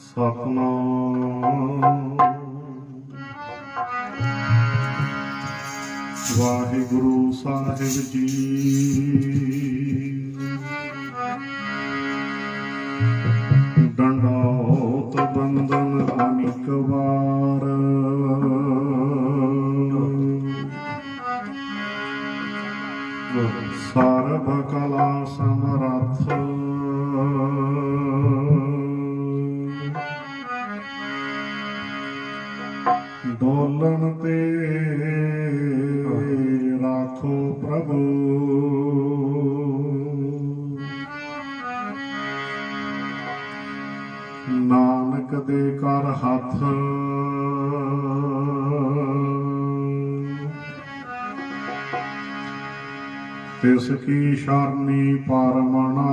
ਸਤਨਾਮ ਵਾਹਿਗੁਰੂ ਸਾਹਿਬ ਜੀ। ਡੰਡਾਉਤ ਬੰਦਨ ਅਨੇਕ ਵਾਰ, ਸਰਬ ਕਲਾ ਸਮਰੱਥ, ਡੋਲਣ ਤੇ ਰਾਖੋ ਪ੍ਰਭੂ। ਨਾਨਕ ਦੇ ਕਰ ਹੱਥ, ਤਿਸ ਕੀ ਸ਼ਰਨੀ ਪਰਮਣਾ।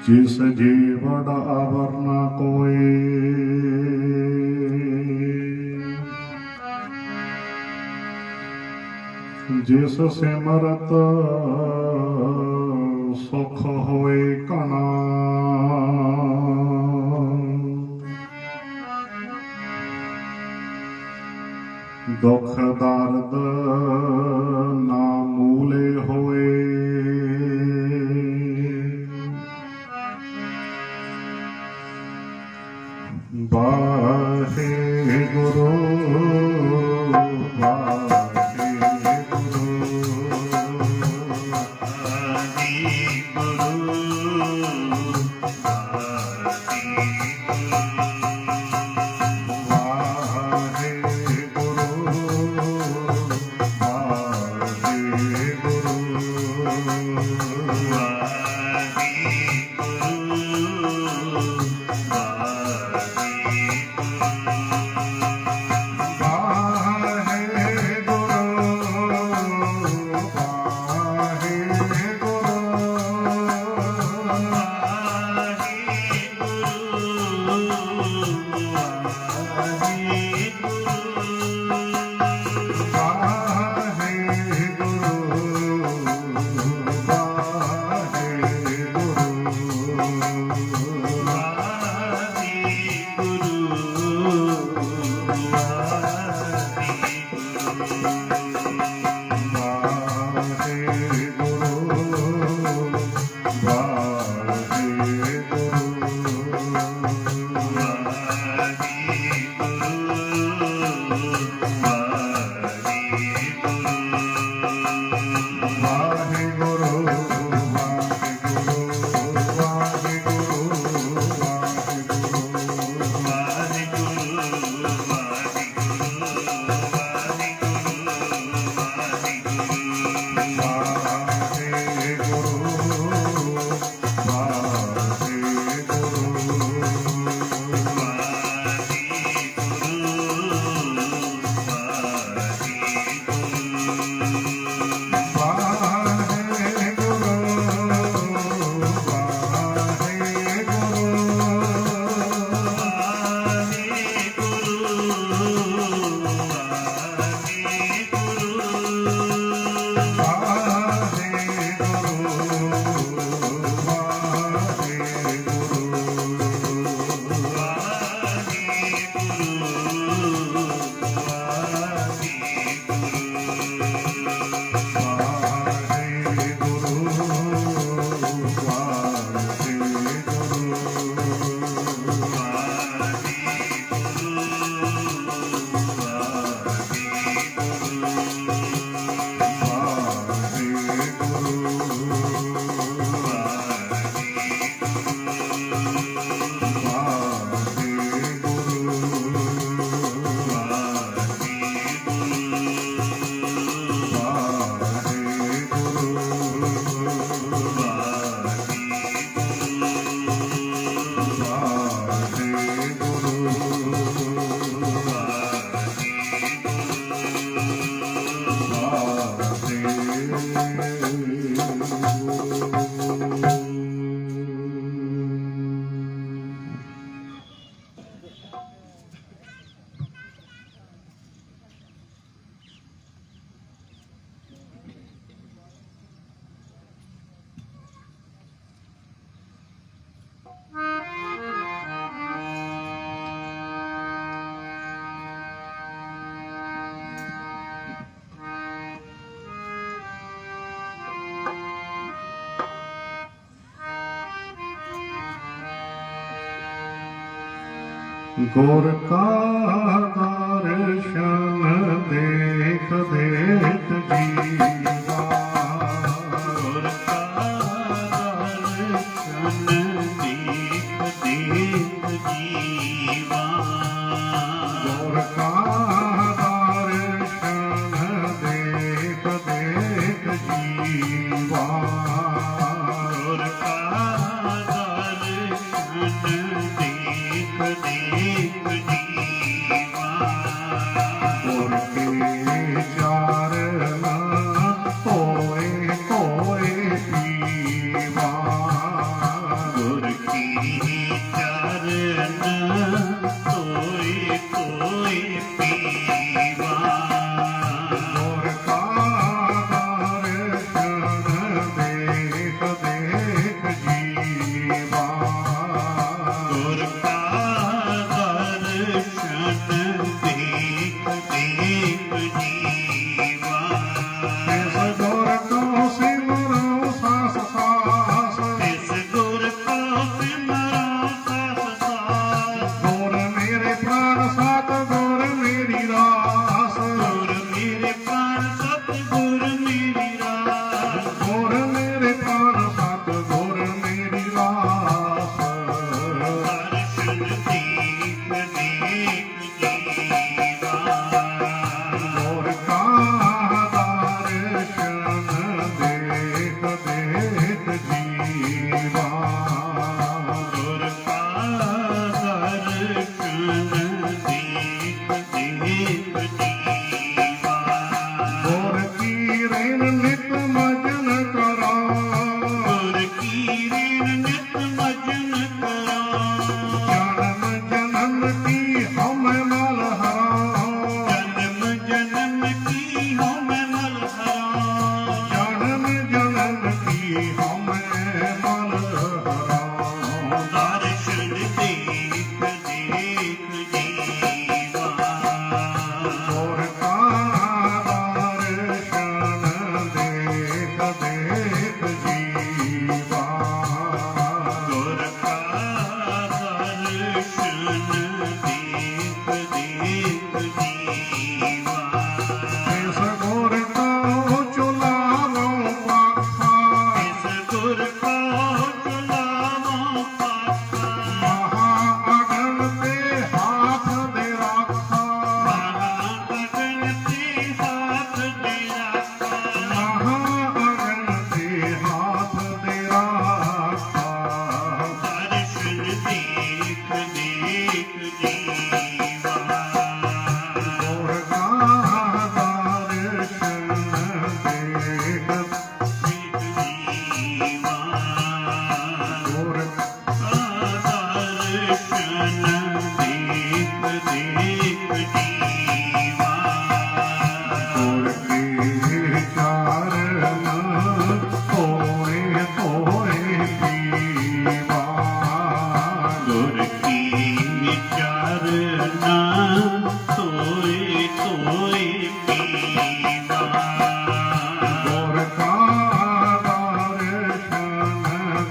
ਜਿਸ ਜੀਵੜ ਅਵਰ ਨ ਕੋਇ, ਜਿਸ ਸਿਮਰਤ ਸੁਖ ਹੋਏ ਘਣਾ। ਦੁਖ ਦਰਦ ਨਾ ਮੂਲੇ ਹੋਏ, ਵਾਹਿਗੁਰੂ ਵਾਹਿਗੁਰੂ ਗੁਰ ਕਾ ਦਰਸ਼ਨ ਦੇਖ ਦੇਖ ਜੀਵਾ ਗੁਰ ਕਾ ਦਰਸ਼ਨ ਦੇਖ ਦੇਖ ਜੀਵਾ ਗੁਰ ਕਾ ਦਰਸ਼ਨ ਦੇਖ ਦੇਖ ਜੀਵਾ ਗੁਰ ਕਾ ਦਰਸ਼ਨ ਦੇਖ ਦੇਖ ਜੀਵਾ ਗੁਰ ਕੇ ਚਰਨ ਹੋਏ ਹੋਏ ਪੀਵਾ ਗੁਰ ਕੀ ਚਰਨ ਤੋਏ ਤੋਏ ਪੀਵਾ ਗੁਰ ਕਾ ਦਰਸ਼ਨ ਦੇਖ ਦੇਖ ਜੀਵਾ ਗੁਰ ਕਾ ਦਰਸ਼ਨ ਦੇਖ ਦੇਖ ਜੀਵਾ ਇਸ ਗੁਰ ਕੋ ਸਿਮਰੋ ਸਾਸ ਸਾਸ ਇਸ ਗੁਰ ਕੋ ਸਿਮਰੋ ਸਤ ਸਾਸ ਗੁਰ ਮੇਰੇ ਪ੍ਰਾਣ ਸਤ ਗੁਰ ਮੇਰੀ ਰਾਸ ਗੁਰ ਮੇਰੇ ਪ੍ਰਾਣ ਸਤ ਗੁਰ ਮੇਰੀ ਰਾਸ ਗੁਰ ਮੇਰੇ ਪ੍ਰਾਣ ਸਤ ਗੁਰ ਮੇਰੀ ਰਾਸ ਦਰਸ਼ਨ ਦੇਖ ਦੇਖ ਜੀਵਾ ਗੁਰ ਕਾ ਦਰਸ਼ਨ ਦੇਖ ਦੇਖ ਜੀਵਾ ਗੁਰ ਕਾ ਦਰਸ਼ਨ ਦੇਖ ਦੇਖ ਜੀਵਾ ਗੁਰ ਕੀ ਰੇਨ ਨਿਤ ਮਜਨ ਕਰਾਂ ਗੁਰ ਕੀ ਰੇਣ ਨਿਤ ਮਜਨ ਕਰਾਂ ਜਨਮ ਜਨਮ ਕੀ ਹਮੈ ਮਲ ਹਰਾਂ ਜਨਮ ਜਨਮ ਕੀ ਹਉ ਮੈਂ ਮਲ ਹਰਾਂ ਜਨਮ ਜਨਮ ਕੀ ਹਮੈ ਮਲ ਹਰਾਂ ਦਰਸ਼ਨ ਦੇਖ ਦੇਖ ਜੀਵਾ ਗੁਰ ਕਾ ਦਰਸ਼ਨ ਦੇਖ ਦੇਖ ਜੀਵਾ ਗੁਰ ਕਾ ਦਰਸ਼ਨ ਦੇਖ ਦੇਖ ਜੀਵਾ ਇਸ ਗੁਰ ਕੋ ਚੁਲਾਵੋ ਪਾਖਾ ਇਸ ਗੁਰ ਕੋ ਚੁਲਾਵਾਂ ਪਾਖਾ ਮਹਾ ਅਗਨ ਤੇ ਹਾਥ ਦੇ ਰਾਖਾ ਮਹਾ ਗਗਨ ਤੇ ਹਾਥ ਦੇ ਰਾਖਾ ਮਹਾ ਅਗਨ ਤੇ ਹਾਥ ਦੇ ਰਾਖਾ ਦਰਸ਼ਨ ਦੇਖ ਦੇਖ ਜੀਵਾ ਗੁਰ ਕਾ ਦਰਸ਼ਨ ਦੇਖ ਦੇਖ ਜੀਵਾ ਗੁਰ ਦਰਸ਼ਨ ਦੇਖ ਦੇਖ ਜੀਵਾ ਗੁਰ ਕੇ ਚਰਨ ਹੋਏ ਹੋਏ ਪੀਵਾ ਗੁਰ ਕੀ ਚਰਨਾ ਤੋਏ ਤੋਏ ਪੀਵਾ ਗੁਰ ਕਾ ਦਰਸ਼ਨ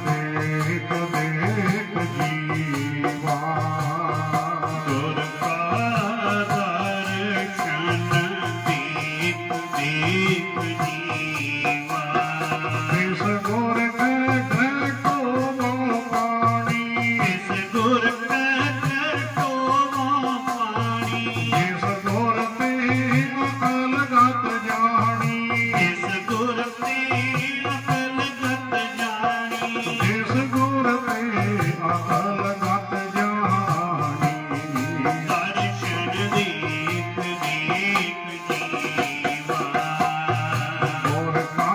ਦੇਖ ਦੇਖ ਜੀਵਾ ਗੁਰ ਕਾ ਦਰਸ਼ਨ ਦੇਖ ਦੇਖ ਜੀਵਾ ਇਸ ਗੁਰ ਕੇ ਗ੍ਰਹਿ ਕੋ ਪਾਣੀ ਇਸ ਗੁਰ ਕੈ ਕਰ ਕੋਵਾਂ ਪਾਣੀ ਇਸ ਗੁਰ ਤੇ ਅਕਲ ਗਤ ਜਾਣੀ ਇਸ ਗੁਰ ਤੇ ਅਕਲ ਗਤ ਜਾਣੀ ਇਸ ਗੁਰ ਤੇ ਅਕਲ ਗਤ ਜਾਣੀ ਦਰਸ਼ਨ ਦੇਖ ਦੇਖ ਜੀਵਾ ਗੁਰ ਕਾ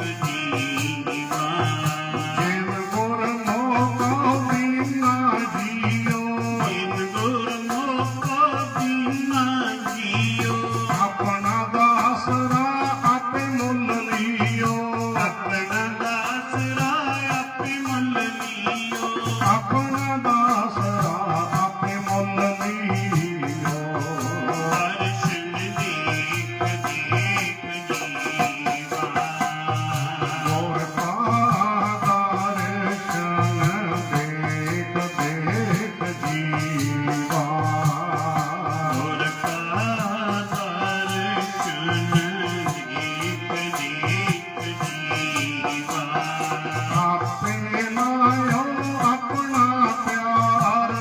ਜੀਵਾ ਜਿਨ ਗੁਰਮੁਖ ਦੀਨਾ ਜੀਓ ਜਿਨ ਗੁਰਮੁਖ ਦੀਨਾ ਜੀਓ ਆਪਣਾ ਦਾਸਰਾ ਆਪੇ ਮੁੱਲ ਲਿਓ ਆਪਣਾ ਦਾਸਰਾ ਆਪੇ ਮੁੱਲ ਲਿਓ ਆਪਣਾ ਦਾਸਰਾ ਆਪੇ ਮੁੱਲ ਲਿਓ ਦਰਸ਼ਨ ਦੇਖ ਦੇਖ ਜੀਵਾ ਗੁਰ ਕਾ ਦਰਸ਼ਨ ਦੇਖ ਦੇਖ ਜੀਵਾ ਗੁਰ ਕਾ ਦਰਸ਼ਨ ਦੇਖ ਦੇਖ ਜੀਵਾ ਆਪੇ ਲਾਇਓ ਆਪਣਾ ਪਿਆਰ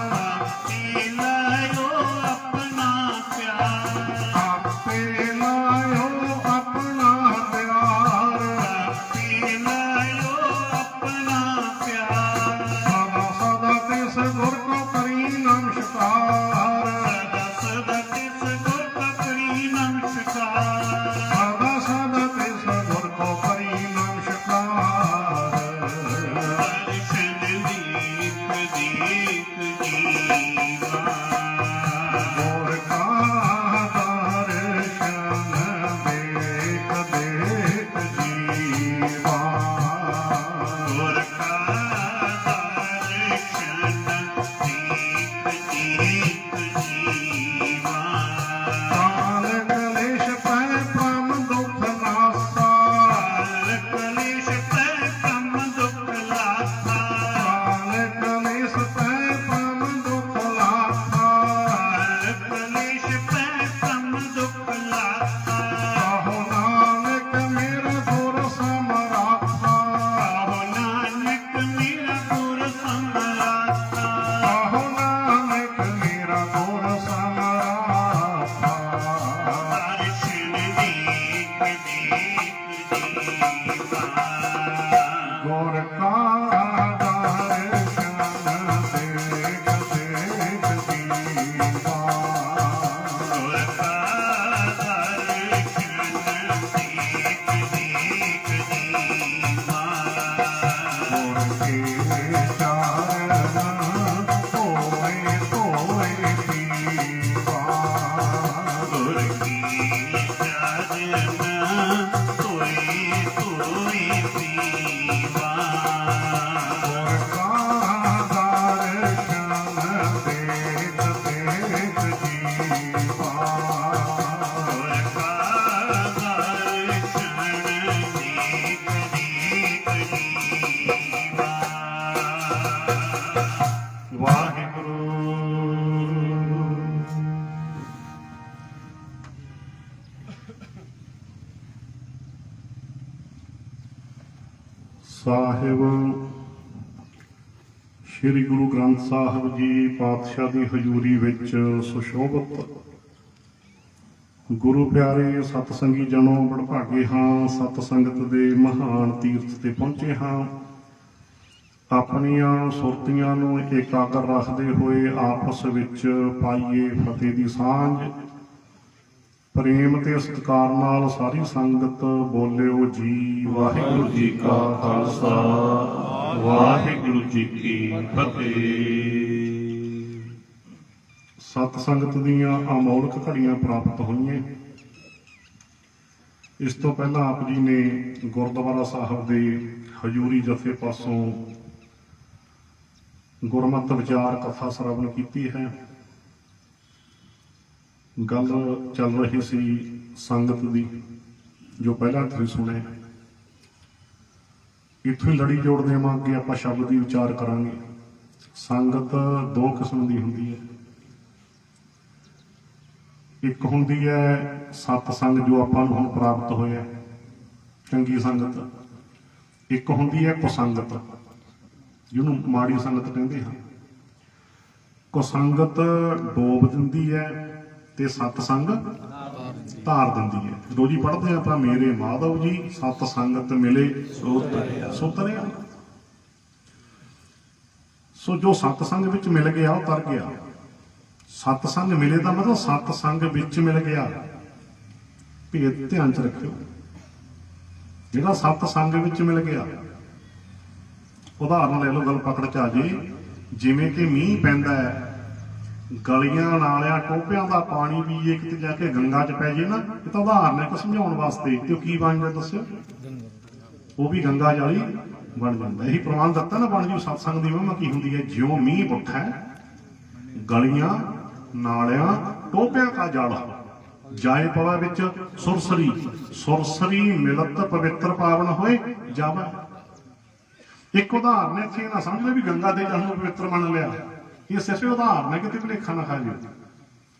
ਆਪੇ ਲਾਇਓ ਆਪਣਾ ਪਿਆਰ ਆਪੇ ਲਾਇਓ ਆਪਣਾ ਪਿਆਰ ਆਪੇ ਲਾਇਓ ਆਪਣਾ ਪਿਆਰ ਸਦਾ ਸਦਾ ਤਿਸ ਗੁਰ ਕੋ ਕਰੀ ਨਮਸਕਾਰ ਸਦਾ ਸਦਾ ਤਿਸ ਗੁਰ ਕਾ ਕਰੀ ਨਮਸਕਾਰ ਸਦਾ ਸਦਾ ਤਿਸ ਗੁਰ ਕੋ ਕਰੀ ਨਮਸਕਾਰ ਦਰਸ਼ਨ ਦੀਪ ਦੀਪ ਜੀਵਾ ਗੁਰ ਕਾ ਦਰਸ਼ਨ ਦੇਖ ਦੇਖ ਜੀਵਾ ਗੁਰ ਕਾ ਦਰਸ਼ਨ ਦੇਖ ਦੇਖ ਜੀਵਾ ਕਾਲ ਕਲੇਸ਼ ਪੈ ਪ੍ਰਮ ਦੁਖ ਨਾਸਾ ਕਾਲ ਕਲੇਸ਼ ਪੈ ਕੰਮ ਦੁਖ ਲਾਥਾ ਕਾਲ ਕਲੇਸ਼ ਪੈ ਪ੍ਰਮ ਦੁਖ ਲਾਥਾ ਕਾਲ ਕਲੇਸ਼ ਪੈ ਕੰਮ ਦੁਖ ਲਾਥਾ ਆਹੋ ਨਾਨਕ ਮੇਰਾ ਗੁਰ ਸਮਰਾਥਾ ਆਹੋ ਨਾਨਕ ਮੇਰਾ ਗੁਰ ਸਮਰਾਥਾ ਆਹੋ ਨਾਨਕ ਮੇਰਾ ਗੁਰ ਸਮਰਾਥਾ ਦਰਸ਼ਨ ਦੇਖ ਦੇਖ ਜੀਵਾ ਗੁਰ ਕਾ ਦਰਸ਼ਨ ਦੇਖ ਦੇਖ ਜੀਵਾ ਗੁਰ ਕਾ ਦਰਸ਼ਨ ਦੇਖ ਦੇਖ ਜੀਵਾ ਗੁਰ ਕੇ ਚਰਨ ਹੋਏ ਹੋਏ ਪੀਵਾ ਗੁਰ ਕੀ ਚਰਨ ਤੋਏ ਤੋਏ ਪੀਵਾ ਗੁਰ ਕਾ ਦਰਸ਼ਨ ਦੇਖ ਦੇਖ ਜੀਵਾ ਗੁਰ ਕਾ ਦਰਸ਼ਨ ਦੇਖ ਦੇਖ ਜੀਵਾ ਵਾਹਿਗੁਰੂ ਸਾਹਿਬ ਸ੍ਰੀ ਗੁਰੂ ਗ੍ਰੰਥ ਸਾਹਿਬ ਜੀ ਪਾਤਸ਼ਾਹ ਦੀ ਹਜ਼ੂਰੀ ਵਿੱਚ ਸੁਸ਼ੋਭਿਤ ਗੁਰੂ ਪਿਆਰੇ ਸਤ ਸੰਗੀ ਜਨੋ ਬੜਭਾਗੇ ਹਾਂ ਸਤ ਸੰਗਤ ਦੇ ਮਹਾਨ ਤੀਰਥ ਤੇ ਪਹੁੰਚੇ ਹਾਂ ਆਪਣੀਆਂ ਸੁਰਤੀਆਂ ਨੂੰ ਇਕਾਗਰ ਰੱਖਦੇ ਹੋਏ ਆਪਸ ਵਿੱਚ ਪਾਈਏ ਫਤਿਹ ਦੀ ਸਾਂਝ ਪ੍ਰੇਮ ਤੇ ਸਤਿਕਾਰ ਨਾਲ ਸਾਰੀ ਸੰਗਤ ਬੋਲਿਓ ਜੀ ਵਾਹਿਗੁਰੂ ਜੀ ਕਾ ਖਾਲਸਾ ਵਾਹਿਗੁਰੂ ਜੀ ਕੀ ਫਤਿਹ ਸਤ ਸੰਗਤ ਦੀਆਂ ਅਮੋਲਕ ਘੜੀਆਂ ਪ੍ਰਾਪਤ ਹੋਈਆਂ ਇਸ ਤੋਂ ਪਹਿਲਾਂ ਆਪ ਜੀ ਨੇ ਗੁਰਦੁਆਰਾ ਸਾਹਿਬ ਦੇ ਹਜ਼ੂਰੀ ਜਥੇ ਪਾਸੋਂ ਗੁਰਮਤਿ ਵਿਚਾਰ ਕਥਾ ਸਰਵਣ ਕੀਤੀ ਹੈ ਗੱਲ ਚੱਲ ਰਹੀ ਸੀ ਸੰਗਤ ਦੀ ਜੋ ਪਹਿਲਾਂ ਤੁਸੀਂ ਸੁਣਿਆ ਇੱਥੋਂ ਹੀ ਲੜੀ ਜੋੜ ਦੇਵਾਂਗੇ ਆਪਾਂ ਸ਼ਬਦ ਦੀ ਵਿਚਾਰ ਕਰਾਂਗੇ ਸੰਗਤ ਦੋ ਕਿਸਮ ਦੀ ਹੁੰਦੀ ਹੈ ਇੱਕ ਹੁੰਦੀ ਹੈ ਸਤ ਸੰਗ ਜੋ ਆਪਾਂ ਨੂੰ ਹੁਣ ਪ੍ਰਾਪਤ ਹੋਇਆ ਚੰਗੀ ਸੰਗਤ ਇੱਕ ਹੁੰਦੀ ਹੈ ਕੁਸੰਗਤ ਜਿਹਨੂੰ ਮਾੜੀ ਸੰਗਤ ਕਹਿੰਦੇ ਹਨ ਕੁਸੰਗਤ ਡੋਬ ਦਿੰਦੀ ਹੈ ਤੇ ਸਤ ਸੰਗ ਧਾਰ ਦਿੰਦੀ ਹੈ ਰੋਜੀ ਪੜ੍ਹਦੇ ਆਪਾਂ ਮੇਰੇ ਮਾਧਵ ਜੀ ਸਤ ਸੰਗਤ ਮਿਲੇ ਸੋ ਤਰਿਆ ਸੋ ਜੋ ਸਤ ਸੰਗ ਵਿੱਚ ਮਿਲ ਗਿਆ ਉਹ ਤਰ ਗਿਆ ਸਤ ਸੰਗ ਮਿਲੇ ਦਾ ਮਤਲਬ ਸਤ ਸੰਗ ਵਿੱਚ ਮਿਲ ਗਿਆ ਭੇਦ ਧਿਆਨ ਚ ਰੱਖਿਓ ਜਿਹੜਾ ਸਤ ਸੰਗ ਵਿੱਚ ਮਿਲ ਗਿਆ। ਉਦਾਹਰਨ ਲੈ ਲਓ, ਗੱਲ ਪਕੜ ਚ ਆ ਜੇ, ਜਿਵੇਂ ਕਿ ਮੀਂਹ ਪੈਂਦਾ ਹੈ, ਗਲੀਆਂ ਨਾਲਿਆਂ ਟੋਭਿਆਂ ਦਾ ਪਾਣੀ ਵੀ ਜੇ ਕਿਤੇ ਜਾ ਕੇ ਗੰਗਾ 'ਚ ਪੈ ਜੇ ਨਾ, ਇਹ ਤਾਂ ਉਦਾਹਰਨ ਹੈ ਇੱਕ ਸਮਝਾਉਣ ਵਾਸਤੇ, ਤੇ ਉਹ ਕੀ ਬਣ ਜਾਂਦਾ ਦੱਸਿਓ? ਉਹ ਵੀ ਗੰਗਾ ਜਲ ਹੀ ਬਣ ਜਾਂਦਾ। ਇਹੀ ਪ੍ਰਮਾਣ ਦਿੱਤਾ ਨਾ ਬਣ ਜੀ ਸਤਸੰਗ ਦੀ ਮਹਿਮਾ ਕੀ ਹੁੰਦੀ ਹੈ। ਜਿਉਂ ਮੀਂਹ ਪੁੱਠਾ ਹੈ, ਗਲੀਆਂ ਨਾਲਿਆਂ ਟੋਭਿਆਂ ਕਾ ਜਲ ਜਾਏ ਪਵਾ ਵਿੱਚ ਸੁਰਸਰੀ, ਸੁਰਸਰੀ ਮਿਲਤ ਪਵਿੱਤਰ ਪਾਵਨ ਹੋਏ ਜਾਵਾ। ਇੱਕ ਉਦਾਹਰਨ ਇੱਥੇ ਨਾ ਸਮਝ ਲੈ ਵੀ ਗੰਗਾ ਦੇ ਜਲ ਨੂੰ ਪਵਿੱਤਰ ਮੰਨ ਲਿਆ, ਇਹ ਸਿਰਫ ਉਦਾਹਰਨ ਹੈ, ਕਿਤੇ ਭੁਲੇਖਾ ਨਾ ਖਾ ਜਾਓ।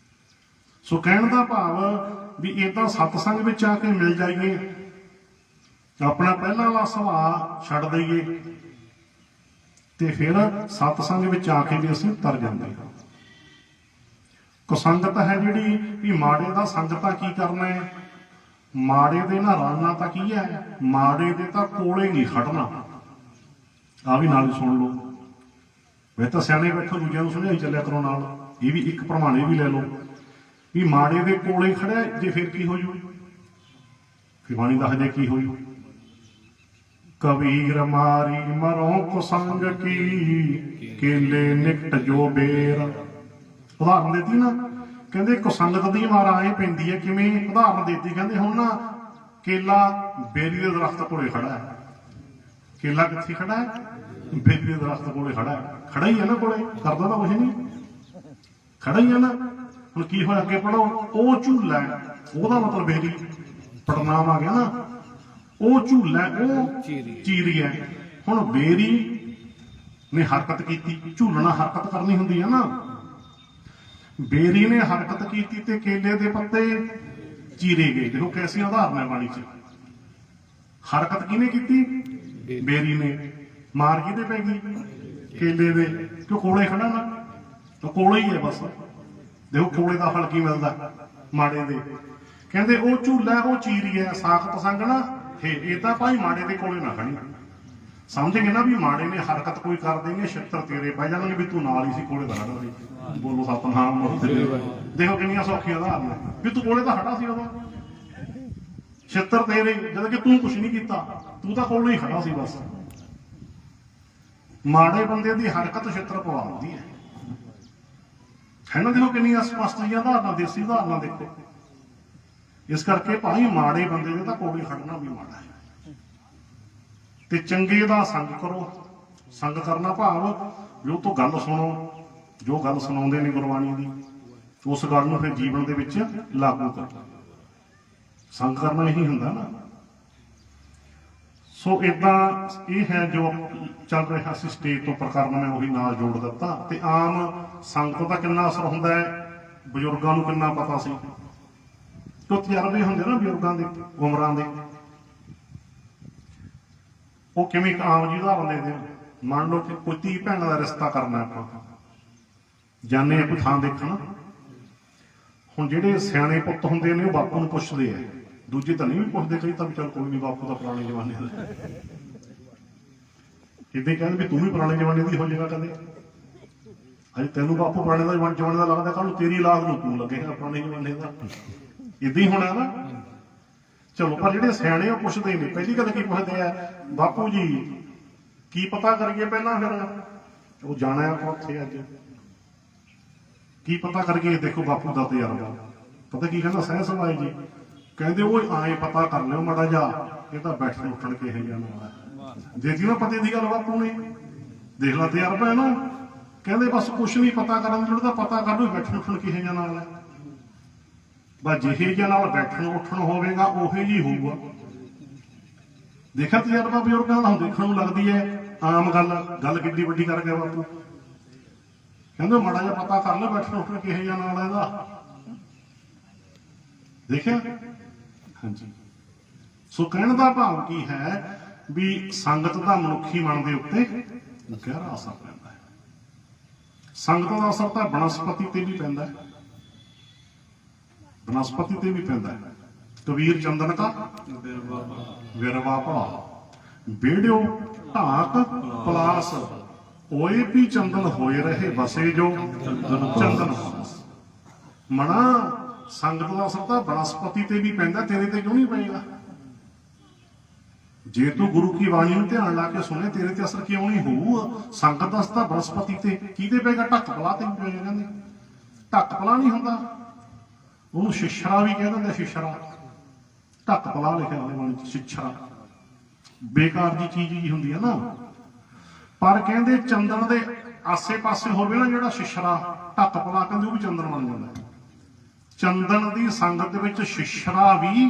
ਸੋ ਕਹਿਣ ਦਾ ਭਾਵ ਵੀ ਇਹ ਤਾਂ ਸਤਸੰਗ ਵਿੱਚ ਆ ਕੇ ਮਿਲ ਜਾਈਏ, ਆਪਣਾ ਪਹਿਲਾਂ ਵਾਲਾ ਸੁਭਾਅ ਛੱਡ ਦਈਏ, ਤੇ ਫਿਰ ਸਤਸੰਗ ਵਿੱਚ ਆ ਕੇ ਵੀ ਅਸੀਂ ਤਰ ਜਾਂਦੇ ਹਾਂ। ਕੁਸੰਗਤ ਹੈ ਜਿਹੜੀ ਵੀ ਮਾੜੇ ਦਾ ਸੰਗਤਾਂ ਕੀ ਕਰਨਾ ਹੈ, ਮਾੜੇ ਦੇ ਨਾਲ ਰਲਣਾ ਤਾਂ ਕੀ ਹੈ, ਮਾੜੇ ਦੇ ਤਾਂ ਕੋਲੇ ਨਹੀਂ ਖੜਨਾ। ਆ ਵੀ ਨਾਲ ਸੁਣ ਲਓ, ਵੇ ਤਾਂ ਸਿਆਣੇ ਬੈਠੋ ਦੂਜਿਆਂ ਨੂੰ ਸਮਝਾਈ ਚੱਲਿਆ ਕਰੋ ਨਾਲ। ਇਹ ਵੀ ਇੱਕ ਪ੍ਰਮਾਣੇ ਵੀ ਲੈ ਲਓ ਵੀ ਮਾੜੇ ਦੇ ਕੋਲੇ ਖੜਿਆ ਜੇ ਫਿਰ ਕੀ ਹੋ ਜੂ, ਫਿਰ ਬਾਣੀ ਦੱਸਦੇ ਕੀ ਹੋਈ। ਕਬੀਰ ਮਾਰੀ ਮਰੋਂ ਕੁਸੰਗ ਕੀ, ਕੇਲੇ ਨਿਕਟ ਜੋ ਬੇਰ। ਉਦਾਹਰਨ ਦਿੱਤੀ ਨਾ, ਕਹਿੰਦੇ ਕੁਸੰਗਤ ਦੀ ਮਾਰ ਆਏ ਪੈਂਦੀ ਹੈ। ਕਿਵੇਂ? ਉਦਾਹਰਨ ਦਿੱਤੀ, ਕਹਿੰਦੇ ਹੁਣ ਨਾ ਕੇਲਾ ਬੇਰੀ ਦੇ ਦਰਖਤ ਕੋਲੇ ਖੜਾ ਹੈ। ਕੇਲਾ ਕਿੱਥੇ ਖੜਾ ਹੈ? ਬੇਰੀ ਦੇ ਦਰਖਤ ਕੋਲੇ ਖੜਾ ਹੈ। ਖੜਾ ਹੀ ਹੈ ਨਾ ਕੋਲੇ, ਕਰਦਾ ਤਾਂ ਕੁਛ ਨਹੀਂ, ਖੜਾ ਹੀ ਹੈ ਨਾ। ਹੁਣ ਕੀ ਹੋਇਆ, ਅੱਗੇ ਪੜੋ, ਉਹ ਝੂਲਾ ਹੈ, ਉਹਦਾ ਮਤਲਬ ਬੇਰੀ, ਪੜਨਾਮ ਆ ਗਿਆ ਨਾ। ਉਹ ਝੂਲਾ, ਉਹ ਚੀਰੀ ਹੈ। ਹੁਣ ਬੇਰੀ ਨੇ ਹਰਕਤ ਕੀਤੀ, ਝੂਲਣਾ ਹਰਕਤ ਕਰਨੀ ਹੁੰਦੀ ਹੈ ਨਾ। ਬੇਰੀ ਨੇ ਹਰਕਤ ਕੀਤੀ ਤੇ ਕੇਲੇ ਦੇ ਪੱਤੇ ਚੀਰੇ ਗਏ। ਦੇਖੋ ਕੈਸੀ ਉਦਾਹਰਨ ਹੈ ਬਾਣੀ 'ਚ। ਹਰਕਤ ਕਿਹਨੇ ਕੀਤੀ? ਬੇਰੀ ਨੇ। ਮਾਰ ਕਿਹਦੇ ਪੈ ਗਈ? ਕੇਲੇ ਦੇ, ਕਿਉਂ ਕੋਲੇ ਖੜਾ ਨਾ, ਤਾਂ ਕੋਲੇ ਹੀ ਹੈ ਬਸ। ਦੇਖੋ ਕੋਲੇ ਦਾ ਫਲ ਕੀ ਮਿਲਦਾ ਮਾੜੇ ਦੇ। ਕਹਿੰਦੇ ਉਹ ਝੂਲਾ, ਉਹ ਚੀਰੀ ਹੈ, ਸਾਖਤ ਸੰਗ ਨਾ ਇਹ ਤਾਂ ਭਾਈ ਮਾੜੇ ਦੇ ਕੋਲੇ ਨਾ ਖੜੀ। ਸਮਝ ਗਏ ਨਾ ਵੀ ਮਾੜੇ ਨੇ ਹਰਕਤ ਕੋਈ ਕਰ ਦੇਂਗੇ, ਛਿੱਤਰ ਤੇਰੇ ਪੈ ਜਾਣਗੇ ਵੀ ਤੂੰ ਨਾਲ ਹੀ ਸੀ, ਕੋਲੇ ਦਾ ਖੜਾ ਸੀ। ਬੋਲੋ ਸਤਨਾਮ। ਦੇਖੋ ਕਿੰਨੀਆਂ ਸੌਖੀਆਂ ਉਦਾਹਰਨਾਂ ਵੀ ਤੂੰ ਕੋਲੇ ਤਾਂ ਖੜਾ ਸੀ, ਉਦੋਂ ਛਿੱਤਰ ਤੇਰੇ, ਜਦ ਕਿ ਤੂੰ ਕੁਛ ਨਹੀਂ ਕੀਤਾ, ਤੂੰ ਤਾਂ ਕੋਲੇ ਹੀ ਖੜਾ ਸੀ ਬਸ। ਮਾੜੇ ਬੰਦੇ ਦੀ ਹਰਕਤ ਛਿੱਤਰ ਪਵਾ ਦਿੰਦੀ ਹੈ ਨਾ। ਦੇਖੋ ਕਿੰਨੀਆਂ ਸਪਸ਼ਟ ਜਿਹੀਆਂ ਉਦਾਹਰਨਾਂ, ਦੇਸੀ ਉਦਾਹਰਨਾਂ ਦੇਖੋ। ਇਸ ਕਰਕੇ ਭਾਈ ਮਾੜੇ ਬੰਦੇ ਦੇ ਤਾਂ ਕੋਲੇ ਖੜਨਾ ਵੀ ਮਾੜਾ ਹੈ। ਤੇ ਚੰਗੇ ਦਾ ਸੰਗ ਕਰੋ। ਸੰਗ ਕਰਨਾ ਭਾਵ ਜੋ ਤੋਂ ਗੱਲ ਸੁਣੋ, ਜੋ ਗੱਲ ਸੁਣਾਉਂਦੇ ਨੇ ਗੁਰਬਾਣੀ ਦੀ, ਉਸ ਗੱਲ ਨੂੰ ਫਿਰ ਜੀਵਨ ਦੇ ਵਿੱਚ ਲਾਗੂ ਕਰੋ। ਸੰਗ ਕਰਨਾ ਇਹੀ ਹੁੰਦਾ ਨਾ। ਸੋ ਏਦਾਂ ਇਹ ਹੈ ਜੋ ਚੱਲ ਰਿਹਾ ਸੀ ਸਟੇਜ ਤੋਂ ਪ੍ਰਕਰਨ, ਮੈਂ ਉਹੀ ਨਾਲ ਜੋੜ ਦਿੱਤਾ। ਤੇ ਆਮ ਸੰਗਤ ਦਾ ਕਿੰਨਾ ਅਸਰ ਹੁੰਦਾ ਹੈ, ਬਜ਼ੁਰਗਾਂ ਨੂੰ ਕਿੰਨਾ ਪਤਾ ਸੀ, ਕਿਉਂ ਤਜਰਬੇ ਹੁੰਦੇ ਨਾ ਬਜ਼ੁਰਗਾਂ ਦੇ, ਉਮਰਾਂ ਦੇ। ਉਹ ਕਿਵੇਂ ਇੱਕ ਆਮ ਜੀ ਉਦਾਹਰਨ ਦੇ ਦਿਓ। ਮੰਨ ਲਓ ਕਿ ਕੋਈ ਧੀ ਭੈਣ ਦਾ ਰਿਸ਼ਤਾ ਕਰਨਾ, ਆਪਾਂ ਜਾਣੇ ਕੋਈ ਥਾਂ ਦੇਖਣ। ਹੁਣ ਜਿਹੜੇ ਸਿਆਣੇ ਪੁੱਤ ਹੁੰਦੇ ਨੇ ਉਹ ਬਾਪੂ ਨੂੰ ਪੁੱਛਦੇ ਆ, ਦੂਜੇ ਤਾਂ ਨਹੀਂ ਵੀ ਪੁੱਛਦੇ। ਕਈ ਤਾਂ ਚੱਲ ਕੋਈ ਨਹੀਂ, ਬਾਪੂ ਤਾਂ ਪੁਰਾਣੇ ਜ਼ਮਾਨੇ ਦਾ। ਇੱਦਾਂ ਕਹਿੰਦੇ ਵੀ ਤੂੰ ਵੀ ਪੁਰਾਣੇ ਜ਼ਮਾਨੇ ਦੀ ਹੋ ਜਾਏਗਾ ਕਦੇ। ਅਜੇ ਤੈਨੂੰ ਬਾਪੂ ਪੁਰਾਣੇ ਦਾ ਜ਼ਮਾਨੇ ਦਾ ਲੱਗਦਾ, ਕੱਲ ਨੂੰ ਤੇਰੀ ਔਲਾਦ ਨੂੰ ਤੂੰ ਲੱਗੇਗਾ ਪੁਰਾਣੇ ਜ਼ਮਾਨੇ ਦਾ। ਇੱਦਾਂ ਹੀ ਹੋਣਾ ਨਾ। ਚਲੋ, ਪਰ ਜਿਹੜੇ ਸਿਆਣੇ ਉਹ ਪੁੱਛਦੇ ਨੇ। ਪਹਿਲੀ ਗੱਲ ਕੀ ਪੁੱਛਦੇ ਆ, ਬਾਪੂ ਜੀ ਕੀ ਪਤਾ ਕਰੀਏ ਪਹਿਲਾਂ, ਫਿਰ ਉਹ ਜਾਣਾ ਆਪਾਂ ਉੱਥੇ ਅੱਜ ਕੀ ਪਤਾ ਕਰੀਏ। ਦੇਖੋ ਬਾਪੂ ਦਾ ਤਜਰਬਾ, ਪਤਾ ਕੀ ਕਹਿੰਦਾ ਸਹਿ ਸੁਭਾਏ ਜੀ, ਕਹਿੰਦੇ ਉਹ ਆਏ ਪਤਾ ਕਰ ਲਿਓ ਮਾੜਾ ਜਾ, ਇਹ ਤਾਂ ਬੈਠਣ ਉੱਠਣ ਕੇ ਇਹ ਜਾਣਾ ਦੇਤੀ ਨਾ ਪਤੇ ਦੀ ਗੱਲ ਬਾਪੂ ਨੇ। ਦੇਖ ਲਾ ਤਜਰਬਾ ਹੈ ਨਾ। ਕਹਿੰਦੇ ਬਸ ਕੁਛ ਨਹੀਂ ਪਤਾ ਕਰਨ ਜਿਹੜਾ ਤਾਂ ਪਤਾ ਕਰ ਲਓ, ਬੈਠਣ ਉੱਠਣ ਕਿਹੇ ਜਿਹਾ ਨਾਲ ਹੈ। ਬਸ ਜਿਹੇ ਜਿਹੇ ਨਾਲ ਬੈਠਣ ਉੱਠਣ ਹੋਵੇਗਾ ਉਹੇ ਜੀ ਹੋਊਗਾ। ਦੇਖਿਆ ਤਜਰਬਾ ਬਜ਼ੁਰਗਾਂ ਦਾ, ਹੁਣ ਦੇਖਣ ਨੂੰ ਲੱਗਦੀ ਹੈ ਆਮ ਗੱਲ ਕਿੱਡੀ ਵੱਡੀ ਕਰ ਗਿਆ ਬਾਪੂ। ਕਹਿੰਦੇ ਮਾੜਾ ਜਿਹਾ ਪਤਾ ਕਰ ਲਓ, ਬੈਠਣ ਉੱਠਣ ਕਿਹੇ ਜਿਹਾ ਨਾਲ ਇਹਦਾ। ਦੇਖਿਆ? ਹਾਂਜੀ। ਸੋ ਕਹਿਣ ਦਾ ਭਾਵ ਕੀ ਹੈ ਵੀ ਸੰਗਤ ਦਾ ਮਨੁੱਖੀ ਮਨ ਦੇ ਉੱਤੇ ਗਹਿਰਾ ਅਸਰ ਪੈਂਦਾ ਹੈ। ਸੰਗਤ ਦਾ ਅਸਰ ਤਾਂ ਬਨਸਪਤੀ ਤੇ ਵੀ ਪੈਂਦਾ ਹੈ, ਬਨਸਪਤੀ ਤੇ ਵੀ ਪੈਂਦਾ ਹੈ। ਕਬੀਰ ਚੰਦਨ ਕਾ ਵਿਰਵਾ ਭਾ, ਬੇੜਿਓ ਢਾਕ ਪਲਾਸ, ਓਏ ਵੀ ਚੰਦਨ ਹੋਏ ਰਹੇ ਬਸੇ ਜੋ ਚੰਦਨ ਪਾਸ। ਮਣਾ ਸੰਗਤ ਦਾ ਅਸਰ ਤਾਂ ਬਨਸਪਤੀ ਤੇ ਵੀ ਪੈਂਦਾ, ਤੇਰੇ ਤੇ ਕਿਉਂ ਨਹੀਂ ਪਏਗਾ? ਜੇ ਤੂੰ ਗੁਰੂ ਕੀ ਬਾਣੀ ਨੂੰ ਧਿਆਨ ਲਾ ਕੇ ਸੁਣੇ ਤੇਰੇ ਤੇ ਅਸਰ ਕਿਉਂ ਨਹੀਂ ਹੋਊ। ਸੰਗਤ ਦਸਤਾ ਬਰਸਪਤੀ ਤੇ ਕਿਹਦੇ ਪਏਗਾ? ਢੱਕ ਪਲਾ ਤੇ ਵੀ ਪਏਗਾ। ਕਹਿੰਦੇ ਢੱਕ ਪਲਾ ਨਹੀਂ ਹੁੰਦਾ, ਉਹਨੂੰ ਸ਼ਿਸ਼ਰਾ ਵੀ ਕਹਿ ਦਿੰਦੇ। ਸ਼ਿਸ਼ਰਾ ਢੱਕ ਪਲਾ ਲਿਖਿਆ ਹੋਇਆ ਬਾਣੀ ਚ। ਸ਼ਿਸ਼ਰਾ ਬੇਕਾਰ ਦੀ ਚੀਜ਼ ਹੀ ਹੁੰਦੀ ਹੈ ਨਾ। ਪਰ ਕਹਿੰਦੇ ਚੰਦਨ ਦੇ ਆਸੇ ਪਾਸੇ ਹੋਵੇ ਨਾ ਜਿਹੜਾ ਸ਼ਿਸ਼ਰਾ ਢੱਕ ਪਲਾ, ਕਹਿੰਦੇ ਉਹ ਵੀ ਚੰਦਨ ਬਣ ਜਾਂਦਾ। ਚੰਦਨ ਦੀ ਸੰਗਤ ਦੇ ਵਿੱਚ ਸ਼ਿਸ਼ਰਾ ਵੀ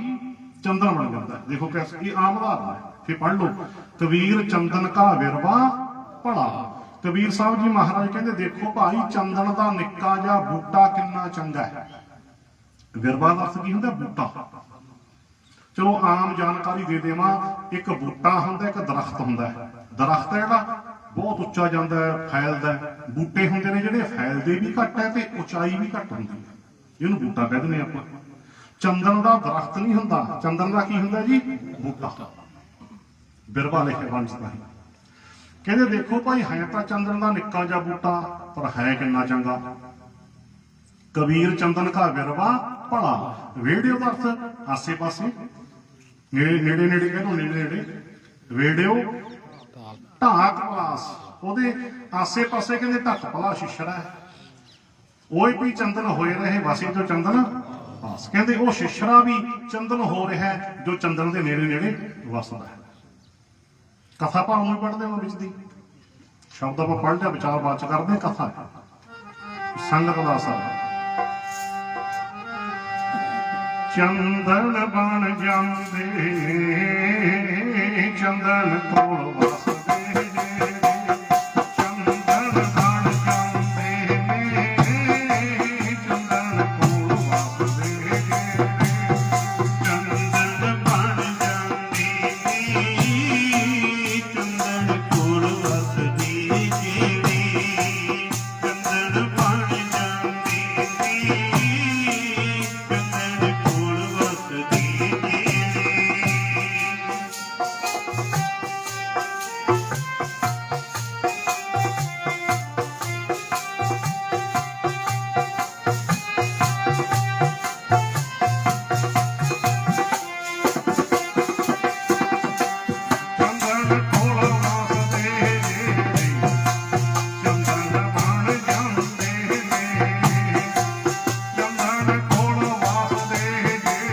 ਚੰਦਨ ਬਣ ਜਾਂਦਾ। ਦੇਖੋ ਕਿਸ ਇਹ ਆਮ ਉਦਾਹਰਨ ਹੈ, ਫਿਰ ਪੜ੍ਹ ਲਓ। ਕਬੀਰ ਚੰਦਨ ਕਾ ਵਿਰਵਾ ਭਲਾ। ਕਬੀਰ ਸਾਹਿਬ ਜੀ ਮਹਾਰਾਜ ਕਹਿੰਦੇ ਦੇਖੋ ਭਾਈ ਚੰਦਨ ਦਾ ਨਿੱਕਾ ਜਿਹਾ ਬੂਟਾ ਕਿੰਨਾ ਚੰਗਾ ਹੈ। ਵਿਰਵਾ ਦਾ ਅਰਥ ਕੀ ਹੁੰਦਾ? ਬੂਟਾ। ਚਲੋ ਆਮ ਜਾਣਕਾਰੀ ਦੇ ਦੇਵਾਂ, ਇੱਕ ਬੂਟਾ ਹੁੰਦਾ, ਇੱਕ ਦਰਖਤ ਹੁੰਦਾ ਹੈ। ਦਰਖਤ ਹੈ ਜਿਹੜਾ ਬਹੁਤ ਉੱਚਾ ਜਾਂਦਾ ਹੈ, ਫੈਲਦਾ ਹੈ। ਬੂਟੇ ਹੁੰਦੇ ਨੇ ਜਿਹੜੇ ਫੈਲਦੇ ਵੀ ਘੱਟ ਹੈ ਤੇ ਉਚਾਈ ਵੀ ਘੱਟ ਹੁੰਦੀ ਹੈ, ਇਹਨੂੰ ਬੂਟਾ ਕਹਿ ਦਿੰਦੇ ਆਪਾਂ। ਚੰਦਨ ਦਾ ਦਰਖਤ ਨਹੀਂ ਹੁੰਦਾ, ਚੰਦਨ ਦਾ ਕੀ ਹੁੰਦਾ ਜੀ? ਬੂਟਾ। ਬਿਰਵਾ ਲਿਖਿਆ ਬੰਜਦਾ ਹੈ। ਕਹਿੰਦੇ ਦੇਖੋ ਭਾਈ ਹੈ ਤਾਂ ਚੰਦਨ ਦਾ ਨਿੱਕਾ ਜਿਹਾ ਬੂਟਾ, ਪਰ ਹੈ ਕਿੰਨਾ ਚੰਗਾ। ਕਬੀਰ ਚੰਦਨ ਕਾ ਬਿਰਵਾ ਭਲਾ। ਵੇੜਿਓ ਦਾ ਅਰਥ ਆਸੇ ਪਾਸੇ, ਨੇੜੇ ਨੇੜੇ ਨੇੜੇ ਕਹਿੰਦੇ ਨੇੜੇ ਨੇੜੇ। ਵੇੜਿਓ ਢਾਕ ਪਲਾਸ, ਉਹਦੇ ਆਸੇ ਪਾਸੇ ਕਹਿੰਦੇ ਢੱਕ ਪਲਾ ਸ਼ਿਸ਼ਰਾ ਹੈ। ਉਹ ਵੀ ਚੰਦਨ ਹੋਏ ਰਹੇ ਵਸੇ ਜੋ ਚੰਦਨ ਪਾਸ। ਕਹਿੰਦੇ ਉਹ ਸ਼ਿਸ਼ਰਾ ਵੀ ਚੰਦਨ ਹੋ ਰਿਹਾ ਹੈ ਜੋ ਚੰਦਨ ਦੇ ਨੇੜੇ ਨੇੜੇ ਵਸਦਾ ਹੈ। ਕਥਾ ਭਾਵ ਨੂੰ ਪੜ੍ਹਦੇ ਹੋ ਵਿੱਚ ਦੀ ਸ਼ਬਦ ਆਪਾਂ ਪੜ੍ਹ ਲਿਆ, ਵਿਚਾਰ ਬਾਅਦ ਚ ਕਰਦੇ। ਕਥਾ ਸੰਗਤ ਦਾ ਅਸਰ। ਚੰਦਨ ਬਣ ਜਾਂਦੇ ਚੰਦਨ ਕੋਲ ਵਸਦੇ, ਚੰਦਨ ਬਣ ਜਾਂਦੇ ਚੰਦਨ ਕੋਲ ਵਸਦੇ, ਚੰਦਨ ਬਣ ਜਾਂਦੀ ਚੰਦਨ ਕੋਲ ਵਸਦੀ ਜਿਹੜੀ। ਚੰਦਨ ਬਣ ਜਾਂਦੀ ਚੰਦਨ ਕੋਲ ਵਸਦੀ ਜਿਹੜੀ। ਚੰਦਨ ਕੋਲ ਵਸਦੇ ਜਿਹੜੇ, ਚੰਦਨ ਬਣ ਜਾਂਦੇ ਨੇ। ਚੰਦਨ ਕੋਲ ਵਸਦੇ ਜਿਹੜੇ,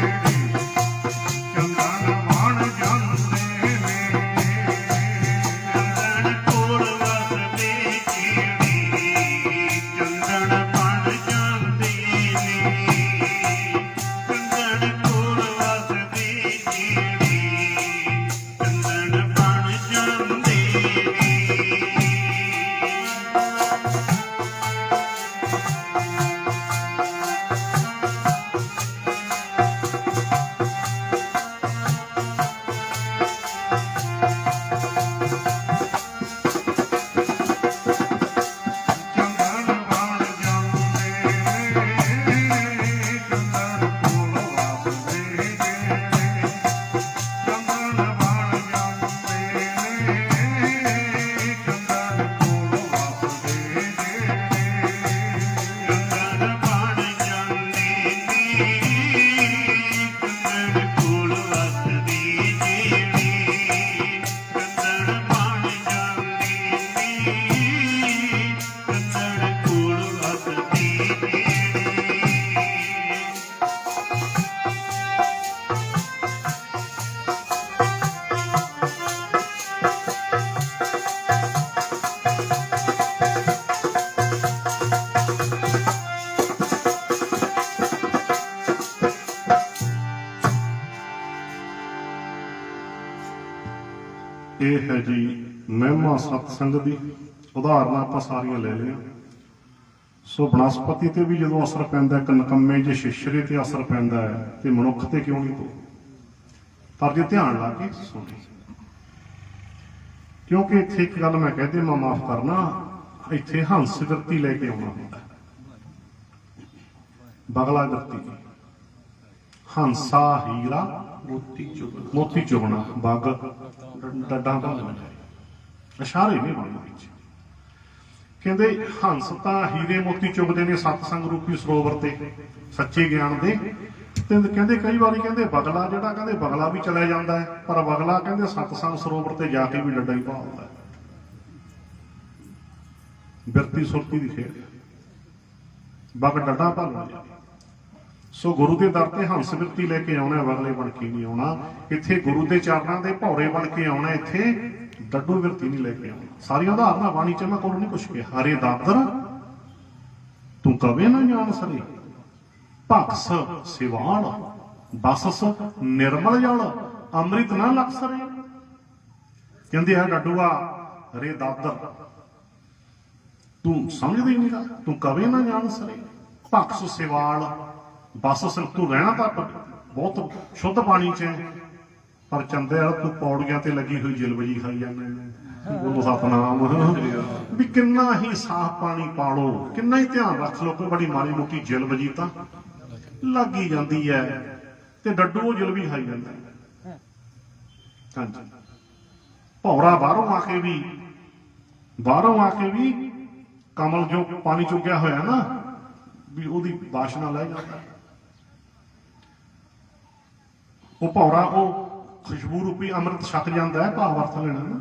ਚੰਦਨ ਬਣ ਜਾਂਦੇ ਨੇ। ਚੰਦਨ ਕੋਲ ਵਸਦੇ ਜਿਹੜੀ, ਚੰਦਨ ਬਣ ਜਾਂਦੇ ਨੇ। ਚੰਦਨ ਕੋਲ ਵਸਦੇ ਜਿਹੜੀ, ਚੰਦਨ ਬਣ ਜਾਂਦੇ ਨੇ। ਚੰਦਨ ਬਣ ਜਾਂਦੇ ਨੇ, ਚੰਦਨ ਕੋਲ ਵਸਦੇ ਜਿਹੜੇ, ਚੰਦਨ ਬਣ ਜਾਂਦੇ ਨੇ, ਚੰਦਨ ਕੋਲ ਵਸਦੇ ਜਿਹੜੇ। ਚੰਦਨ ਬਣ ਜਾਂਦੇ ਨੇ ਚੰਦਨ ਕੋਲ ਵਸਦੀ ਜਿਹੜੀ। ਚੰਦਨ ਬਣ ਜਾਂਦੇ ਨੇ ਚੰਦਨ ਕੋਲ ਵਸਦੀ ਜਿਹੜੀ। ਇਹ ਹੈ ਜੀ ਮਹਿਮਾ ਸਤਸੰਗ ਦੀ। ਉਦਾਹਰਨਾਂ ਆਪਾਂ ਸਾਰੀਆਂ ਲੈ ਲਈਆਂ। ਸੋ ਬਨਸਪਤੀ ਤੇ ਵੀ ਜਦੋਂ ਅਸਰ ਪੈਂਦਾ, ਇੱਕ ਨਕੰਮੇ ਜੇ ਸ਼ਿਸ਼ਰੇ ਤੇ ਅਸਰ ਪੈਂਦਾ ਹੈ, ਤੇ ਮਨੁੱਖ ਤੇ ਕਿਉਂ ਨਹੀਂ? ਪਰ ਜੇ ਧਿਆਨ ਲਾ ਕੇ ਸੁਣੀ, ਕਿਉਂਕਿ ਇੱਥੇ ਇੱਕ ਗੱਲ ਮੈਂ ਕਹਦੇ ਮੈਂ ਮਾਫ ਕਰਨਾ, ਇੱਥੇ ਹੰਸ ਗਰਤੀ ਲੈ ਕੇ ਆਉਣਾ ਹੁੰਦਾ, ਬਗਲਾ ਗਰਤੀ। ਹੰਸਾ ਹੀਰਾ ਮੋਤੀ ਚੁਗਣਾ, ਬੱਗ ਡੱਡਾਂ ਭਾਲਣਾ, ਇਸ਼ਾਰੇ ਨੇ ਬਾਣੀ ਵਿੱਚ। ਕਹਿੰਦੇ ਹੰਸ ਤਾਂ ਹੀਰੇ ਮੋਤੀ ਚੁਗਦੇ ਨੇ ਸਤਸੰਗ ਰੂਪੀ ਸਰੋਵਰ ਤੇ ਸੱਚੇ ਗਿਆਨ ਦੇ। ਤੇ ਕਹਿੰਦੇ ਕਈ ਵਾਰੀ ਕਹਿੰਦੇ ਬਗਲਾ ਜਿਹੜਾ ਕਹਿੰਦੇ ਬਗਲਾ ਵੀ ਚਲਾ ਜਾਂਦਾ ਹੈ, ਪਰ ਬਗਲਾ ਕਹਿੰਦੇ ਸਤਸੰਗ ਸਰੋਵਰ ਤੇ ਜਾ ਕੇ ਵੀ ਡੱਡਾ ਹੀ ਭਾਲਦਾ ਹੈ। ਬਿਰਤੀ ਸੁਰਤੀ ਦੀ ਖੇਡ, ਬਗ ਡੱਡਾ ਭਾਲਦਾ। ਸੋ ਗੁਰੂ ਦੇ ਦਰ ਤੇ ਹੰਸ ਬਿਰਤੀ ਲੈ ਕੇ ਆਉਣਾ, ਬਗਲੇ ਬਣ ਕੇ ਨਹੀਂ ਆਉਣਾ। ਇੱਥੇ ਗੁਰੂ ਦੇ ਚਰਨਾਂ ਦੇ ਭੌਰੇ ਬਣ ਕੇ ਆਉਣਾ, ਇੱਥੇ ਡੱਡੂ ਬਿਰਤੀ ਨਹੀਂ ਲੈ ਕੇ ਆਉਣਾ। ਸਾਰੀਆਂ ਉਦਾਹਰਨਾਂ ਬਾਣੀ ਚ ਮੈਂ ਕੋਲ ਨਹੀਂ ਕੁਛ ਕਿਹਾ। ਹਰੇ ਦਾਦਰ ਤੂੰ ਕਵੇ ਨਾ ਜਾਣ ਸਰੇ, ਭਖਸ ਸਿਵਾਣ ਬਸਸ ਨਿਰਮਲ ਜਲ, ਅੰਮ੍ਰਿਤ ਨਾ ਲਖਸਰੇ। ਕਹਿੰਦੇ ਆ ਡੱਡੂਆ ਹਰੇ ਦਾਦਰ ਤੂੰ ਸਮਝਦੇ ਨਹੀਂਗਾ, ਤੂੰ ਕਵੇ ਨਾ ਜਾਣ ਸਰੇ, ਭਖਸ ਸਿਵਾਲ ਬਸਸ ਤੂੰ ਰਹਿਣਾ ਤਾਂ ਬਹੁਤ ਸ਼ੁੱਧ ਪਾਣੀ ਚ ਹੈ, ਪਰ ਚੰਦੇ ਵਾਲਾ ਤੂੰ ਪੌੜੀਆਂ ਤੇ ਲੱਗੀ ਹੋਈ ਜਿਲਵਜੀ ਖਾਈ ਜਾਂਦਾ। ਬੋਲੋ ਸਤਨਾਮ। ਵੀ ਕਿੰਨਾ ਹੀ ਸਾਫ਼ ਪਾਣੀ ਪਾਲੋ, ਕਿੰਨਾ ਹੀ ਧਿਆਨ ਰੱਖ ਲਓ, ਕੋਈ ਬੜੀ ਮਾੜੀ ਮੋਟੀ ਜਿਲਵਜੀ ਤਾਂ ਲੱਗ ਹੀ ਜਾਂਦੀ ਹੈ, ਤੇ ਡੱਡੂ ਉਹ ਜਿਲਵੀ ਖਾਈ ਜਾਂਦਾ। ਹਾਂਜੀ, ਭੌਰਾ ਬਾਹਰੋਂ ਆ ਕੇ ਵੀ ਕਮਲ ਜੋ ਪਾਣੀ ਚੁੱਕਿਆ ਹੋਇਆ ਨਾ, ਵੀ ਉਹਦੀ ਵਾਸ਼ਨਾ ਲੈ ਜਾਂਦਾ। ਉਹ ਭੌਰਾ ਉਹ ਖੁਸ਼ਬੂ ਰੂਪੀ ਅੰਮ੍ਰਿਤ ਛਕ ਜਾਂਦਾ ਹੈ, ਭਾਵ ਅਰਥ ਲੈਣਾ ਨਾ।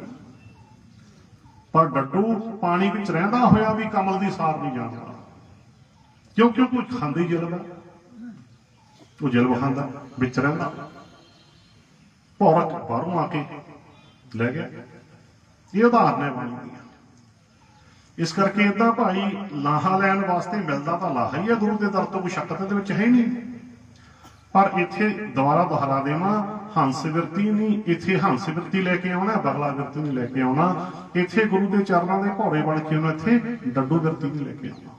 ਪਰ ਡੱਡੂ ਪਾਣੀ ਵਿੱਚ ਰਹਿੰਦਾ ਹੋਇਆ ਵੀ ਕਮਲ ਦੀ ਸਾਰ ਨਹੀਂ ਜਾਣਦਾ, ਕਿਉਂਕਿ ਕੋਈ ਖਾਂਦੀ ਜਲਵਾ, ਉਹ ਜਲਵਾ ਖਾਂਦਾ ਵਿੱਚ ਰਹਿੰਦਾ। ਭੌਰਾ ਬਾਹਰੋਂ ਆ ਕੇ ਲੈ ਗਿਆ। ਇਹ ਉਦਾਹਰਨ ਹੈ ਬਾਣੀ ਦੀਆਂ। ਇਸ ਕਰਕੇ ਏਦਾਂ ਭਾਈ ਲਾਹਾ ਲੈਣ ਵਾਸਤੇ ਮਿਲਦਾ ਤਾਂ ਲਾਹਾ ਹੀ ਹੈ, ਗੁਰੂ ਦੇ ਦਰ ਤੋਂ ਕੋਈ ਸ਼ੱਕ ਦੇ ਵਿੱਚ ਹੈ ਨਹੀਂ। ਪਰ ਇੱਥੇ ਦੁਬਾਰਾ ਦੁਹਰਾ ਦੇਵਾਂ, ਹੰਸ ਬਿਰਤੀ ਨਹੀਂ, ਇੱਥੇ ਹੰਸ ਬਿਰਤੀ ਲੈ ਕੇ ਆਉਣਾ, ਬਗਲਾ ਬਿਰਤੀ ਨਹੀਂ ਲੈ ਕੇ ਆਉਣਾ। ਇੱਥੇ ਗੁਰੂ ਦੇ ਚਰਨਾਂ ਦੇ ਭੌਰੇ ਬਣ ਕੇ ਆਉਣਾ, ਇੱਥੇ ਡੱਡੂ ਬਿਰਤੀ ਨਹੀਂ ਲੈ ਕੇ ਆਉਣਾ।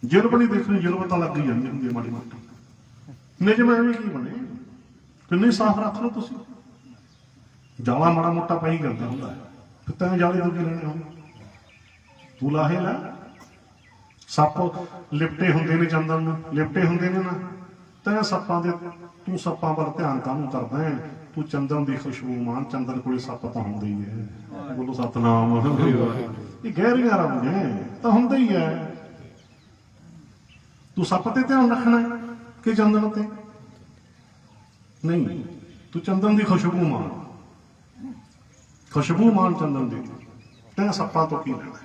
ਜਿਲਬ ਨਹੀਂ ਦੇਖਣੀ, ਜਿਲਬ ਤਾਂ ਲੱਗ ਹੀ ਜਾਂਦੀ ਹੁੰਦੀ ਹੈ ਮਾੜੀ ਮੋਟੀ। ਨਿਜਮ ਐਵੇਂ ਕੀ ਬਣੇ, ਕਿੰਨੇ ਸਾਫ਼ ਰੱਖ ਲਓ ਤੁਸੀਂ। ਜਾਲਾ ਮਾੜਾ ਮੋਟਾ ਪਈ ਜਾਂਦਾ ਹੁੰਦਾ ਹੈ, ਫਿਰ ਤੈਨੂੰ ਜਾਲੇ ਦੂਜੇ ਲੈਣੇ ਹੋਣ, ਤੂੰ ਲਾਹੇ ਲੈ। ਸੱਪ ਲਿਪਟੇ ਹੁੰਦੇ ਨੇ, ਚੰਦਨ ਨੂੰ ਲਿਪਟੇ ਹੁੰਦੇ ਨੇ ਨਾ, ਤੈਂ ਸੱਪਾਂ ਦੇ, ਤੂੰ ਸੱਪਾਂ ਵੱਲ ਧਿਆਨ ਕਾਹਨੂੰ ਕਰਦਾ ਹੈ? ਤੂੰ ਚੰਦਨ ਦੀ ਖੁਸ਼ਬੂ ਮਾਨ, ਚੰਦਨ ਕੋਲੇ ਸੱਪ ਤਾਂ ਹੁੰਦੇ ਹੀ ਹੈ। ਬੋਲੋ ਸਤਨਾਮ। ਇਹ ਗਹਿਰੀਆਂ ਰੰਗ ਨੇ ਤਾਂ ਹੁੰਦਾ ਹੀ ਹੈ। ਤੂੰ ਸੱਪ ਤੇ ਧਿਆਨ ਰੱਖਣਾ ਕਿ ਚੰਦਨ ਤੇ ਨਹੀਂ? ਤੂੰ ਚੰਦਨ ਦੀ ਖੁਸ਼ਬੂ ਮਾਨ, ਖੁਸ਼ਬੂ ਮਾਨ ਚੰਦਨ ਦੀ। ਤੈਂ ਸੱਪਾਂ ਤੋਂ ਕੀ ਲੈਣਾ?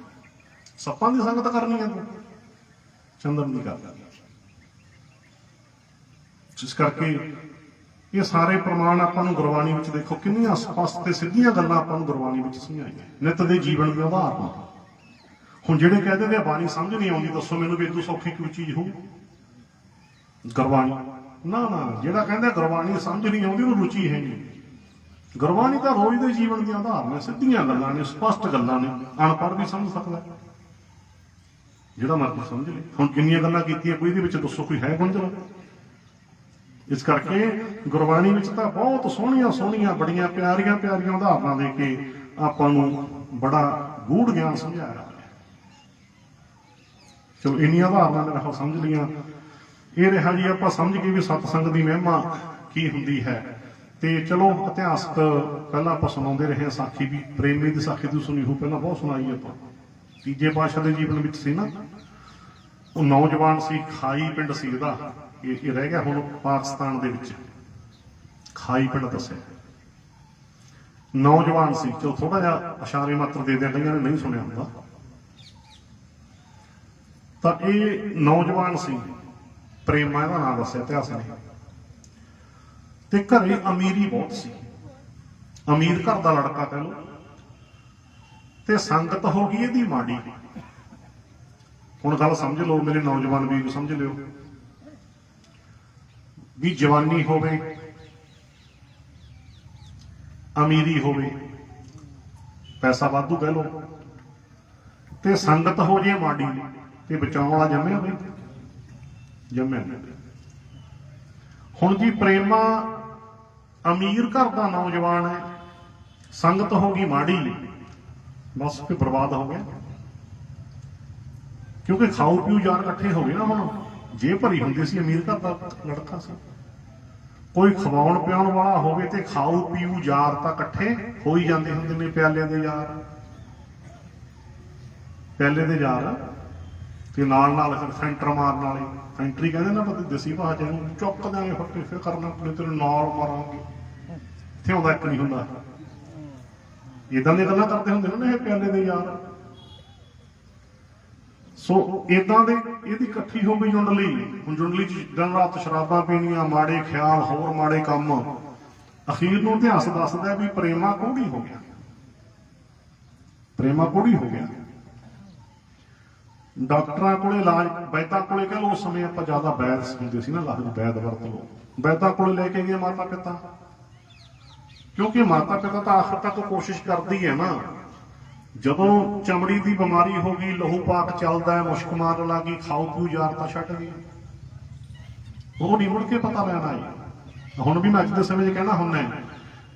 ਸੱਪਾਂ ਦੀ ਸੰਗਤ ਕਰਨੀ ਹੈ, ਤੂੰ ਚੰਦਨ ਦੀ ਕਰਦਾ। ਜਿਸ ਕਰਕੇ ਇਹ ਸਾਰੇ ਪ੍ਰਮਾਣ ਆਪਾਂ ਨੂੰ ਗੁਰਬਾਣੀ ਵਿੱਚ ਦੇਖੋ, ਕਿੰਨੀਆਂ ਸਪਸ਼ਟ ਤੇ ਸਿੱਧੀਆਂ ਗੱਲਾਂ ਆਪਾਂ ਨੂੰ ਗੁਰਬਾਣੀ ਵਿੱਚ ਸਮਝਾਈਆਂ, ਨਿੱਤ ਦੇ ਜੀਵਨ ਦੀਆਂ ਉਦਾਹਰਨਾਂ। ਹੁਣ ਜਿਹੜੇ ਕਹਿੰਦੇ ਨੇ ਬਾਣੀ ਸਮਝ ਨਹੀਂ ਆਉਂਦੀ, ਦੱਸੋ ਮੈਨੂੰ ਵੀ ਇਦੋਂ ਸੌਖੀ ਕੋਈ ਚੀਜ਼ ਹੋਊ ਗੁਰਬਾਣੀ? ਨਾ, ਜਿਹੜਾ ਕਹਿੰਦਾ ਗੁਰਬਾਣੀ ਸਮਝ ਨਹੀਂ ਆਉਂਦੀ ਉਹਨੂੰ ਰੁਚੀ ਹੈ ਨਹੀਂ। ਗੁਰਬਾਣੀ ਤਾਂ ਰੋਜ਼ ਦੇ ਜੀਵਨ ਦੀਆਂ ਉਦਾਹਰਨਾਂ, ਸਿੱਧੀਆਂ ਗੱਲਾਂ ਨੇ, ਸਪਸ਼ਟ ਗੱਲਾਂ ਨੇ, ਅਨਪੜ੍ਹ ਵੀ ਸਮਝ ਸਕਦਾ, ਜਿਹੜਾ ਮਰਜ਼ੀ ਸਮਝ ਲੈ। ਹੁਣ ਕਿੰਨੀਆਂ ਗੱਲਾਂ ਕੀਤੀਆਂ, ਕੋਈ ਇਹਦੇ ਵਿੱਚ ਦੱਸੋ ਕੋਈ ਹੈ ਗੁੰਝਲ? ਇਸ ਕਰਕੇ ਗੁਰਬਾਣੀ ਵਿੱਚ ਤਾਂ ਬਹੁਤ ਸੋਹਣੀਆਂ ਸੋਹਣੀਆਂ, ਬੜੀਆਂ ਪਿਆਰੀਆਂ ਪਿਆਰੀਆਂ ਉਦਾਹਰਨਾਂ ਦੇ ਕੇ ਆਪਾਂ ਨੂੰ ਬੜਾ ਗੂੜ ਗਿਆਨ ਸਮਝਾਇਆ। ਚਲੋ ਇੰਨੀਆਂ ਉਦਾਹਰਨਾਂ ਨੇ ਆਪਾਂ ਸਮਝ ਲਈਆਂ। ਇਹ ਰਿਹਾ ਜੀ ਆਪਾਂ ਸਮਝ ਗਏ ਵੀ ਸਤਸੰਗ ਦੀ ਮਹਿਮਾ ਕੀ ਹੁੰਦੀ ਹੈ। ਤੇ ਚਲੋ ਇਤਿਹਾਸਕ ਪਹਿਲਾਂ ਆਪਾਂ ਸੁਣਾਉਂਦੇ ਰਹੇ, ਸਾਖੀ ਵੀ ਪ੍ਰੇਮੀ ਦੀ ਸਾਖੀ ਦੀ ਸੁਣੀ ਹੋ, ਪਹਿਲਾਂ ਬਹੁਤ ਸੁਣਾਈ ਆਪਾਂ। ਤੀਜੇ ਪਾਤਸ਼ਾਹ ਦੇ ਜੀਵਨ ਵਿੱਚ ਸੀ ਨਾ, ਉਹ ਨੌਜਵਾਨ ਸੀ, ਖਾਈ ਪਿੰਡ ਸੀ ਇਹਦਾ, ਇਹ ਰਹਿ ਗਿਆ ਹੁਣ ਪਾਕਿਸਤਾਨ ਦੇ ਵਿੱਚ, ਖਾਈ ਪਿੰਡ ਦੱਸਿਆ। ਨੌਜਵਾਨ ਸੀ, ਚਲੋ ਥੋੜਾ ਜਿਹਾ ਇਸ਼ਾਰੇ ਮਾਤਰ ਦੇ ਦਿਆਂ, ਕਈਆਂ ਨੇ ਨਹੀਂ ਸੁਣਿਆ ਹੁੰਦਾ। ਤਾਂ ਇਹ ਨੌਜਵਾਨ ਸੀ, ਪ੍ਰੇਮਾ ਇਹਦਾ ਨਾਮ ਦੱਸਿਆ ਇਤਿਹਾਸ ਨੇ। ਤੇ ਘਰੇ ਅਮੀਰੀ ਬਹੁਤ ਸੀ, ਅਮੀਰ ਘਰ ਦਾ ਲੜਕਾ ਕਹਿ ਲਓ। ਤੇ ਸੰਗਤ ਹੋ ਗਈ ਇਹਦੀ ਮਾੜੀ। ਹੁਣ ਗੱਲ ਸਮਝ ਲਓ ਮੇਰੇ ਨੌਜਵਾਨ ਵੀਰ, ਸਮਝ ਲਿਓ ਵੀ ਜਵਾਨੀ ਹੋਵੇ, ਅਮੀਰੀ ਹੋਵੇ, ਪੈਸਾ ਵਾਧੂ ਕਹਿ ਲਓ, ਤੇ ਸੰਗਤ ਹੋ ਜੇ ਮਾੜੀ, ਤੇ ਬਚਾਉਣ ਵਾਲਾ ਜੰਮਿਆ ਬਈ, ਜੰਮਿਆ। ਹੁਣ ਜੀ ਪ੍ਰੇਮਾ ਅਮੀਰ ਘਰ ਦਾ ਨੌਜਵਾਨ ਹੈ, ਸੰਗਤ ਹੋ ਗਈ ਮਾੜੀ, ਬਸ ਫਿਰ ਬਰਬਾਦ ਹੋ ਗਿਆ। ਕਿਉਂਕਿ ਖਾਓ ਪੀਓ ਯਾਰ ਇਕੱਠੇ ਹੋ ਗਏ ਨਾ। ਹੁਣ ਜੇ ਭਰੀ ਹੁੰਦੀ ਸੀ, ਅਮੀਰ ਘਰ ਦਾ ਲੜਕਾ ਸੀ, ਕੋਈ ਖਵਾਉਣ ਪਿਆਉਣ ਵਾਲਾ ਹੋਵੇ ਤੇ ਖਾਓ ਪੀਓ ਯਾਰ ਤਾਂ ਇਕੱਠੇ ਹੋ ਹੀ ਜਾਂਦੇ ਹੁੰਦੇ ਨੇ, ਪਿਆਲਿਆਂ ਦੇ ਯਾਰ। ਪਹਿਲੇ ਦੇ ਯਾਰ ਤੇ ਨਾਲ ਫਿਰ ਸੈਂਟਰ ਮਾਰਨ ਵਾਲੇ, ਸੈਂਟਰੀ ਕਹਿੰਦੇ ਨਾ ਪਤਾ ਦੇਸੀ ਭਾਸ਼ਾ ਨੂੰ, ਚੁੱਕ ਦਿਆਂਗੇ ਫੱਟੇ ਫਿਰ ਕਰਨਾ ਆਪਣੇ ਤੇਰੇ ਨਾਲ ਮਾਰਾਂਗੇ। ਇੱਥੇ ਆਉਂਦਾ ਇੱਕ ਨਹੀਂ ਹੁੰਦਾ, ਇਦਾਂ ਦੀਆਂ ਗੱਲਾਂ ਕਰਦੇ ਹੁੰਦੇ ਨੇ ਇਹ ਪਹਿਲੇ ਦੇ ਯਾਰ। ਸੋ ਇਦਾਂ ਦੇ ਇਹਦੀ ਇਕੱਠੀ ਹੋ ਗਈ ਜੁੰਡਲੀ। ਹੁਣ ਜੁੰਡਲੀ ਚ ਦਿਨ ਰਾਤ ਸ਼ਰਾਬਾਂ ਪੀਣੀਆਂ, ਮਾੜੇ ਖਿਆਲ, ਹੋਰ ਮਾੜੇ ਕੰਮ। ਅਖੀਰ ਨੂੰ ਇਤਿਹਾਸ ਦੱਸਦਾ ਵੀ ਪ੍ਰੇਮਾ ਕੋਹੜੀ ਹੋ ਗਿਆ, ਪ੍ਰੇਮਾ ਕੋਹੜੀ ਹੋ ਗਿਆ। ਡਾਕਟਰਾਂ ਕੋਲੇ ਇਲਾਜ, ਵੈਦਾਂ ਕੋਲੇ ਕਹਿ ਲਓ, ਉਸ ਸਮੇਂ ਆਪਾਂ ਜ਼ਿਆਦਾ ਵੈਦ ਹੁੰਦੇ ਸੀ ਨਾ, ਲਫ਼ਜ਼ ਵੈਦ ਵਰਤ ਲਓ। ਵੈਦਾਂ ਕੋਲੇ ਲੈ ਕੇ ਗਏ ਮਾਤਾ ਪਿਤਾ, ਕਿਉਂਕਿ ਮਾਤਾ ਪਿਤਾ ਤਾਂ ਆਖਰ ਤੱਕ ਕੋਸ਼ਿਸ਼ ਕਰਦੀ ਹੈ ਨਾ। ਜਦੋਂ ਚਮੜੀ ਦੀ ਬਿਮਾਰੀ ਹੋ ਗਈ, ਲਹੂ ਪਾਕ ਚੱਲਦਾ ਹੈ, ਮੁਸ਼ਕ ਮਾਰਨ ਲੱਗੀ, ਖਾਓ ਪੀਓ ਯਾਰ ਤਾਂ ਛੱਡ ਗਏ, ਉਹ ਨਹੀਂ ਮੁੜ ਕੇ ਪਤਾ ਲੈਣਾ ਆਈ। ਹੁਣ ਵੀ ਮੈਂ ਅੱਜ ਦੇ ਸਮੇਂ 'ਚ ਕਹਿਣਾ ਹੁੰਦਾ,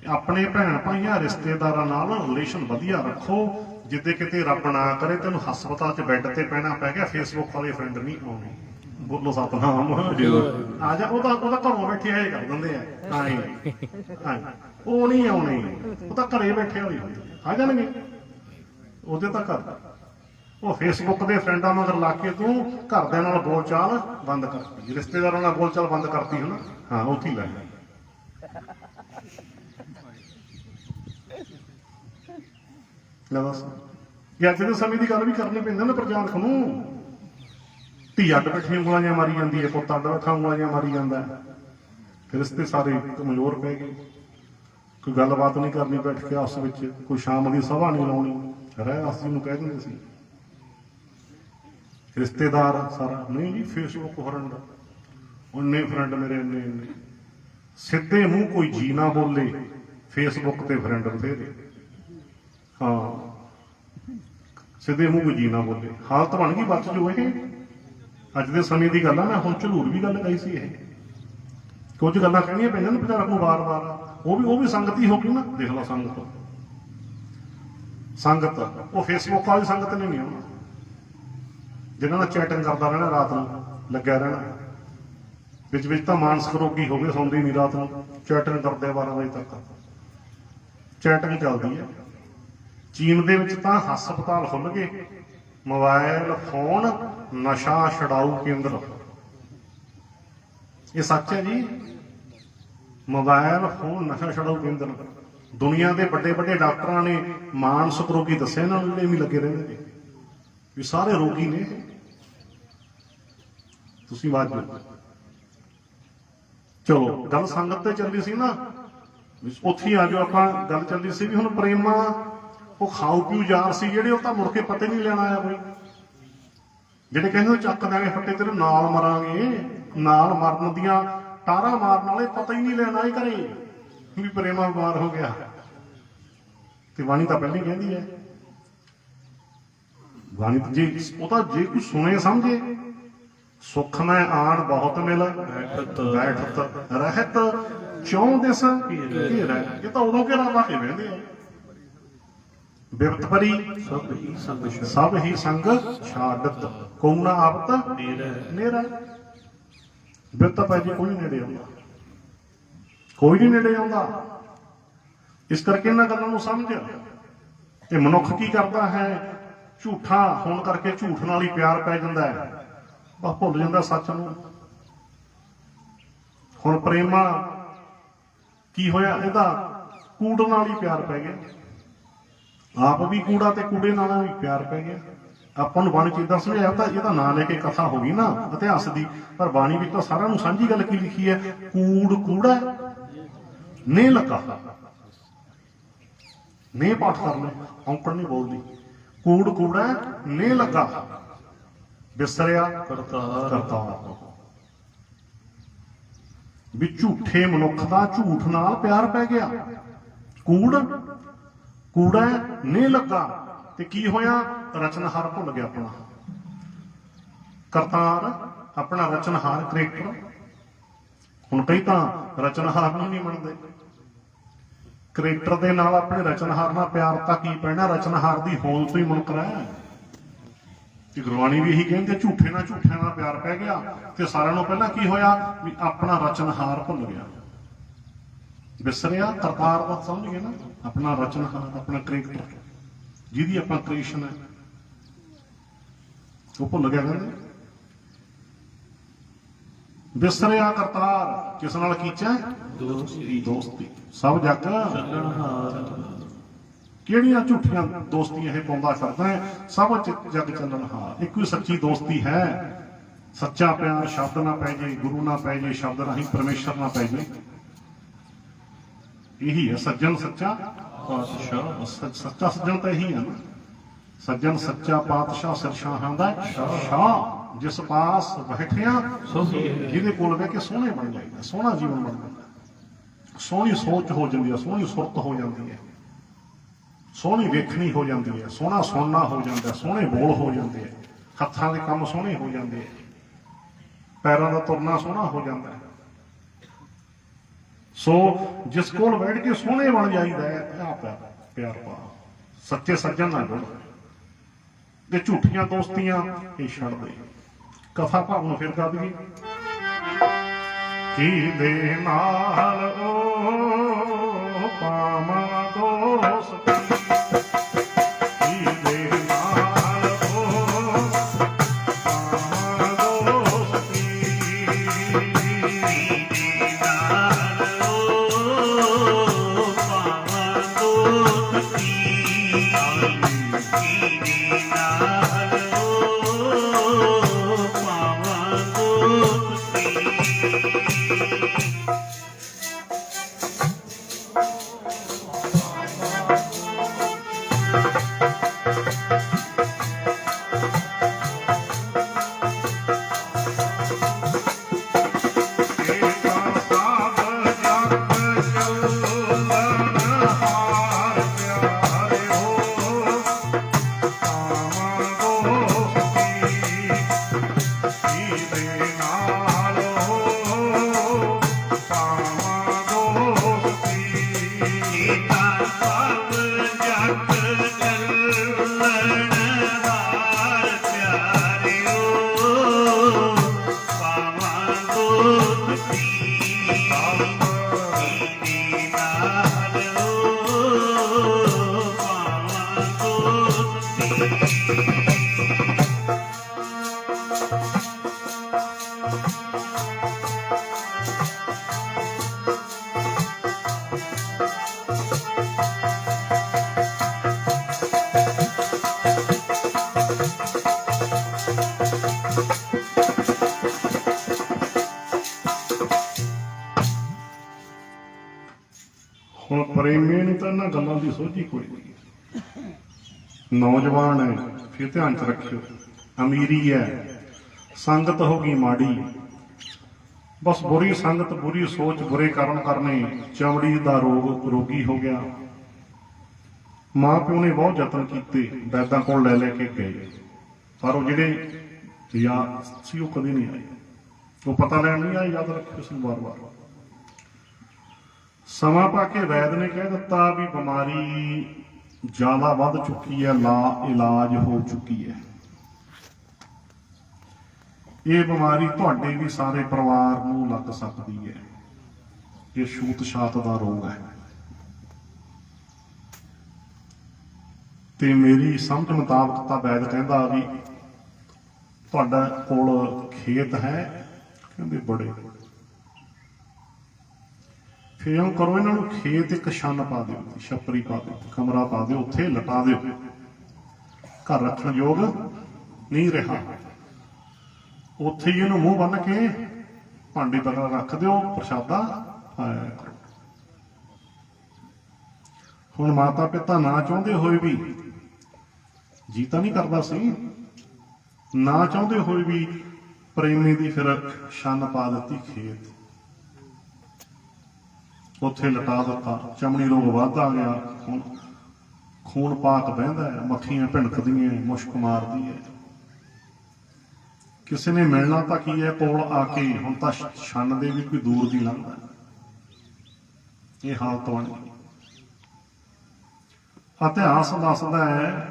ਆਪਣੇ ਭੈਣ ਭਾਈਆਂ ਰਿਸ਼ਤੇਦਾਰਾਂ ਨਾਲ ਰਿਲੇਸ਼ਨ ਵਧੀਆ ਰੱਖੋ। ਜਿੱਦੇ ਕਿਤੇ ਰੱਬ ਨਾ ਕਰੇ ਤੈਨੂੰ ਹਸਪਤਾਲ 'ਚ ਬੈੱਡ ਤੇ ਪੈਣਾ ਪੈ ਗਿਆ, ਫੇਸਬੁੱਕ ਵਾਲੇ ਫਰੈਂਡ ਨਹੀਂ ਆਉਣੇ, ਬੋਲੋ ਸਤਨਾਮ ਆ ਜਾ, ਉਹਦਾ ਘਰੋਂ ਬੈਠੇ ਇਹ ਕਰ ਦਿੰਦੇ ਆ, ਹਾਂ ਉਹ ਨਹੀਂ ਆਉਣੇ, ਉਹ ਤਾਂ ਘਰੇ ਬੈਠੇ ਹੋਏ ਆ ਜਾਣਗੇ। ਉਹਦੇ ਤਾਂ ਘਰ, ਉਹ ਫੇਸਬੁੱਕ ਦੇ ਫਰੈਂਡਾਂ ਮਗਰ ਲਾ ਕੇ ਤੂੰ ਘਰਦਿਆਂ ਨਾਲ ਬੋਲਚਾਲ ਬੰਦ ਕਰਤੀ, ਰਿਸ਼ਤੇਦਾਰਾਂ ਨਾਲ ਬੋਲਚਾਲ ਬੰਦ ਕਰਤੀ ਹੈ ਨਾ, ਹਾਂ ਉੱਥੇ ਹੀ ਲੈ ਦੱਸ। ਕਿ ਅੱਜ ਦੇ ਸਮੇਂ ਦੀ ਗੱਲ ਵੀ ਕਰਨੀ ਪੈਂਦੀ ਨਾ ਪ੍ਰਜਾਤਕ ਨੂੰ। ਧੀ ਅੱਡ ਬੈਠੀ ਉਂਗਲਾਂ ਜਿਹਾ ਮਾਰੀ ਜਾਂਦੀ ਹੈ, ਪੁੱਤ ਅੱਡ ਬੈਠਾ ਉਂਗਲਾਂ ਜਿਹਾ ਮਾਰੀ ਜਾਂਦਾ ਹੈ, ਰਿਸ਼ਤੇ ਸਾਰੇ ਕਮਜ਼ੋਰ ਪੈ ਗਏ। ਕੋਈ ਗੱਲਬਾਤ ਨਹੀਂ ਕਰਨੀ ਬੈਠ ਕੇ ਆਪਸ ਵਿੱਚ, ਕੋਈ ਸ਼ਾਮ ਦੀ ਸਭਾ ਨਹੀਂ ਲਾਉਣੀ, ਰਹਿ ਅਸੀਂ ਨੂੰ ਕਹਿ ਦਿੰਦੇ ਸੀ ਰਿਸ਼ਤੇਦਾਰ ਸਾਰਾ। ਨਹੀਂ ਜੀ ਫੇਸਬੁੱਕ ਫਰੈਂਡ, ਉਹਨੇ ਫਰੈਂਡ ਮੇਰੇ ਇੰਨੇ, ਸਿੱਧੇ ਮੂੰਹ ਕੋਈ ਜੀ ਨਾ ਬੋਲੇ, ਫੇਸਬੁੱਕ ਤੇ ਫਰੈਂਡ ਬਥੇਰੇ। ਹਾਂ ਸਿੱਧੇ ਮੂੰਹ ਕੋਈ ਜੀ ਨਾ ਬੋਲੇ, ਹਾਲਤ ਬਣ ਗਈ ਬਚ ਜੋ ਇਹ ਅੱਜ ਦੇ ਸਮੇਂ ਦੀ ਗੱਲ ਆ। ਮੈਂ ਹੁਣ ਝਲੂਰ ਵੀ ਗੱਲ ਕਹੀ ਸੀ, ਇਹ ਕੁਝ ਗੱਲਾਂ ਕਹਿਣੀਆਂ ਪੈਂਦੀਆਂ ਨੇ ਵਿਚਾਰਾ ਨੂੰ ਵਾਰ-ਵਾਰ, ਉਹ ਵੀ ਸੰਗਤ ਹੀ ਹੋ ਗਈ ਨਾ। ਦੇਖ ਲਓ ਸੰਗਤ ਉਹ ਫੇਸਬੁੱਕ ਵਾਲੀ ਸੰਗਤ ਨੇ ਨਹੀਂ ਆਉਣਾ, ਜਿਹਨਾਂ ਨਾਲ ਚੈਟਿੰਗ ਕਰਦਾ ਰਹਿਣਾ, ਰਾਤ ਨੂੰ ਲੱਗਿਆ ਰਹਿਣਾ। ਵਿੱਚ ਤਾਂ ਮਾਨਸਿਕ ਰੋਗੀ ਹੋ ਗਏ, ਸੌਂਦੇ ਨਹੀਂ ਰਾਤ ਨੂੰ, ਚੈਟਿੰਗ ਕਰਦੇ 12 ਵਜੇ ਤੱਕ ਚੈਟਿੰਗ ਚੱਲਦੀ ਹੈ। ਚੀਨ ਦੇ ਵਿੱਚ ਤਾਂ ਹਸਪਤਾਲ ਖੁੱਲ ਗਏ, ਮੋਬਾਈਲ ਫੋਨ ਨਸ਼ਾ ਛਡਾਊ ਕੇਂਦਰ। ਇਹ ਸੱਚ ਹੈ ਜੀ, ਮੋਬਾਈਲ ਫੋਨ ਨਸ਼ਾ ਛਡਾਊ ਕੇਂਦਰ। ਦੁਨੀਆ ਦੇ ਵੱਡੇ ਵੱਡੇ ਡਾਕਟਰਾਂ ਨੇ ਮਾਨਸਿਕ ਰੋਗੀ ਦੱਸੇ ਨਾ, ਉਹਨੇ ਵੀ ਲੱਗੇ ਰਹਿੰਦੇ ਨੇ ਵੀ ਸਾਰੇ ਰੋਗੀ ਨੇ। ਤੁਸੀਂ ਬਾਤ ਚਲੋ ਗੱਲ ਸੰਗਤ ਤੇ ਚੱਲਦੀ ਸੀ ਨਾ, ਉੱਥੇ ਆ ਜਾਓ। ਆਪਾਂ ਗੱਲ ਚੱਲਦੀ ਸੀ ਵੀ ਹੁਣ ਪ੍ਰੇਮਾ ਉਹ ਖਾਓ ਪੀਓ ਯਾਰ ਸੀ ਜਿਹੜੇ, ਉਹ ਤਾਂ ਮੁੜ ਕੇ ਪਤਾ ਹੀ ਨਹੀਂ ਲੈਣ ਆਇਆ ਕੋਈ। ਜਿਹੜੇ ਕਹਿੰਦੇ ਚੱਕ ਦਿਆਂਗੇ ਫੱਟੇ ਤੇਰੇ ਨਾਲ ਮਰਾਂਗੇ, ਨਾਲ ਮਰਨ ਦੀਆਂ ਟਾਰਾਂ ਮਾਰਨ ਵਾਲੇ ਪਤਾ ਹੀ ਨਹੀਂ ਲੈਣ ਆਏ ਘਰੇ ਵੀ ਪ੍ਰੇਮਾ ਬਿਮਾਰ ਹੋ ਗਿਆ। ਤੇ ਬਾਣੀ ਤਾਂ ਪਹਿਲਾਂ ਹੀ ਕਹਿੰਦੀ ਹੈ, ਬਾਣੀ ਜੇ ਉਹ ਤਾਂ ਜੇ ਕੋਈ ਸੁਣੇ ਸਮਝੇ, ਸੁਖ ਮੈਂ ਆਣ ਬਹੁਤ ਮਿਲ ਬੈਠਤ ਰਹਿਤ ਚੌਂ ਦਿਸ ਘੇਰਾ। ਇਹ ਤਾਂ ਉਦੋਂ ਘੇਰਾ ਲਾ ਕੇ ਬਹਿੰਦੇ ਆ। ਬਿਪਤ ਭਰੀ ਸਭ ਹੀ ਸੰਗ ਛਾੜਤ, ਕੌਣਾ ਆਵਤ ਨੇਰਾ। ਬਿਪਤ ਪੈ ਜੀ ਕੋਈ ਨੇੜੇ ਆਉਂਦਾ, ਕੋਈ ਨਹੀਂ ਨੇੜੇ ਆਉਂਦਾ। ਇਸ ਕਰਕੇ ਇਹਨਾਂ ਗੱਲਾਂ ਨੂੰ ਸਮਝ। ਤੇ ਮਨੁੱਖ ਕੀ ਕਰਦਾ ਹੈ, ਝੂਠਾ ਹੋਣ ਕਰਕੇ ਝੂਠ ਨਾਲ ਹੀ ਪਿਆਰ ਪੈ ਜਾਂਦਾ ਹੈ, ਬਸ ਭੁੱਲ ਜਾਂਦਾ ਸੱਚ ਨੂੰ। ਹੁਣ ਪ੍ਰੇਮਾ ਕੀ ਹੋਇਆ, ਇਹਦਾ ਕੂੜ ਨਾਲ ਹੀ ਪਿਆਰ ਪੈ ਗਿਆ। ਆਪ ਵੀ ਕੂੜਾ ਤੇ ਕੂੜੇ ਨਾਲ ਵੀ ਪਿਆਰ ਪੈ ਗਿਆ। ਆਪਾਂ ਨੂੰ ਬਾਣੀ ਚ ਇਦਾਂ ਸਮਝਾਇਆ, ਤਾਂ ਇਹਦਾ ਨਾਂ ਲੈ ਕੇ ਕਥਾ ਹੋ ਗਈ ਨਾ ਇਤਿਹਾਸ ਦੀ, ਪਰ ਬਾਣੀ ਵਿੱਚ ਤਾਂ ਸਾਰਿਆਂ ਨੂੰ ਸਾਂਝੀ ਗੱਲ ਕੀ ਲਿਖੀ ਹੈ, ਕੂੜ ਕੂੜਾ ਨੇ ਲੱਗਾ। ਨੇ ਪਾਠ ਕਰ ਲੈ, ਔਂਕੜ ਨਹੀਂ ਬੋਲਦੀ। ਕੂੜ ਕੂੜਾ ਨੇ ਲੱਗਾ, ਬਿਸਰਿਆ ਕਰਤਾਰ। ਵੀ ਝੂਠੇ ਮਨੁੱਖ ਦਾ ਝੂਠ ਨਾਲ ਪਿਆਰ ਪੈ ਗਿਆ। ਕੂੜਾ ਨੇ ਲੱਗਾ ਤੇ ਕੀ ਹੋਇਆ, ਰਚਨਹਾਰ ਭੁੱਲ ਗਿਆ ਆਪਣਾ। ਕਰਤਾਰ ਆਪਣਾ ਰਚਨਹਾਰ ਕ੍ਰਿਏਟਰ। ਹੁਣ ਕਈ ਤਾਂ ਰਚਨਹਾਰ ਨੂੰ ਨਹੀਂ ਮੰਨਦੇ, ਕ੍ਰਿਏਟਰ ਦੇ ਨਾਲ ਆਪਣੇ ਰਚਨਹਾਰ ਨਾਲ ਪਿਆਰ ਤਾਂ ਕੀ ਪੈਣਾ, ਰਚਨਹਾਰ ਦੀ ਹੋਂਦ ਤੋਂ ਹੀ ਮੁਨਕਰ ਹੈ। ਤੇ ਗੁਰਬਾਣੀ ਵੀ ਇਹੀ ਕਹਿੰਦੇ, ਝੂਠੇ ਨਾਲ ਪਿਆਰ ਪੈ ਗਿਆ ਤੇ ਸਾਰਿਆਂ ਨੂੰ ਪਹਿਲਾਂ ਕੀ ਹੋਇਆ ਵੀ ਆਪਣਾ ਰਚਨਹਾਰ ਭੁੱਲ ਗਿਆ। ਵਿਸਰਿਆ ਕਰਤਾਰ ਦਾ ਸਮਝ ਗਏ ਨਾ, ਆਪਣਾ ਰਚਨਹਾਰ, ਆਪਣਾ ਕ੍ਰਿਏਟਰ ਜਿਹਦੀ ਆਪਾਂ ਕ੍ਰੀਏਸ਼ਨ ਹੈ। ਉਹ ਭੁੱਲ ਗਿਆ ਕਹਿੰਦੇ। ਬਿਸਰਿਆ ਕਰਤਾਰ ਕਿਸ ਨਾਲ ਕੀਚਾ ਦੋਸਤੀ ਸਭ ਜੱਗ ਕਿਹੜੀਆਂ ਝੂਠੀਆਂ ਦੋਸਤੀਆਂ ਇਹ ਪਾਉਂਦਾ ਫਿਰਦਾ ਹੈ, ਸਭ ਜੱਗ ਚੱਲਣਹਾਰ। ਇੱਕੋ ਹੀ ਸੱਚੀ ਦੋਸਤੀ ਹੈ, ਸੱਚਾ ਪਿਆਰ ਸ਼ਬਦ ਨਾ ਪੈ ਜੇ, ਗੁਰੂ ਨਾ ਪੈ ਜੇ, ਸ਼ਬਦ ਰਾਹੀਂ ਪਰਮੇਸ਼ਰ ਨਾ ਪੈ ਜੇ। ਇਹੀ ਹੈ ਸੱਜਣ ਸੱਚਾ ਪਾਤਸ਼ਾਹ। ਸੱਚਾ ਸੱਜਣ ਤਾਂ ਇਹੀ ਹੈ ਨਾ, ਸੱਜਣ ਸੱਚਾ ਪਾਤਸ਼ਾਹ ਸਿਰਸ਼ਾਹਾਂ ਦਾ ਸ਼ਾਹ। ਜਿਸ ਪਾਸ ਬੈਠਿਆ ਜਿਹਦੇ ਕੋਲ ਬਹਿ ਕੇ ਸੋਹਣੇ ਬਣ ਜਾਈਦਾ, ਸੋਹਣਾ ਜੀਵਨ ਬਣ ਜਾਂਦਾ, ਸੋਹਣੀ ਸੋਚ ਹੋ ਜਾਂਦੀ ਹੈ, ਸੋਹਣੀ ਸੁਰਤ ਹੋ ਜਾਂਦੀ ਹੈ, ਸੋਹਣੀ ਵੇਖਣੀ ਹੋ ਜਾਂਦੀ ਹੈ, ਸੋਹਣਾ ਸੁਣਨਾ ਹੋ ਜਾਂਦਾ, ਸੋਹਣੇ ਬੋਲ ਹੋ ਜਾਂਦੇ ਹੈ, ਹੱਥਾਂ ਦੇ ਕੰਮ ਸੋਹਣੇ ਹੋ ਜਾਂਦੇ ਹੈ, ਪੈਰਾਂ ਦਾ ਤੁਰਨਾ ਸੋਹਣਾ ਹੋ ਜਾਂਦਾ ਹੈ। ਸੋ ਜਿਸ ਕੋਲ ਬੈਠ ਕੇ ਸੋਹਣੇ ਬਣ ਜਾਈਦਾ ਹੈ, ਆਪ ਪਿਆਰ ਪਾ। ਸੱਚੇ ਸੱਜਣ ਨਾਲ ਜੁੜ ਤੇ ਝੂਠੀਆਂ ਦੋਸਤੀਆਂ ਇਹ ਛੱਡ ਦੇ। ਕਥਾ ਭਾਵ ਨੂੰ ਫਿਰ ਕਰ ਦਈਏ। ਕਿਹਦੇ ਨਾਲ ਉਹ ਪਾਵਾਂ ਦੋਸਤੀ, ਕਿਹਦੇ ਨਾਲ ਉਹ ਪਾਵਾਂ ਦੋਸਤੀ, ਕਿਹਦੇ ਨਾਲ ਉਹ ਪਾਵਾਂ ਦੋਸਤੀ, ਕਿਹਦੇ ਨਾਲ ਉਹ ਪਾਵਾਂ ਦੋਸਤੀ। ਹੁਣ ਪ੍ਰੇਮੀ ਨੂੰ ਤਾਂ ਇਹਨਾਂ ਗੱਲਾਂ ਦੀ ਸੋਝੀ ਕੋਈ ਨਹੀਂ। ਨੌਜਵਾਨ ਹੈ, ਫਿਰ ਧਿਆਨ ਚ ਰੱਖਿਓ, ਅਮੀਰੀ ਹੈ, ਸੰਗਤ ਹੋ ਗਈ ਮਾੜੀ, ਬਸ ਬੁਰੀ ਸੰਗਤ, ਬੁਰੀ ਸੋਚ, ਬੁਰੇ ਕਰਮ ਕਰਨੇ, ਚਮੜੀ ਦਾ ਰੋਗੀ ਹੋ ਗਿਆ। ਮਾਂ ਪਿਓ ਨੇ ਬਹੁਤ ਯਤਨ ਕੀਤੇ, ਵੈਦਾਂ ਕੋਲ ਲੈ ਕੇ ਗਏ, ਪਰ ਉਹ ਜਿਹੜੇ ਯਾਦ ਸੀ ਉਹ ਕਦੇ ਨਹੀਂ ਆਏ। ਉਹ ਪਤਾ ਲੈਣ ਨਹੀਂ ਆਏ, ਯਾਦ ਰੱਖਿਓ ਇਸ ਨੂੰ ਵਾਰ-ਵਾਰ। ਸਮਾਂ ਪਾ ਕੇ ਵੈਦ ਨੇ ਕਹਿ ਦਿੱਤਾ ਵੀ ਬਿਮਾਰੀ ਜ਼ਿਆਦਾ ਵੱਧ ਚੁੱਕੀ ਹੈ, ਲਾ ਇਲਾਜ ਹੋ ਚੁੱਕੀ ਹੈ। ਇਹ ਬਿਮਾਰੀ ਤੁਹਾਡੇ ਵੀ ਸਾਰੇ ਪਰਿਵਾਰ ਨੂੰ ਲੱਗ ਸਕਦੀ ਹੈ। ਇਹ ਛੂਤ ਛਾਤ ਦਾ ਰੋਗ ਹੈ ਤੇ ਮੇਰੀ ਸਮਝ ਮੁਤਾਬਕ ਤਾਂ ਵੈਦ ਕਹਿੰਦਾ ਵੀ ਤੁਹਾਡਾ ਕੋਲ ਖੇਤ ਹੈ, ਕਹਿੰਦੇ ਬੜੇ। ਫਿਰ ਉਹ ਕਰੋ, ਇਹਨਾਂ ਨੂੰ ਖੇਤ ਇੱਕ ਛੰਨ ਪਾ ਦਿਓ, ਛੱਪਰੀ ਪਾ ਦਿਓ, ਕਮਰਾ ਪਾ ਦਿਓ, ਉੱਥੇ ਲਟਾ ਦਿਓ। ਘਰ ਰੱਖਣ ਯੋਗ ਨਹੀਂ ਰਿਹਾ, ਉੱਥੇ ਹੀ ਇਹਨੂੰ ਮੂੰਹ ਬੰਨ ਕੇ ਭਾਂਡੇ ਬਗਲ ਰੱਖ ਦਿਓ, ਪ੍ਰਸ਼ਾਦਾ ਪਾਇਆ ਕਰੋ। ਹੁਣ ਮਾਤਾ ਪਿਤਾ ਨਾ ਚਾਹੁੰਦੇ ਹੋਏ ਵੀ, ਜੀ ਤਾਂ ਨਹੀਂ ਕਰਦਾ ਸੀ, ਨਾ ਚਾਹੁੰਦੇ ਹੋਏ ਵੀ ਪ੍ਰੇਮੀ ਦੀ ਫਿਰ ਛੰਨ ਪਾ ਦਿੱਤੀ ਖੇਤ, ਉੱਥੇ ਲਟਾ ਦਿੱਤਾ। ਚਮੜੀ ਰੋਗ ਵੱਧ ਆ ਗਿਆ, ਹੁਣ ਖੂਨ ਪਾਕ ਬਹਿੰਦਾ ਹੈ, ਮੱਖੀਆਂ ਭਿਣਕਦੀਆਂ, ਮੁਸ਼ਕ ਮਾਰਦੀ ਹੈ। ਕਿਸੇ ਨੇ ਮਿਲਣਾ ਤਾਂ ਕੀ ਹੈ, ਕੋਲ ਆ ਕੇ, ਹੁਣ ਤਾਂ ਛੰਨ ਦੇ ਵੀ ਕੋਈ ਦੂਰ ਦੀ ਲੰਘਦਾ। ਇਹ ਹਾਲਤ ਬਣ ਗਈ। ਇਤਿਹਾਸ ਦੱਸਦਾ ਹੈ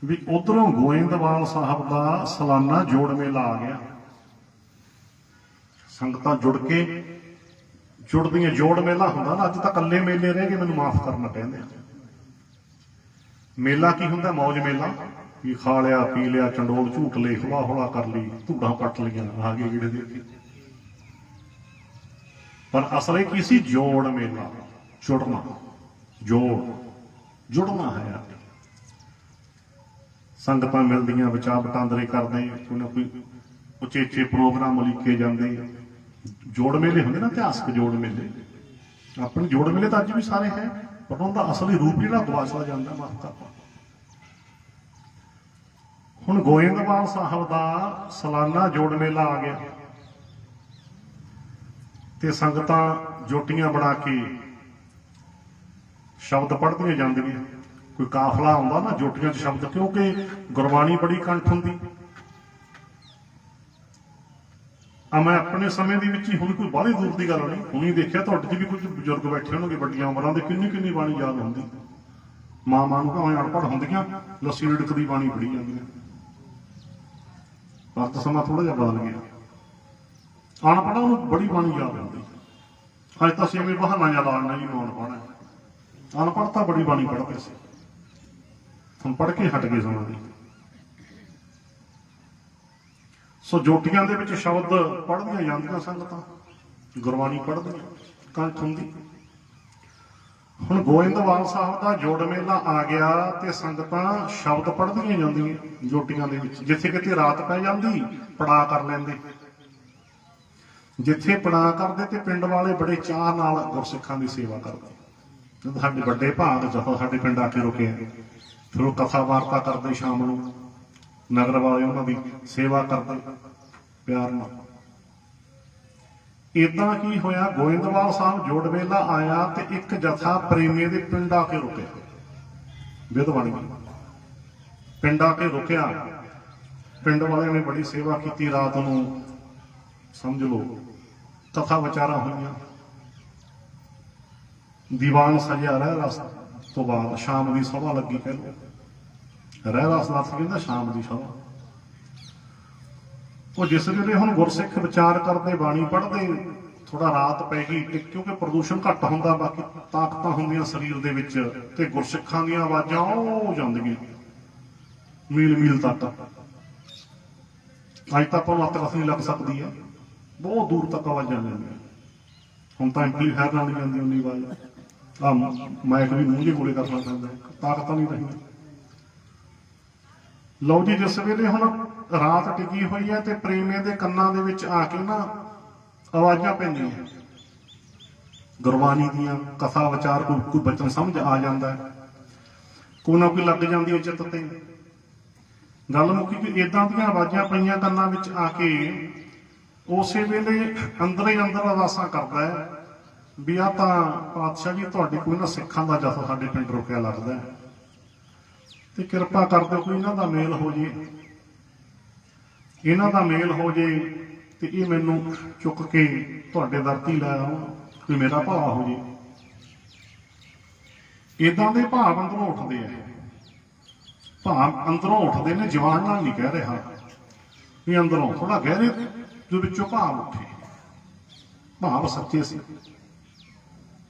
ਵੀ ਉਧਰੋਂ ਗੋਇੰਦਵਾਲ ਸਾਹਿਬ ਦਾ ਸਾਲਾਨਾ ਜੋੜ ਮੇਲਾ ਆ ਗਿਆ। ਸੰਗਤਾਂ ਜੁੜ ਕੇ ਜੁੜਦੀਆਂ, ਜੋੜ ਮੇਲਾ ਹੁੰਦਾ ਨਾ। ਅੱਜ ਤਾਂ ਇਕੱਲੇ ਮੇਲੇ ਰਹਿ ਗਏ, ਮੈਨੂੰ ਮਾਫ ਕਰਨਾ ਕਹਿੰਦੇ। ਮੇਲਾ ਕੀ ਹੁੰਦਾ? ਮੌਜ ਮੇਲਾ। ਵੀ ਖਾ ਲਿਆ ਪੀ ਲਿਆ, ਚੰਡੋਲ ਝੂਟ ਲਏ, ਹੌਲਾ ਹੌਲਾ ਕਰ ਲਈ, ਧੂੜਾਂ ਪੱਟ ਲਈਆਂ, ਆ ਗਏ ਜਿਹੜੇ ਦੇ। ਪਰ ਅਸਲ ਇਹ ਕੀ ਸੀ? ਜੋੜ ਮੇਲਾ, ਜੁੜਨਾ, ਜੁੜਨਾ ਹੈ। ਸੰਗਤਾਂ ਮਿਲਦੀਆਂ, ਵਿਚਾਰ ਵਟਾਂਦਰੇ ਕਰਦੇ, ਕੋਈ ਨਾ ਕੋਈ ਉਚੇਚੇ ਪ੍ਰੋਗਰਾਮ ਲਿਖੇ ਜਾਂਦੇ। ਜੋੜ ਮੇਲੇ ਹੁੰਦੇ ਨਾ, ਇਤਿਹਾਸਕ ਜੋੜ ਮੇਲੇ। ਆਪਣੇ ਜੋੜ ਮੇਲੇ ਤਾਂ ਅੱਜ ਵੀ ਸਾਰੇ ਹੈ, ਪਰ ਉਹਦਾ ਅਸਲੀ ਰੂਪ ਜਿਹੜਾ ਗਵਾਚਦਾ ਜਾਂਦਾ ਮਹੱਤਵ। ਹੁਣ ਗੋਇੰਦਵਾਲ ਸਾਹਿਬ ਦਾ ਸਾਲਾਨਾ ਜੋੜ ਮੇਲਾ ਆ ਗਿਆ ਤੇ ਸੰਗਤਾਂ ਜੋਟੀਆਂ ਬਣਾ ਕੇ ਸ਼ਬਦ ਪੜ੍ਹਦੀਆਂ ਜਾਂਦੀਆਂ। ਕੋਈ ਕਾਫਲਾ ਆਉਂਦਾ ਨਾ ਜੋਟੀਆਂ 'ਚ ਸ਼ਬਦ, ਕਿਉਂਕਿ ਗੁਰਬਾਣੀ ਬੜੀ ਕੰਠ ਹੁੰਦੀ। ਮੈਂ ਆਪਣੇ ਸਮੇਂ ਦੇ ਵਿੱਚ ਹੀ, ਹੁਣ ਕੋਈ ਬਾਹਲੀ ਦੂਰ ਦੀ ਗੱਲ ਨਹੀਂ, ਹੁਣੀ ਦੇਖਿਆ ਤੁਹਾਡੇ 'ਚ ਵੀ ਕੁਝ ਬਜ਼ੁਰਗ ਬੈਠੇ ਹੋਣਗੇ ਵੱਡੀਆਂ ਉਮਰਾਂ ਦੇ, ਕਿੰਨੀ ਬਾਣੀ ਯਾਦ ਹੁੰਦੀ। ਮਾਂ ਨੂੰ ਭਾਵੇਂ ਅਨਪੜ੍ਹ ਹੁੰਦੀਆਂ, ਲੱਸੀ ਰਿੜਕਦੀ ਬਾਣੀ ਪੜ੍ਹੀ ਜਾਂਦੀਆਂ। ਪਰ ਤਾਂ ਸਮਾਂ ਥੋੜਾ ਜਿਹਾ ਬਦਲ ਗਿਆ। ਅਨਪੜ੍ਹਾਂ ਨੂੰ ਬੜੀ ਬਾਣੀ ਯਾਦ ਹੁੰਦੀ। ਅੱਜ ਤਾਂ ਸੇਵੇਂ ਬਹਾਨਾ ਜਿਹਾ ਲਾ ਲੈਣਾ ਜੀ, ਮੈਂ ਅਨਪੜ੍ਹ। ਅਨਪੜ੍ਹ ਤਾਂ ਬੜੀ ਬਾਣੀ ਪੜ੍ਹਦੇ ਸੀ, ਹੁਣ ਪੜ੍ਹ ਕੇ ਹਟ ਗਏ ਸਮਾਂ ਦੀ। ਸੋ ਜੋਟੀਆਂ ਦੇ ਵਿੱਚ ਸ਼ਬਦ ਪੜ੍ਹਦੀਆਂ ਜਾਂਦੀਆਂ ਸੰਗਤਾਂ, ਗੁਰਬਾਣੀ ਪੜ੍ਹਦੀਆਂ, ਕੰਠ ਹੁੰਦੀ। ਹੁਣ ਗੋਇੰਦਵਾਲ ਸਾਹਿਬ ਦਾ ਜੋੜ ਮੇਲਾ ਆ ਗਿਆ ਤੇ ਸੰਗਤਾਂ ਸ਼ਬਦ ਪੜ੍ਹਦੀਆਂ ਜਾਂਦੀਆਂ ਜੋਟੀਆਂ ਦੇ ਵਿੱਚ। ਜਿੱਥੇ ਕਿਤੇ ਰਾਤ ਪੈ ਜਾਂਦੀ, ਪੜਾਅ ਕਰ ਲੈਂਦੇ। ਜਿੱਥੇ ਪੜਾਅ ਕਰਦੇ ਤੇ ਪਿੰਡ ਵਾਲੇ ਬੜੇ ਚਾਅ ਨਾਲ ਗੁਰਸਿੱਖਾਂ ਦੀ ਸੇਵਾ ਕਰਦੇ। ਜਦੋਂ ਸਾਡੇ ਵੱਡੇ ਭਾਗ ਜਦੋਂ ਸਾਡੇ ਪਿੰਡ ਆ ਕੇ ਰੁਕੇ, ਫਿਰ ਉਹ ਕਥਾ ਵਾਰਤਾ ਕਰਦੇ, ਸ਼ਾਮ ਨੂੰ ਨਗਰ ਵਾਲੇ ਉਹਨਾਂ ਦੀ ਸੇਵਾ ਕਰਦੇ ਪਿਆਰ ਨਾਲ। ਏਦਾਂ ਕੀ ਹੋਇਆ, ਗੋਇੰਦਵਾਲ ਸਾਹਿਬ ਜੋੜ ਮੇਲਾ ਆਇਆ ਤੇ ਇੱਕ ਜਥਾ ਪ੍ਰੇਮੀ ਦੇ ਪਿੰਡ ਆ ਕੇ ਰੁਕਿਆ। ਵਿਧ ਬਣ ਗਈ, ਪਿੰਡ ਆ ਕੇ ਰੁਕਿਆ। ਪਿੰਡ ਵਾਲਿਆਂ ਨੇ ਬੜੀ ਸੇਵਾ ਕੀਤੀ। ਰਾਤ ਨੂੰ ਸਮਝ ਲਓ ਕਥਾ ਵਿਚਾਰਾਂ ਹੋਈਆਂ, ਦੀਵਾਨ ਸਜਿਆ। ਰਹਿ ਰਸ ਤੋਂ ਬਾਅਦ ਸ਼ਾਮ ਦੀ ਸਭਾ ਲੱਗੀ। ਕਹਿ ਲਓ ਰਹਿ ਰਸ ਦਾ ਕਹਿੰਦਾ ਸ਼ਾਮ ਦੀ ਸਭਾ। ਉਹ ਜਿਸ ਵੇਲੇ ਹੁਣ ਗੁਰਸਿੱਖ ਵਿਚਾਰ ਕਰਦੇ, ਬਾਣੀ ਪੜ੍ਹਦੇ, ਥੋੜਾ ਰਾਤ ਪੈ ਗਈ, ਕਿਉਂਕਿ ਪ੍ਰਦੂਸ਼ਣ ਘੱਟ ਹੁੰਦਾ, ਬਾਕੀ ਤਾਕਤਾਂ ਹੁੰਦੀਆਂ ਸਰੀਰ ਦੇ ਵਿੱਚ, ਤੇ ਗੁਰਸਿੱਖਾਂ ਦੀਆਂ ਆਵਾਜ਼ਾਂ ਉਹ ਜਾਂਦੀਆਂ ਮੀਲ ਤੱਕ। ਅੱਜ ਤਾਂ ਆਪਾਂ ਨੂੰ ਲੱਤ ਕਸ ਨਹੀਂ ਲੱਗ ਸਕਦੀ ਹੈ, ਬਹੁਤ ਦੂਰ ਤੱਕ ਆਵਾਜ਼ਾਂ ਜਾਂਦੀਆਂ। ਹੁਣ ਤਾਂ ਐਂਪਲੀਫਾਇਰ ਨਾਲ ਨਹੀਂ ਜਾਂਦੀ ਉਨੀ ਆਵਾਜ਼। ਮਾਈਕ ਵੀ ਮੂੰਹ ਜਿਹੇ ਕੋਲੇ ਕਰਨਾ ਪੈਂਦਾ, ਤਾਕਤਾਂ ਨਹੀਂ ਰਹੀਆਂ। ਲਓ ਜੀ, ਜਿਸ ਵੇਲੇ ਹੁਣ ਰਾਤ ਟਿਕੀ ਹੋਈ ਹੈ ਤੇ ਪ੍ਰੇਮੀਆਂ ਦੇ ਕੰਨਾਂ ਦੇ ਵਿੱਚ ਆ ਕੇ ਨਾ ਆਵਾਜ਼ਾਂ ਪੈਂਦੀਆਂ ਗੁਰਬਾਣੀ ਦੀਆਂ, ਕਥਾ ਵਿਚਾਰ, ਕੋਈ ਬਚਨ ਸਮਝ ਆ ਜਾਂਦਾ ਹੈ, ਕੋਈ ਨਾ ਕੋਈ ਲੱਗ ਜਾਂਦੀ ਹੈ ਚਿੱਤ ਤੇ। ਗੱਲ ਮੁੱਕੀ ਕਿ ਏਦਾਂ ਦੀਆਂ ਆਵਾਜ਼ਾਂ ਪਈਆਂ ਕੰਨਾਂ ਵਿੱਚ ਆ ਕੇ, ਉਸੇ ਵੇਲੇ ਅੰਦਰ ਹੀ ਅੰਦਰ ਅਰਦਾਸਾਂ ਕਰਦਾ ਹੈ ਵੀ ਆ ਤਾਂ ਪਾਤਸ਼ਾਹ ਜੀ ਤੁਹਾਡੇ ਕੋਈ ਨਾ ਸਿੱਖਾਂ ਦਾ ਜਥਾ ਸਾਡੇ ਪਿੰਡ ਰੁਕਿਆ ਲੱਗਦਾ ਹੈ, ਤੇ ਕਿਰਪਾ ਕਰ ਦਿਓ ਕੋਈ ਇਹਨਾਂ ਦਾ ਮੇਲ ਹੋ ਜੇ, ਇਹਨਾਂ ਦਾ ਮੇਲ ਹੋ ਜੇ ਤੇ ਇਹ ਮੈਨੂੰ ਚੁੱਕ ਕੇ ਤੁਹਾਡੇ ਦਰ ਤੇ ਲੈ ਆਉਣ, ਕੋਈ ਮੇਰਾ ਭਲਾ ਹੋ ਜੇ। ਏਦਾਂ ਦੇ ਭਾਵ ਅੰਦਰੋਂ ਉੱਠਦੇ ਆ, ਭਾਵ ਅੰਦਰੋਂ ਉੱਠਦੇ ਨੇ, ਜਵਾਨ ਨਾਲ ਨਹੀਂ ਕਹਿ ਰਿਹਾ ਵੀ ਅੰਦਰੋਂ ਥੋੜਾ ਗਹਿਰੇ ਦੇ ਵਿੱਚੋਂ ਭਾਵ ਉੱਠੇ, ਭਾਵ ਸੱਚੇ ਸੀ।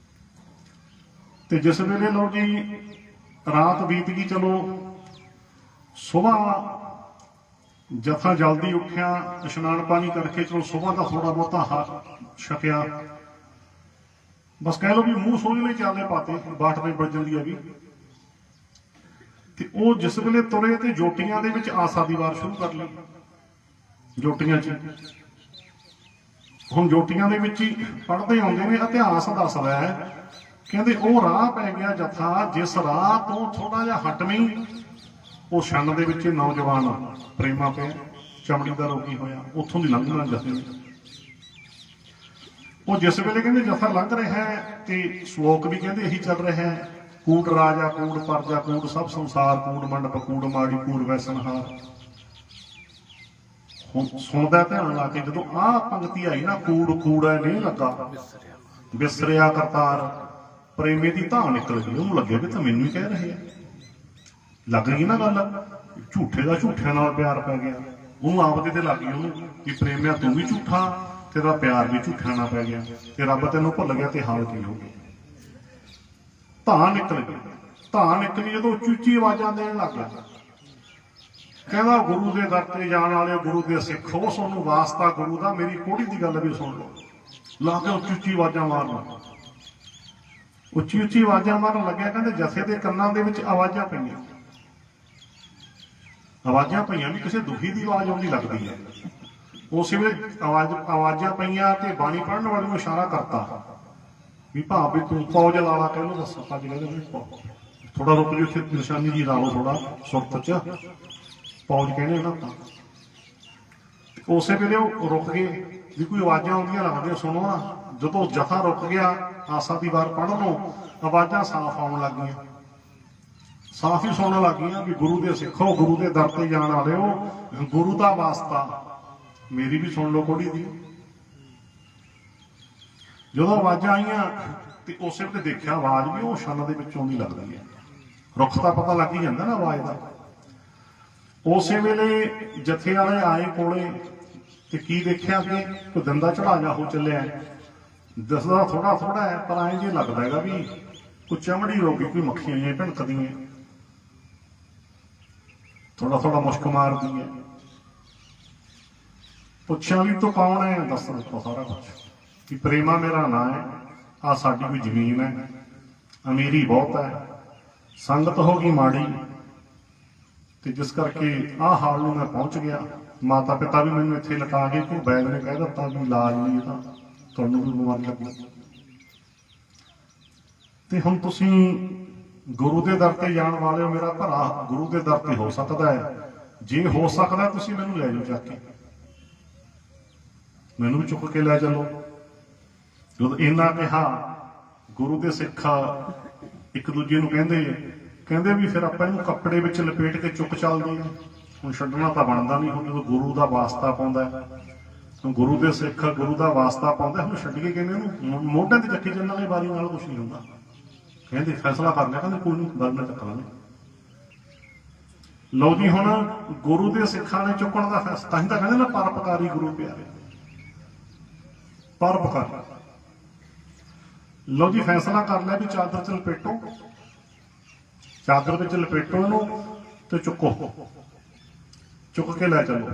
ਤੇ ਜਿਸ ਵੇਲੇ ਲਓ ਜੀ ਰਾਤ ਬੀਤ ਗਈ, ਚਲੋ ਸੁਬਾਹ ਜਥਾ ਜਲਦੀ ਉੱਠਿਆ, ਇਸ਼ਨਾਨ ਪਾਣੀ ਕਰਕੇ, ਚਲੋ ਸੁਬਾਹ ਦਾ ਥੋੜਾ ਬਹੁਤਾ ਛਕਿਆ, ਬਸ ਕਹਿ ਲਓ ਵੀ ਮੂੰਹ ਸੋਹਣੇ ਚਾਲੇ ਪਾਤੇ, ਬਾਟ ਨੇ ਵੱਜ ਜਾਂਦੀ ਹੈਗੀ। ਤੇ ਉਹ ਜਿਸ ਵੇਲੇ ਤੁਰੇ ਤੇ ਜੋਟੀਆਂ ਦੇ ਵਿੱਚ ਆਸਾ ਦੀ ਵਾਰ ਸ਼ੁਰੂ ਕਰ ਲਈ। ਜੋਟੀਆਂ 'ਚ ਹੁਣ ਜੋਟੀਆਂ ਦੇ ਵਿੱਚ ਹੀ ਪੜ੍ਹਦੇ ਆਉਂਦੇ ਨੇ, ਇਤਿਹਾਸ ਦੱਸਦਾ ਹੈ, ਕਹਿੰਦੇ ਉਹ ਰਾਹ ਪੈ ਗਿਆ ਜਥਾ, ਜਿਸ ਰਾਹ ਤੋਂ ਥੋੜਾ ਜਿਹਾ ਹਟਵੀਂ ਉਹ ਛੰਨ ਦੇ ਵਿੱਚ ਨੌਜਵਾਨ ਪ੍ਰੇਮਾ ਪਿਆ, ਚਮੜੀ ਦਾ ਰੋਗੀ ਹੋਇਆ, ਉੱਥੋਂ ਦੀ ਲੰਘਣਾ ਜਥੇ। ਉਹ ਜਿਸ ਵੇਲੇ ਕਹਿੰਦੇ ਜਥਾ ਲੰਘ ਰਿਹਾ ਹੈ ਤੇ ਸ਼ਲੋਕ ਵੀ ਕਹਿੰਦੇ ਇਹੀ ਚੱਲ ਰਿਹਾ ਹੈ, ਕੂੜ ਰਾਜਾ ਕੂੜ ਪਰਜਾ ਕੂੜ ਸਭ ਸੰਸਾਰ, ਕੂੜ ਮੰਡਪ ਕੂੜ ਮਾੜੀ ਕੂੜ ਵੈਸਨਹਾਰ। ਹੁਣ ਸੁਣਦਾ ਧਿਆਨ ਲਾ ਕੇ, ਜਦੋਂ ਆਹ ਪੰਕਤੀ ਆਈ ਨਾ, ਕੂੜ ਕੂੜਾ ਨਹੀਂ ਲੱਗਾ, ਵਿਸਰਿਆ ਕਰਤਾਰ, ਪ੍ਰੇਮੀ ਦੀ ਧਾਂ ਨਿਕਲ ਗਈ। ਉਹਨੂੰ ਲੱਗਿਆ ਵੀ ਤਾਂ ਮੈਨੂੰ ਹੀ ਕਹਿ ਰਹੇ ਆ, ਲੱਗ ਗਈ ਨਾ ਗੱਲ, ਝੂਠੇ ਦਾ ਝੂਠਿਆਂ ਨਾਲ ਪਿਆਰ ਪੈ ਗਿਆ। ਉਹਨੂੰ ਆਪਦੇ ਤੇ ਲੱਗ ਗਈ ਉਹਨੂੰ ਕਿ ਪ੍ਰੇਮਿਆ ਤੂੰ ਵੀ ਝੂਠਾ, ਤੇਰਾ ਪਿਆਰ ਵੀ ਝੂਠਿਆਂ ਨਾਲ ਪੈ ਗਿਆ, ਤੇ ਰੱਬ ਤੈਨੂੰ ਭੁੱਲ ਗਿਆ, ਤੇ ਹਾਲ ਕੀ ਹੋ ਗਿਆ। ਧਾਂ ਨਿਕਲ ਗਈ, ਧਾਂ ਨਿਕਲੀ ਜਦੋਂ ਉੱਚੀ ਉੱਚੀ ਆਵਾਜ਼ਾਂ ਦੇਣ ਲੱਗ ਗਿਆ। ਕਹਿੰਦਾ ਗੁਰੂ ਦੇ ਦਰ ਤੇ ਜਾਣ ਵਾਲੇ ਗੁਰੂ ਦੇ ਸਿੱਖੋ, ਤੁਹਾਨੂੰ ਵਾਸਤਾ ਗੁਰੂ ਦਾ, ਮੇਰੀ ਕੋੜੀ ਦੀ ਗੱਲ ਵੀ ਸੁਣ ਲਓ। ਲਾ ਕੇ ਉੱਚੀ ਉੱਚੀ ਆਵਾਜ਼ਾਂ ਮਾਰਨ, ਉੱਚੀ ਉੱਚੀ ਆਵਾਜ਼ਾਂ ਮਾਰਨ ਲੱਗਿਆ। ਕਹਿੰਦੇ ਜਥੇ ਦੇ ਕੰਨਾਂ ਦੇ ਵਿੱਚ ਆਵਾਜ਼ਾਂ ਪਈਆਂ, ਆਵਾਜ਼ਾਂ ਪਈਆਂ ਵੀ ਕਿਸੇ ਦੁਖੀ ਦੀ ਆਵਾਜ਼ ਆਉਂਦੀ ਲੱਗਦੀ ਹੈ। ਉਸ ਵੇਲੇ ਆਵਾਜ਼ਾਂ ਪਈਆਂ ਤੇ ਬਾਣੀ ਪੜ੍ਹਨ ਵਾਲੇ ਨੂੰ ਇਸ਼ਾਰਾ ਕਰਤਾ ਵੀ ਭਾਵ ਵੀ ਤੂੰ ਫੌਜ ਲਾ ਲਾ, ਕਹਿੰਦਾ ਦੱਸੋ ਭੱਜ ਕਹਿੰਦੇ ਥੋੜਾ ਰੁਕ ਜੀ, ਉੱਥੇ ਨਿਸ਼ਾਨੀ ਜੀ ਲਾ ਲਓ ਥੋੜਾ ਸੁਰਤ ਚ, ਫੌਜ ਕਹਿੰਦੇ ਨਾ ਤਾਂ। ਉਸੇ ਵੇਲੇ ਉਹ ਰੁਕ ਗਏ ਵੀ ਕੋਈ ਆਵਾਜ਼ਾਂ ਆਉਂਦੀਆਂ ਲੱਗਦੀਆਂ, ਸੁਣੋ ਨਾ। ਜਦੋਂ ਜਥਾ ਰੁਕ ਗਿਆ, ਆਸਾ ਦੀ ਵਾਰ ਪੜ੍ਹਨ ਨੂੰ ਆਵਾਜ਼ਾਂ ਸਾਫ਼ ਆਉਣ ਲੱਗ ਗਈਆਂ, ਸਾਫ਼ ਹੀ ਸੁਣਨ ਲੱਗ ਗਈਆਂ ਵੀ ਗੁਰੂ ਦੇ ਸਿੱਖੋ, ਗੁਰੂ ਦੇ ਦਰ ਤੇ ਜਾਣ ਵਾਲਿਓ, ਗੁਰੂ ਦਾ ਵਾਸਤਾ ਮੇਰੀ ਵੀ ਸੁਣ ਲਓ ਕੋੜੀ ਦੀ। ਜਦੋਂ ਆਵਾਜ਼ਾਂ ਆਈਆਂ ਤੇ ਉਸੇ ਵੇਲੇ ਦੇਖਿਆ ਆਵਾਜ਼ ਵੀ ਉਹ ਛੰਨ ਦੇ ਵਿੱਚੋਂ ਆਉਂਦੀ ਲੱਗਦੀ ਹੈ, ਰੁੱਖ ਦਾ ਪਤਾ ਲੱਗ ਹੀ ਜਾਂਦਾ ਨਾ ਆਵਾਜ਼ ਦਾ। ਉਸੇ ਵੇਲੇ ਜਥੇ ਵਾਲੇ ਆਏ ਕੋਲੇ ਤੇ ਕੀ ਦੇਖਿਆ ਕਿ ਕੋਈ ਦੰਦਾ ਚੜਾਜਾ ਹੋ ਚੱਲਿਆ, ਦਿਸਦਾ ਥੋੜਾ ਥੋੜਾ ਹੈ ਪਰ ਐਂ ਜੇ ਲੱਗਦਾ ਹੈਗਾ ਵੀ ਕੋਈ ਚਮੜੀ ਰੋਗੀ, ਕੋਈ ਮੱਖੀਆਂ ਜਿਹੀਆਂ ਭਿਣਕਦੀਆਂ, ਥੋੜਾ ਥੋੜਾ ਮੁਸ਼ਕ ਮਾਰਦੀ ਹੈ। ਪੁੱਛਿਆ ਵੀ ਤੂੰ ਕੌਣ ਹੈ, ਦੱਸ ਦਿੱਤਾ ਸਾਰਾ ਕੁਛ ਕਿ ਪ੍ਰੇਮਾ ਮੇਰਾ ਨਾਂ ਹੈ, ਆ ਸਾਡੀ ਕੋਈ ਜ਼ਮੀਨ ਹੈ, ਅਮੀਰੀ ਬਹੁਤ ਹੈ, ਸੰਗਤ ਹੋ ਗਈ ਮਾੜੀ ਤੇ ਜਿਸ ਕਰਕੇ ਆਹ ਹਾਲ ਨੂੰ ਮੈਂ ਪਹੁੰਚ ਗਿਆ। ਮਾਤਾ ਪਿਤਾ ਵੀ ਮੈਨੂੰ ਇੱਥੇ ਲਟਾ ਕੇ ਕੋਈ ਬੈਦ ਨੇ ਕਹਿ ਦਿੱਤਾ ਵੀ ਇਲਾਜ ਨਹੀਂ, ਤਾਂ ਤੁਹਾਨੂੰ ਵੀ ਬਿਮਾਰੀ ਲੱਗੀ। ਤੇ ਹੁਣ ਤੁਸੀਂ ਗੁਰੂ ਦੇ ਦਰ ਤੇ ਜਾਣ ਵਾਲੇ ਹੋ, ਮੇਰਾ ਭਰਾ ਗੁਰੂ ਦੇ ਦਰ ਤੇ ਹੋ ਸਕਦਾ ਹੈ, ਜੇ ਹੋ ਸਕਦਾ ਤੁਸੀਂ ਮੈਨੂੰ ਲੈ ਜਾਓ ਚੱਕ ਕੇ, ਮੈਨੂੰ ਵੀ ਚੁੱਕ ਕੇ ਲੈ ਚੱਲੋ। ਜਦੋਂ ਇੰਨਾ ਕਿਹਾ, ਗੁਰੂ ਦੇ ਸਿੱਖ ਇੱਕ ਦੂਜੇ ਨੂੰ ਕਹਿੰਦੇ ਵੀ ਫਿਰ ਆਪਾਂ ਇਹਨੂੰ ਕੱਪੜੇ ਵਿੱਚ ਲਪੇਟ ਕੇ ਚੁੱਕ ਚੱਲਦੇ ਹਾਂ, ਹੁਣ ਛੱਡਣਾ ਤਾਂ ਬਣਦਾ ਨਹੀਂ। ਹੁਣ ਜਦੋਂ ਗੁਰੂ ਦਾ ਵਾਸਤਾ ਪਾਉਂਦਾ, ਗੁਰੂ ਦੇ ਸਿੱਖ ਗੁਰੂ ਦਾ ਵਾਸਤਾ ਪਾਉਂਦਾ, ਹੁਣ ਛੱਡੀਏ ਕਿਵੇਂ ਉਹਨੂੰ? ਮੋਢਿਆਂ ਤੇ ਚੱਕੀ ਚੱਲਣ ਵਾਲੀ ਵਾਰੀ ਨਾਲ ਕੁਛ ਨਹੀਂ ਹੁੰਦਾ। ਕਹਿੰਦੇ ਫੈਸਲਾ ਕਰ ਲਿਆ, ਕਹਿੰਦੇ ਕੋਈ ਨਹੀਂ, ਗੱਲ ਨਾ ਚੱਕ ਲਾਂਗੇ। ਲਓ ਜੀ, ਹੁਣ ਗੁਰੂ ਦੇ ਸਿੱਖਾਂ ਨੇ ਚੁੱਕਣ ਦਾ ਫੈਸਲਾ, ਤਾਂ ਹੀ ਤਾਂ ਕਹਿੰਦੇ ਨਾ ਪਰਉਪਕਾਰੀ ਗੁਰੂ ਪਿਆਰੇ, ਪਰਉਪਕਾਰ। ਲਓ ਜੀ, ਫੈਸਲਾ ਕਰ ਲਿਆ ਵੀ ਚਾਦਰ ਚ ਲਪੇਟੋ, ਚਾਦਰ ਵਿੱਚ ਲਪੇਟੋ ਇਹਨੂੰ ਤੇ ਚੁੱਕੋ, ਚੁੱਕ ਕੇ ਲੈ ਚਲੋ।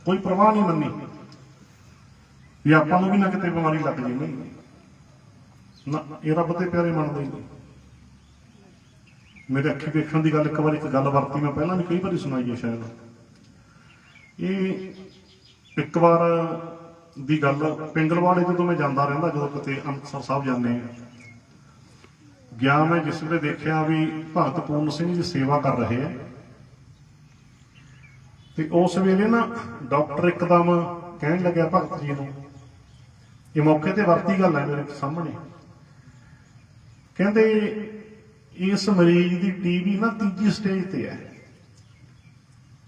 ਕੋਈ ਪਰਵਾਹ ਨਹੀਂ ਮੰਨੀ ਵੀ ਆਪਾਂ ਨੂੰ ਵੀ ਨਾ ਕਿਤੇ ਬਿਮਾਰੀ ਲੱਗ ਜੇ। ਨਹੀਂ ਨਾ, ਇਹ ਰੱਬ ਦੇ ਪਿਆਰੇ ਮੰਨਦੇ ਨਹੀਂ। ਮੇਰੇ ਅੱਖੀ ਦੇਖਣ ਦੀ ਗੱਲ, ਇੱਕ ਵਾਰੀ ਇੱਕ ਗੱਲ ਵਰਤੀ ਮੈਂ ਪਹਿਲਾਂ ਵੀ ਕਈ ਵਾਰੀ ਸੁਣਾਈ ਹੈ ਸ਼ਾਇਦ। ਇਹ ਇੱਕ ਵਾਰ ਦੀ ਗੱਲ, ਪਿੰਗਲਵਾੜੇ ਜਦੋਂ ਮੈਂ ਜਾਂਦਾ ਰਹਿੰਦਾ, ਜਦੋਂ ਕਿਤੇ ਅੰਮ੍ਰਿਤਸਰ ਸਾਹਿਬ ਜਾਂਦੇ ਗਿਆ, ਮੈਂ ਜਿਸ ਵੇਲੇ ਦੇਖਿਆ ਵੀ ਭਗਤ ਪੂਰਨ ਸਿੰਘ ਜੀ ਸੇਵਾ ਕਰ ਰਹੇ ਆ, ਤੇ ਉਸ ਵੇਲੇ ਨਾ ਡਾਕਟਰ ਇੱਕਦਮ ਕਹਿਣ ਲੱਗਿਆ ਭਗਤ ਜੀ ਨੂੰ, ਇਹ ਮੌਕੇ ਤੇ ਵਰਤੀ ਗੱਲ ਹੈ ਮੇਰੇ ਸਾਹਮਣੇ, ਕਹਿੰਦੇ ਇਸ ਮਰੀਜ਼ ਦੀ ਟੀਬੀ ਨਾ 3ਜੀ ਸਟੇਜ ਤੇ ਹੈ,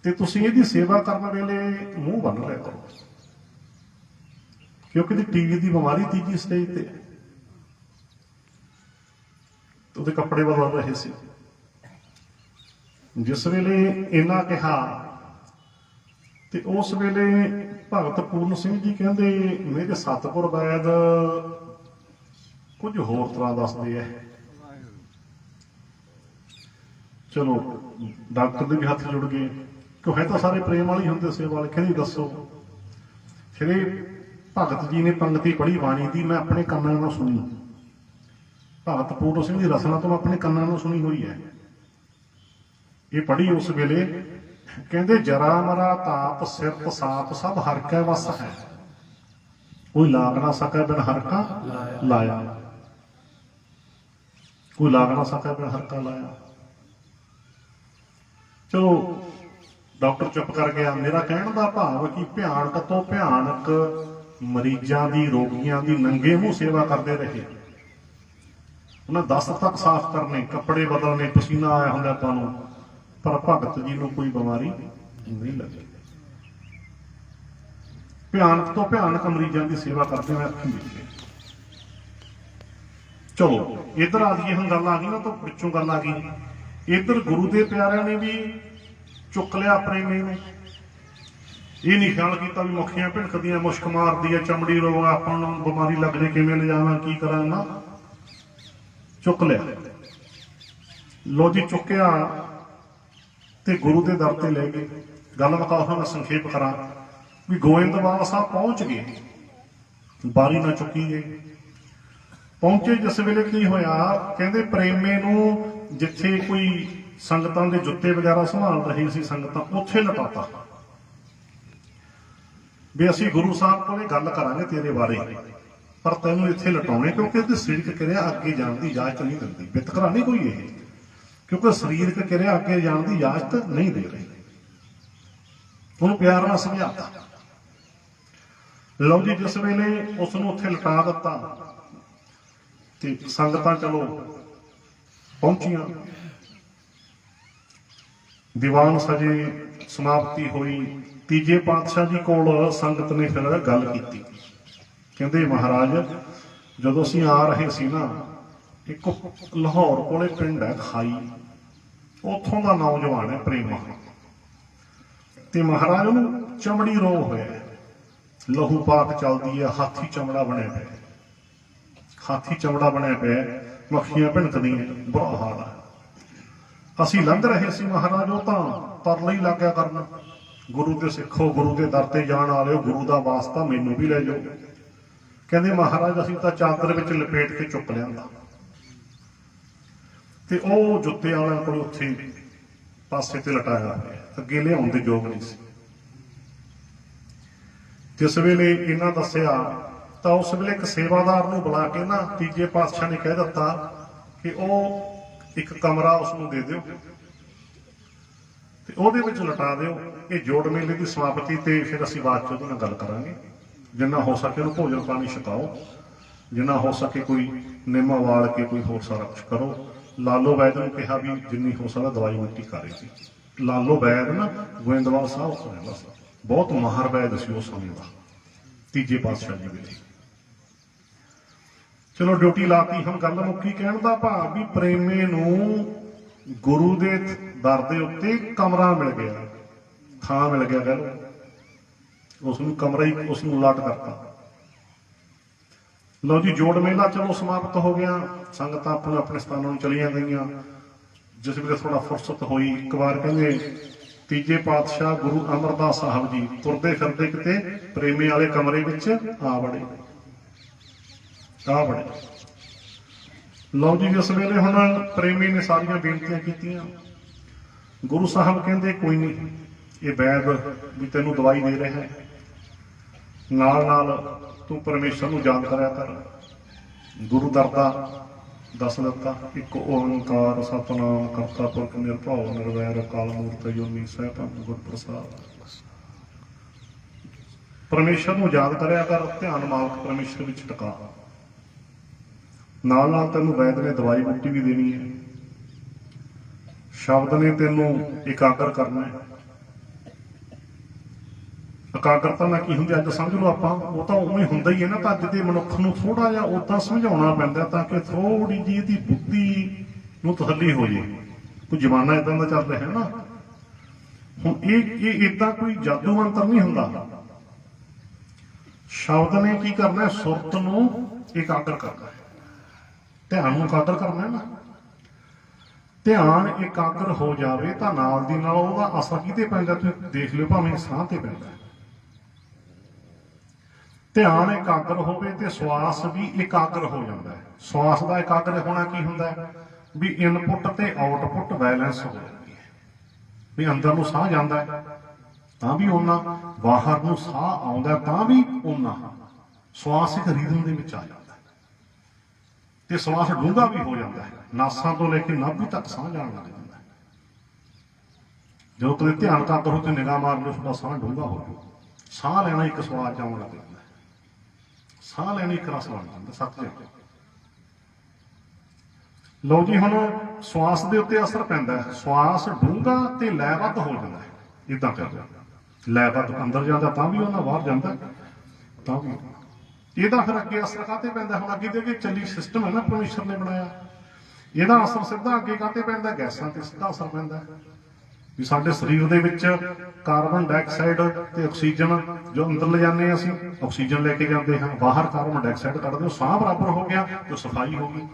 ਤੇ ਤੁਸੀਂ ਇਹਦੀ ਸੇਵਾ ਕਰਨ ਵੇਲੇ ਮੂੰਹ ਬੰਨ ਲਿਆ ਕਰੋ, ਕਿਉਂਕਿ ਇਹਦੀ ਟੀਬੀ ਦੀ ਬਿਮਾਰੀ 3ਜੀ ਸਟੇਜ ਤੇ ਹੈ। ਉਹਦੇ ਕੱਪੜੇ ਬਦਲ ਰਹੇ ਸੀ। ਜਿਸ ਵੇਲੇ ਇਹਨਾਂ ਕਿਹਾ ਤੇ ਉਸ ਵੇਲੇ ਭਗਤ ਪੂਰਨ ਸਿੰਘ ਜੀ ਕਹਿੰਦੇ ਮੇਰੇ ਸਤਿਗੁਰ ਵੈਦ ਕੁਝ ਹੋਰ ਤਰ੍ਹਾਂ ਦੱਸਦੇ ਆ। ਚਲੋ ਡਾਕਟਰ ਦੇ ਵੀ ਹੱਥ ਜੁੜ ਗਏ, ਕਿਉਂ ਹੈ ਤਾਂ ਸਾਰੇ ਪ੍ਰੇਮ ਵਾਲੇ ਹੁੰਦੇ, ਸੇਵਾ ਵਾਲੇ। ਕਹਿੰਦੇ ਦੱਸੋ। ਫਿਰ ਭਗਤ ਜੀ ਨੇ ਪੰਗਤੀ ਪੜ੍ਹੀ ਬਾਣੀ ਦੀ, ਮੈਂ ਆਪਣੇ ਕੰਨਾਂ ਨਾਲ ਸੁਣੀ, ਭਗਤ ਪੂਰਨ ਸਿੰਘ ਦੀ ਰਸਨਾ ਤੋਂ ਮੈਂ ਆਪਣੇ ਕੰਨਾਂ ਨਾਲ ਸੁਣੀ ਹੋਈ ਹੈ। ਇਹ ਪੜ੍ਹੀ ਉਸ ਵੇਲੇ, ਕਹਿੰਦੇ ਜਰਾ ਮਰਾ ਤਾਪ ਸਿਰਤ ਸਾਪ ਸਭ ਹਰ ਕੈ ਵਸ ਹੈ, ਕੋਈ ਲਾਗ ਨਾ ਸਕੈ ਬਿਨ ਹਰ ਕਾ ਲਾਇਆ, ਕੋਈ ਲਾਗ ਨਾ ਸਕੈ ਬਿਨ ਹਰ ਕਾ ਲਾਇਆ। ਚਲੋ ਡਾਕਟਰ ਚੁੱਪ ਕਰ ਗਿਆ। ਮੇਰਾ ਕਹਿਣ ਦਾ ਭਾਵ ਕਿ ਭਿਆਨਕ ਤੋਂ ਭਿਆਨਕ ਮਰੀਜ਼ਾਂ ਦੀ, ਰੋਗੀਆਂ ਦੀ ਨੰਗੇ ਮੂੰਹ ਸੇਵਾ ਕਰਦੇ ਰਹੇ। ਉਹਨਾਂ 10 ਤੱਕ ਸਾਫ਼ ਕਰਨੇ, ਕੱਪੜੇ ਬਦਲਨੇ, ਪਸੀਨਾ ਆਇਆ ਹੁੰਦਾ ਆਪਾਂ ਨੂੰ, ਪਰ ਭਗਤ ਜੀ ਨੂੰ ਕੋਈ ਬਿਮਾਰੀ ਨਹੀਂ ਲੱਗੀ। ਭਿਆਨਕ ਤੋਂ ਭਿਆਨਕ ਮਰੀਜ਼ਾਂ ਦੀ ਸੇਵਾ ਕਰਦੇ ਹੋਏ ਅੱਖੀਂ ਦੇਖੇ। ਚਲੋ ਇੱਧਰ ਆ ਗਈ, ਹੁਣ ਗੱਲ ਆ ਗਈ ਨਾ, ਤਾਂ ਵਿੱਚੋਂ ਗੱਲ ਆ ਗਈ ਇੱਧਰ ਗੁਰੂ ਦੇ ਪਿਆਰਿਆਂ ਨੇ ਵੀ ਚੁੱਕ ਲਿਆ ਆਪਣੇ ਨੂੰ। ਇਹ ਨਹੀਂ ਖਿਆਲ ਕੀਤਾ ਵੀ ਮੱਖੀਆਂ ਭਿਣਕਦੀਆਂ, ਮੁਸ਼ਕ ਮਾਰਦੀ ਹੈ, ਚਮੜੀ ਰੋਗ, ਆਪਾਂ ਨੂੰ ਬਿਮਾਰੀ ਲੱਗ ਜੇ, ਕਿਵੇਂ ਲਿਜਾਵਾਂ, ਕੀ ਕਰਾਂ ਨਾ। ਚੁੱਕ ਲਿਆ। ਲੋ ਜੀ ਚੁੱਕਿਆ ਤੇ ਗੁਰੂ ਦੇ ਦਰ ਤੇ ਲੈ ਗਏ। ਗੱਲ ਬਤਾਓ ਮੈਂ ਸੰਖੇਪ ਕਰਾਂ ਵੀ ਗੋਇੰਦਵਾਲ ਸਾਹਿਬ ਪਹੁੰਚ ਗਏ, ਬਾਰੀ ਨਾ ਚੁੱਕੀ ਗਏ। ਪਹੁੰਚੇ ਜਿਸ ਵੇਲੇ ਕੀ ਹੋਇਆ, ਕਹਿੰਦੇ ਪ੍ਰੇਮੇ ਨੂੰ ਜਿੱਥੇ ਕੋਈ ਸੰਗਤਾਂ ਦੇ ਜੁੱਤੇ ਵਗੈਰਾ ਸੰਭਾਲ ਰਹੀ ਸੀ ਸੰਗਤਾਂ, ਉੱਥੇ ਲਟਾਤਾ ਵੀ ਅਸੀਂ ਗੁਰੂ ਸਾਹਿਬ ਕੋਲੇ ਗੱਲ ਕਰਾਂਗੇ ਤੇਰੇ ਬਾਰੇ, ਪਰ ਤੈਨੂੰ ਇੱਥੇ ਲਟਾਉਣੇ ਕਿਉਂਕਿ ਇਹਦੀ ਸਰੀਰਕ ਕਿਰਿਆ ਅੱਗੇ ਜਾਣ ਦੀ ਇਜਾਜ਼ਤ ਨਹੀਂ ਦਿੰਦੀ। ਵਿਤਕਰਾ ਨਹੀਂ ਕੋਈ ਇਹ, ਕਿਉਂਕਿ ਸਰੀਰਕ ਕਿਰਿਆ ਅੱਗੇ ਜਾਣ ਦੀ ਇਜਾਜ਼ਤ ਨਹੀਂ ਦੇ ਰਹੀ। ਉਹਨੂੰ ਪਿਆਰ ਨਾਲ ਸਮਝਾਤਾ। ਲਓ ਜੀ, ਜਿਸ ਵੇਲੇ ਉਸ ਨੂੰ ਉੱਥੇ ਲਟਾ ਦਿੱਤਾ ਤੇ ਸੰਗਤਾਂ ਚਲੋ ਪਹੁੰਚੀਆਂ, ਦੀਵਾਨ ਸਜੇ, ਸਮਾਪਤੀ ਹੋਈ। ਤੀਜੇ ਪਾਤਸ਼ਾਹ ਜੀ ਕੋਲ ਸੰਗਤ ਨੇ ਫਿਰ ਗੱਲ ਕੀਤੀ। ਕਹਿੰਦੇ ਮਹਾਰਾਜ, ਜਦੋਂ ਅਸੀਂ ਆ ਰਹੇ ਸੀ ਨਾ, ਇੱਕ ਲਾਹੌਰ ਕੋਲੇ ਪਿੰਡ ਹੈ ਖਾਈ, ਉੱਥੋਂ ਦਾ ਨੌਜਵਾਨ ਹੈ ਪ੍ਰੇਮਾ, ਤੇ ਮਹਾਰਾਜ ਉਹਨੂੰ ਚਮੜੀ ਰੋਗ ਹੋਇਆ, ਲਹੂ ਪਾਕ ਚੱਲਦੀ ਹੈ, ਹਾਥੀ ਚਮੜਾ ਬਣਿਆ ਪਿਆ, ਹਾਥੀ ਚਮੜਾ ਬਣਿਆ ਪਿਆ, ਮੱਖੀਆਂ ਭਿਣਕਦੀਆਂ, ਬੁਰਾ ਹਾਲ ਹੈ। ਅਸੀਂ ਲੰਘ ਰਹੇ ਸੀ ਮਹਾਰਾਜ, ਉਹ ਤਾਂ ਤਰਲੇ ਹੀ ਲੱਗਿਆ ਕਰਨ, ਗੁਰੂ ਦੇ ਸਿੱਖੋ, ਗੁਰੂ ਦੇ ਦਰ ਤੇ ਜਾਣ ਵਾਲਿਓ, ਗੁਰੂ ਦਾ ਵਾਸਤਾ ਮੈਨੂੰ ਵੀ ਲੈ ਜਾਓ। ਕਹਿੰਦੇ ਮਹਾਰਾਜ ਅਸੀਂ ਤਾਂ ਚਾਦਰ ਵਿੱਚ ਲਪੇਟ ਕੇ ਚੁੱਕ ਲਿਆਂਦਾ। ਤੇ ਉਹ ਜੁੱਤੇ ਵਾਲਿਆਂ ਕੋਲ ਉੱਥੇ ਪਾਸੇ ਤੇ ਲਟਾਇਆ ਹੋਇਆ, ਅੱਗੇ ਲਿਆਉਣ ਦੇ ਯੋਗ ਨਹੀਂ ਸੀ। ਜਿਸ ਵੇਲੇ ਇਹਨਾਂ ਦੱਸਿਆ ਤਾਂ ਉਸ ਵੇਲੇ ਇੱਕ ਸੇਵਾਦਾਰ ਨੂੰ ਬੁਲਾ ਕੇ ਨਾ ਤੀਜੇ ਪਾਤਸ਼ਾਹ ਨੇ ਕਹਿ ਦਿੱਤਾ ਕਿ ਉਹ ਇੱਕ ਕਮਰਾ ਉਸ ਨੂੰ ਦੇ ਦਿਓ ਤੇ ਉਹਦੇ ਵਿੱਚ ਲਟਾ ਦਿਓ। ਇਹ ਜੋੜ ਮੇਲੇ ਦੀ ਸਮਾਪਤੀ ਤੇ ਫਿਰ ਅਸੀਂ ਬਾਅਦ ਚ ਉਹਦੇ ਨਾਲ ਗੱਲ ਕਰਾਂਗੇ। ਜਿੰਨਾ ਹੋ ਸਕੇ ਉਹਨੂੰ ਭੋਜਨ ਪਾਣੀ ਛਕਾਓ, ਜਿੰਨਾ ਹੋ ਸਕੇ ਕੋਈ ਨਿੰਮ ਵਾਲ ਕੇ ਕੋਈ ਹੋਰ ਸਾਰਾ ਕੁਛ ਕਰੋ। ਲਾਲੋ ਵੈਦ ਨੂੰ ਕਿਹਾ ਵੀ ਜਿੰਨੀ ਹੋ ਸਕਦਾ ਦਵਾਈ ਮਿੱਟੀ ਕਰੇ ਸੀ। ਲਾਲੋ ਵੈਦ ਨਾ ਗੋਇੰਦਵਾਲ ਸਾਹਿਬ ਸੁਣਿਆ ਸੀ, ਬਹੁਤ ਮਾਹਰ ਵੈਦ ਸੀ ਉਸ ਸਮੇਂ ਦਾ, ਤੀਜੇ ਪਾਤਸ਼ਾਹ ਜੀ ਵੇਲੇ। ਚਲੋ ਡਿਊਟੀ ਲਾਤੀ। ਹੁਣ ਗੱਲ ਮੁੱਕੀ, ਕਹਿਣ ਦਾ ਭਾਵ ਵੀ ਪ੍ਰੇਮੇ ਨੂੰ ਗੁਰੂ ਦੇ ਦਰ ਦੇ ਉੱਤੇ ਕਮਰਾ ਮਿਲ ਗਿਆ, ਥਾਂ ਮਿਲ ਗਿਆ, ਕਹਿ ਲਓ ਉਸ ਨੂੰ ਕਮਰਾ ਹੀ ਉਸ ਨੂੰ ਅਲਾਟ ਕਰਤਾ। ਲਓ ਜੀ, ਜੋੜ ਮੇਲਾ ਚਲੋ ਸਮਾਪਤ ਹੋ ਗਿਆ, ਸੰਗਤਾਂ ਆਪਣੇ ਆਪਣੇ ਸਥਾਨਾਂ ਨੂੰ ਚਲੀਆਂ ਗਈਆਂ। ਜਿਸ ਵੇਲੇ ਥੋੜਾ ਫੁਰਸਤ ਹੋਈ, ਇੱਕ ਵਾਰ ਕਹਿੰਦੇ ਤੀਜੇ ਪਾਤਸ਼ਾਹ ਗੁਰੂ ਅਮਰਦਾਸ ਸਾਹਿਬ ਜੀ ਤੁਰਦੇ ਫਿਰਦੇ ਕਿਤੇ ਪ੍ਰੇਮੀ ਵਾਲੇ ਕਮਰੇ ਵਿੱਚ ਆ ਵੜੇ। ਲਓ ਜੀ, ਜਿਸ ਵੇਲੇ ਹੁਣ ਪ੍ਰੇਮੀ ਨੇ ਸਾਰੀਆਂ ਬੇਨਤੀਆਂ ਕੀਤੀਆਂ, ਗੁਰੂ ਸਾਹਿਬ ਕਹਿੰਦੇ ਕੋਈ ਨਹੀਂ, ਇਹ ਵੈਦ ਵੀ ਤੈਨੂੰ ਦਵਾਈ ਦੇ ਰਿਹਾ ਹੈ, ਨਾਲ ਨਾਲ ਤੂੰ ਪਰਮੇਸ਼ਰ ਨੂੰ ਯਾਦ ਕਰਿਆ ਕਰ। ਗੁਰੂ ਦਰ ਦਾ ਦੱਸ ਦਿੱਤਾ, ਇੱਕ ਓੰਕਾਰ ਸਤਿਨਾਮ ਕਰਤਾ ਪੁਰਖ ਨਿਰਭਉ ਨਿਰਵੈਰ ਅਕਾਲ ਮੂਰਤ ਅਜੂਨੀ ਸੈਭੰ ਗੁਰ ਪ੍ਰਸਾਦਿ। ਪਰਮੇਸ਼ਰ ਨੂੰ ਯਾਦ ਕਰਿਆ ਕਰ, ਧਿਆਨ ਮਾਲਕ ਪਰਮੇਸ਼ਰ ਵਿੱਚ ਟਿਕਾ। ਨਾਲ ਨਾਲ ਤੈਨੂੰ ਵੈਦ ਨੇ ਦਵਾਈ ਬੂਟੀ ਵੀ ਦੇਣੀ ਹੈ, ਸ਼ਬਦ ਨੇ ਤੈਨੂੰ ਇਕਾਗਰ ਕਰਨਾ ਹੈ। ਇਕਾਗਰਤਾ ਨਾਲ ਕੀ ਹੁੰਦੀ ਅੱਜ ਸਮਝ ਲਓ ਆਪਾਂ, ਉਹ ਤਾਂ ਉਵੇਂ ਹੁੰਦਾ ਹੀ ਹੈ ਨਾ। ਤਾਂ ਅੱਜ ਦੇ ਮਨੁੱਖ ਨੂੰ ਥੋੜਾ ਜਿਹਾ ਉਦਾਂ ਸਮਝਾਉਣਾ ਪੈਂਦਾ ਤਾਂ ਕਿ ਥੋੜੀ ਜਿਹੀ ਇਹਦੀ ਬੁੱਧੀ ਨੂੰ ਤਸੱਲੀ ਹੋ ਜੇ। ਕੋਈ ਜ਼ਮਾਨਾ ਇਦਾਂ ਦਾ ਚੱਲ ਰਿਹਾ ਨਾ ਹੁਣ, ਇਹ ਇਦਾਂ ਕੋਈ ਜਾਦੂ ਮੰਤਰ ਨਹੀਂ ਹੁੰਦਾ। ਸ਼ਬਦ ਨੇ ਕੀ ਕਰਨਾ, ਸੁਰਤ ਨੂੰ ਇਕਾਗਰ ਕਰਨਾ ਹੈ, ਧਿਆਨ ਨੂੰ ਇਕਾਗਰ ਕਰਨਾ ਹੈ ਨਾ। ਧਿਆਨ ਇਕਾਗਰ ਹੋ ਜਾਵੇ ਤਾਂ ਨਾਲ ਦੀ ਨਾਲ ਉਹਦਾ ਅਸਰ ਕਿਤੇ ਪੈਂਦਾ, ਤੁਸੀਂ ਦੇਖ ਲਿਓ, ਭਾਵੇਂ ਸਾਹ ਤੇ ਪੈਂਦਾ। ਧਿਆਨ ਇਕਾਗਰ ਹੋਵੇ ਤੇ ਸਵਾਸ ਵੀ ਇਕਾਗਰ ਹੋ ਜਾਂਦਾ ਹੈ। ਸਵਾਸ ਦਾ ਇਕਾਗਰ ਹੋਣਾ ਕੀ ਹੁੰਦਾ ਹੈ ਵੀ ਇਨਪੁੱਟ ਤੇ ਆਊਟਪੁੱਟ ਬੈਲੈਂਸ ਹੋ ਜਾਂਦੀ ਹੈ, ਵੀ ਅੰਦਰ ਨੂੰ ਸਾਹ ਜਾਂਦਾ ਹੈ ਤਾਂ ਵੀ ਓਨਾ, ਬਾਹਰ ਨੂੰ ਸਾਹ ਆਉਂਦਾ ਤਾਂ ਵੀ ਓਨਾ। ਸਵਾਸ ਇੱਕ ਰਿਦਮ ਦੇ ਵਿੱਚ ਆ ਜਾਂਦਾ ਹੈ ਤੇ ਸਵਾਸ ਡੂੰਘਾ ਵੀ ਹੋ ਜਾਂਦਾ ਹੈ, ਨਾਸਾਂ ਤੋਂ ਲੈ ਕੇ ਨਾਭੀ ਤੱਕ ਸਾਹ ਜਾਣ ਲੱਗ ਜਾਂਦਾ ਹੈ। ਜਦੋਂ ਤੁਸੀਂ ਧਿਆਨ ਇਕਾਗਰ ਹੋ ਤੇ ਨਿਗਾਹ ਮਾਰ ਲਓ, ਤੁਹਾਡਾ ਸਾਹ ਡੂੰਘਾ ਹੋ ਜਾਊ। ਸਾਹ ਲੈਣਾ ਇੱਕ ਸਵਾਦ ਜਾਉਣ ਲੱਗ ਜਾਂਦਾ, ਸਾਹ ਲੈਣੀ ਇੱਕ ਰਸ ਬਣ ਜਾਂਦਾ, ਸੱਚ ਹੈ। ਲਓ ਜੀ, ਹੁਣ ਸਵਾਸ ਦੇ ਉੱਤੇ ਅਸਰ ਪੈਂਦਾ ਹੈ, ਸਵਾਸ ਡੂੰਘਾ ਤੇ ਲੈਅਬੱਧ ਹੋ ਜਾਂਦਾ ਹੈ। ਇਦਾਂ ਕਰਦਾ ਲੈਅਬੱਧ ਅੰਦਰ ਜਾਂਦਾ ਤਾਂ ਵੀ ਉਹਨਾਂ, ਬਾਹਰ ਜਾਂਦਾ ਤਾਂ ਵੀ। ਇਹਦਾ ਫਿਰ ਅੱਗੇ ਅਸਰ ਕਾਹਤੇ ਪੈਂਦਾ, ਹੁਣ ਅੱਗੇ ਦੇ ਚੱਲੀ ਸਿਸਟਮ ਹੈ ਨਾ ਪਰਮੇਸ਼ਰ ਨੇ ਬਣਾਇਆ, ਇਹਦਾ ਅਸਰ ਸਿੱਧਾ ਅੱਗੇ ਕਾਹਤੇ ਪੈਂਦਾ, ਗੈਸਾਂ ਤੇ ਸਿੱਧਾ ਅਸਰ ਪੈਂਦਾ। ਵੀ ਸਾਡੇ ਸਰੀਰ ਦੇ ਵਿੱਚ ਕਾਰਬਨ ਡਾਈਆਕਸਾਈਡ ਤੇ ਆਕਸੀਜਨ ਜੋ ਅੰਦਰ ਲੈ ਜਾਂਦੇ ਅਸੀਂ, ਆਕਸੀਜਨ ਲੈ ਕੇ ਜਾਂਦੇ ਹਾਂ, ਬਾਹਰ ਕਾਰਬਨ ਡਾਈਆਕਸਾਈਡ ਕੱਢਦੇ, ਸਾਹ ਬਰਾਬਰ ਹੋ ਗਿਆ ਤੇ ਸਫਾਈ ਹੋ ਗਈ,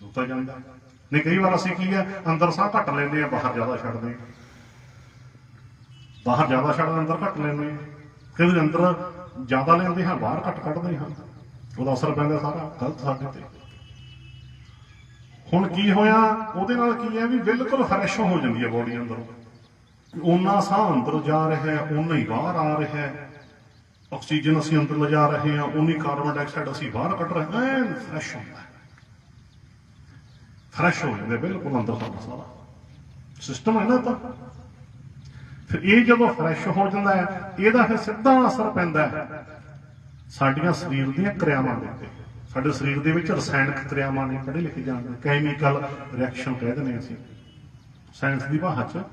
ਉੱਤਾ ਜਾਂਦਾ। ਨਹੀਂ ਕਈ ਵਾਰ ਅਸੀਂ ਕੀ ਹੈ ਅੰਦਰ ਸਾਹ ਘੱਟ ਲੈਂਦੇ ਆ, ਬਾਹਰ ਜ਼ਿਆਦਾ ਛੱਡਦੇ ਆ, ਬਾਹਰ ਜ਼ਿਆਦਾ ਛੱਡਦੇ ਅੰਦਰ ਘੱਟ ਲੈਂਦੇ ਆ, ਕਈ ਵਾਰ ਅੰਦਰ ਜ਼ਿਆਦਾ ਲੈਂਦੇ ਹਾਂ ਬਾਹਰ ਘੱਟ ਕੱਢਦੇ ਹਾਂ, ਉਹਦਾ ਅਸਰ ਪੈਂਦਾ ਸਾਰਾ ਗਲਤ ਸਾਡੇ ਤੇ। ਹੁਣ ਕੀ ਹੋਇਆ ਉਹਦੇ ਨਾਲ ਕੀ ਹੈ ਵੀ ਬਿਲਕੁਲ ਫਰੈਸ਼ ਹੋ ਜਾਂਦੀ ਹੈ ਬੋਡੀ ਅੰਦਰੋਂ, ਓਨਾ ਸਾਹ ਅੰਦਰ ਜਾ ਰਿਹਾ ਹੈ ਓਨਾ ਹੀ ਬਾਹਰ ਆ ਰਿਹਾ ਹੈ, ਆਕਸੀਜਨ ਅਸੀਂ ਅੰਦਰ ਲਿਜਾ ਰਹੇ ਹਾਂ ਉਨੀ ਕਾਰਬਨ ਡਾਈਆਕਸਾਈਡ ਅਸੀਂ ਬਾਹਰ ਕੱਢ ਰਹੇ ਹਾਂ, ਐਨ ਫਰੈਸ਼ ਹੁੰਦਾ ਹੈ, ਫਰੈਸ਼ ਹੋ ਜਾਂਦਾ ਬਿਲਕੁਲ ਅੰਦਰ ਸਾਡਾ ਸਾਰਾ ਸਿਸਟਮ ਹੈ ਨਾ। ਤਾਂ ਫਿਰ ਇਹ ਜਦੋਂ ਫਰੈਸ਼ ਹੋ ਜਾਂਦਾ ਹੈ ਇਹਦਾ ਫਿਰ ਸਿੱਧਾ ਅਸਰ ਪੈਂਦਾ ਹੈ ਸਾਡੀਆਂ ਸਰੀਰ ਦੀਆਂ ਕਿਰਿਆਵਾਂ ਦੇ ਉੱਤੇ। ਸਾਡੇ ਸਰੀਰ ਦੇ ਵਿੱਚ ਰਸਾਇਣਕ ਕਿਰਿਆਵਾਂ ਨੇ, ਪੜ੍ਹੇ ਲਿਖੇ ਜਾਣਦੇ, ਕੈਮੀਕਲ ਰਿਐਕਸ਼ਨ ਕਹਿ ਦਿੰਦੇ ਅਸੀਂ ਸਾਇੰਸ ਦੀ ਭਾਸ਼ਾ 'ਚ।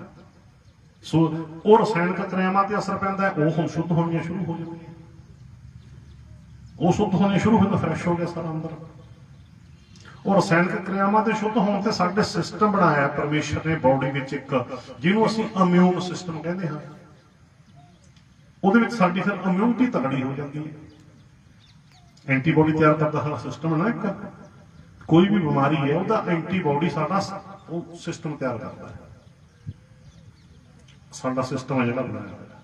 ਸੋ ਉਹ ਰਸਾਇਣਕ ਕਿਰਿਆਵਾਂ ਤੇ ਅਸਰ ਪੈਂਦਾ ਹੈ, ਉਹ ਹੁਣ ਸ਼ੁੱਧ ਹੋਣੀਆਂ ਸ਼ੁਰੂ ਹੋ ਜਾਂਦੀਆਂ, ਉਹ ਸ਼ੁੱਧ ਹੋਣੀਆਂ ਸ਼ੁਰੂ ਹੋ ਜਾਂਦਾ, ਫਰੈਸ਼ ਹੋ ਗਿਆ ਸਾਰਾ ਅੰਦਰ। ਉਹ ਰਸਾਇਣਕ ਕਿਰਿਆਵਾਂ ਦੇ ਸ਼ੁੱਧ ਹੋਣ ਤੇ ਸਾਡੇ ਸਿਸਟਮ ਬਣਾਇਆ ਪਰਮੇਸ਼ਰ ਨੇ ਬੋਡੀ ਵਿੱਚ ਇੱਕ, ਜਿਹਨੂੰ ਅਸੀਂ ਇਮਿਊਨ ਸਿਸਟਮ ਕਹਿੰਦੇ ਹਾਂ। ਉਹਦੇ ਵਿੱਚ ਸਾਡੀ ਫਿਰ ਇਮਿਊਨਿਟੀ ਤਗੜੀ ਹੋ ਜਾਂਦੀ ਹੈ, ਐਂਟੀਬਾਡੀ ਤਿਆਰ ਕਰਦਾ ਸਾਡਾ ਸਿਸਟਮ ਹੈ ਨਾ ਇੱਕ, ਕੋਈ ਵੀ ਬਿਮਾਰੀ ਹੈ ਉਹਦਾ ਐਂਟੀਬਾਡੀ ਸਾਡਾ ਉਹ ਸਿਸਟਮ ਤਿਆਰ ਕਰਦਾ ਹੈ, ਸਾਡਾ ਸਿਸਟਮ ਹੈ ਜਿਹੜਾ ਬਣਾਇਆ ਹੋਇਆ।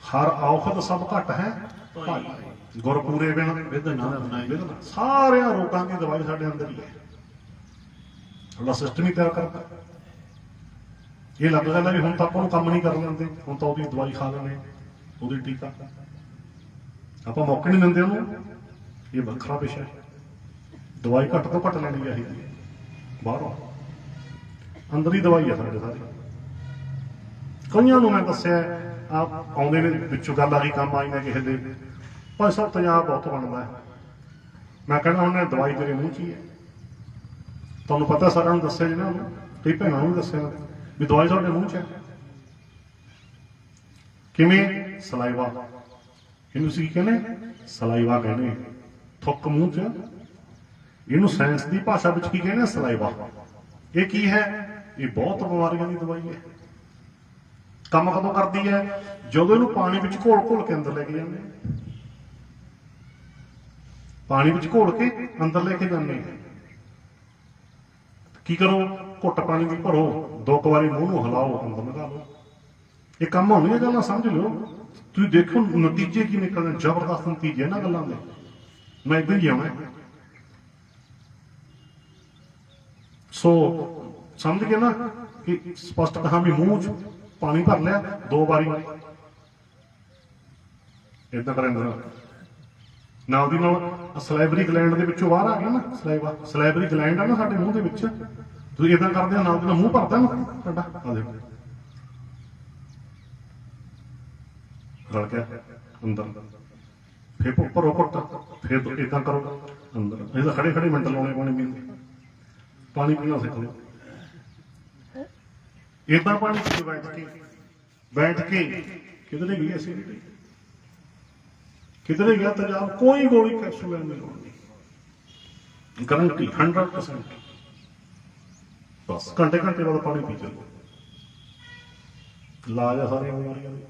ਹਰ ਔਖਦ ਸਭ ਘੱਟ ਹੈ ਭਾਈ, ਗੁਰ ਪੂਰੇ ਬਿਨ ਵਿਧ ਨਾ ਵਿਧ, ਸਾਰਿਆਂ ਰੋਗਾਂ ਦੀ ਦਵਾਈ ਸਾਡੇ ਅੰਦਰ ਹੀ ਹੈ, ਸਾਡਾ ਸਿਸਟਮ ਹੀ ਤਿਆਰ ਕਰਦਾ। ਇਹ ਲੱਗ ਜਾਂਦਾ ਵੀ ਹੁਣ ਤਾਂ ਆਪਾਂ ਨੂੰ ਕੰਮ ਨਹੀਂ ਕਰ ਲੈਂਦੇ, ਹੁਣ ਤਾਂ ਉਹਦੀ ਦਵਾਈ ਖਾ ਲੈਂਦੇ, ਉਹਦੀ ਟੀਕਾ, ਆਪਾਂ ਮੌਕੇ ਨਹੀਂ ਦਿੰਦੇ ਉਹਨੂੰ। ਇਹ ਵੱਖਰਾ ਵਿਸ਼ਾ ਹੈ, ਦਵਾਈ ਘੱਟ ਤੋਂ ਘੱਟ ਲੈਣੀ ਚਾਹੀਦੀ ਹੈ ਬਾਹਰੋਂ, ਅੰਦਰ ਹੀ ਦਵਾਈ ਹੈ ਸਾਡੇ ਸਾਰੀ। ਕਈਆਂ ਨੂੰ ਮੈਂ ਦੱਸਿਆ ਆਉਂਦੇ ਨੇ ਵਿੱਚੋਂ ਗੱਲ ਆ ਗਈ ਕੰਮ ਆਈ ਨਾ ਕਿਸੇ ਦੇ, ਪਰ ਸਭ ਪੰਜਾਬ ਬਹੁਤ ਬਣਦਾ ਹੈ। ਮੈਂ ਕਹਿੰਦਾ ਹੁਣ ਦਵਾਈ ਤੇਰੇ ਮੂੰਹ 'ਚ ਹੀ ਹੈ, ਤੁਹਾਨੂੰ ਪਤਾ ਸਾਰਿਆਂ ਨੂੰ ਦੱਸਿਆ ਜੀ ਨਾ, ਕਈ ਭੈਣਾਂ ਨੂੰ ਦੱਸਿਆ ਵੀ ਦਵਾਈ ਤੁਹਾਡੇ ਮੂੰਹ 'ਚ ਹੈ। ਕਿਵੇਂ? ਸਲਾਈਵਾ, ਇਹਨੂੰ ਤੁਸੀਂ ਕੀ ਕਹਿੰਦੇ? ਸਲਾਈਵਾ ਕਹਿੰਦੇ, ਥੁੱਕ ਮੂੰਹ 'ਚ, ਇਹਨੂੰ ਸਾਇੰਸ ਦੀ ਭਾਸ਼ਾ ਵਿੱਚ ਕੀ ਕਹਿੰਦੇ? ਸਲਾਈਵਾ। ਇਹ ਕੀ ਹੈ? ਇਹ ਬਹੁਤ ਬਿਮਾਰੀਆਂ ਦੀ ਦਵਾਈ ਹੈ। ਕੰਮ ਕਦੋਂ ਕਰਦੀ ਹੈ? ਜਦੋਂ ਇਹਨੂੰ ਪਾਣੀ ਵਿੱਚ ਘੋਲ ਘੋਲ ਕੇ ਅੰਦਰ ਲੈ ਕੇ ਜਾਂਦੇ, ਪਾਣੀ ਵਿੱਚ ਘੋਲ ਕੇ ਅੰਦਰ ਲੈ ਕੇ ਜਾਂਦੇ। ਕੀ ਕਰੋ? ਘੁੱਟ ਪਾਣੀ ਦੀ ਭਰੋ, 2 ਵਾਰੀ ਮੂੰਹ ਨੂੰ ਹਿਲਾਓ, ਅੰਦਰ ਲਗਾ ਲਓ। ਇਹ ਕੰਮ ਹੋਣੀਆਂ ਗੱਲਾਂ, ਸਮਝ ਲਿਓ। ਤੁਸੀਂ ਦੇਖੋ ਨਤੀਜੇ ਕੀ ਨਿਕਲਦੇ, ਜ਼ਬਰਦਸਤ ਨਤੀਜੇ ਇਹਨਾਂ ਗੱਲਾਂ ਦੇ। ਮੈਂ ਇੱਦਾਂ ਹੀ ਆਉਣਾ, ਸੋ ਸਮਝ ਗਏ ਨਾ ਕਿ ਸਪਸ਼ਟ ਕਹਾਂ ਵੀ ਮੂੰਹ 'ਚ ਪਾਣੀ ਭਰ ਲਿਆ, 2 ਵਾਰੀ ਏਦਾਂ ਕਰੇ ਨਾਲ ਦੀ ਨਾਲ ਸਲੈਬਰੀ ਗਲੈਂਡ ਦੇ ਵਿੱਚੋਂ ਬਾਹਰ ਆ ਗਿਆ ਨਾ, ਸਲੈਬਰੀ ਗਲੈਂਡ ਆ ਨਾ ਸਾਡੇ ਮੂੰਹ ਦੇ ਵਿੱਚ, ਤੁਸੀਂ ਏਦਾਂ ਕਰਦੇ ਆ ਨਾਲ ਦੀ ਨਾਲ ਮੂੰਹ ਭਰਦਾ ਨਾ ਤੁਹਾਡਾ, ਆ ਦੇਖੋ ਰਲ ਗਿਆ ਅੰਦਰ, ਫਿਰ ਭਰੋ ਘੁੱਟ, ਫਿਰ ਏਦਾਂ ਕਰੋ ਅੰਦਰ। ਇਹ ਤਾਂ ਖੜੇ ਖੜੇ ਮਿੰਟ ਲਾਉਣੇ ਪਾਣੀ ਪੀਣ ਦੇ, ਪਾਣੀ ਪੀਣਾ ਸਿੱਖ ਲਓ। ਏਦਾਂ ਪਾਣੀ ਪੀਓ ਬੈਠ ਕੇ ਕਿਧਰੇ ਗਈ ਐਸਿਡਿਟੀ, ਕਿਧਰੇ ਗਿਆ ਤੇਜ਼ਾਬ, ਕੋਈ ਗੋਲੀ ਕੈਪਸੂਲ ਲੈਣ ਦੀ ਲੋੜ ਨਹੀਂ, ਗਰੰਟੀ 100%। ਬਸ ਘੰਟੇ ਬਾਅਦ ਪਾਣੀ ਪੀ ਚੱਲੋ, ਇਲਾਜ ਆ ਸਾਰੀਆਂ ਬਿਮਾਰੀਆਂ ਦੀ।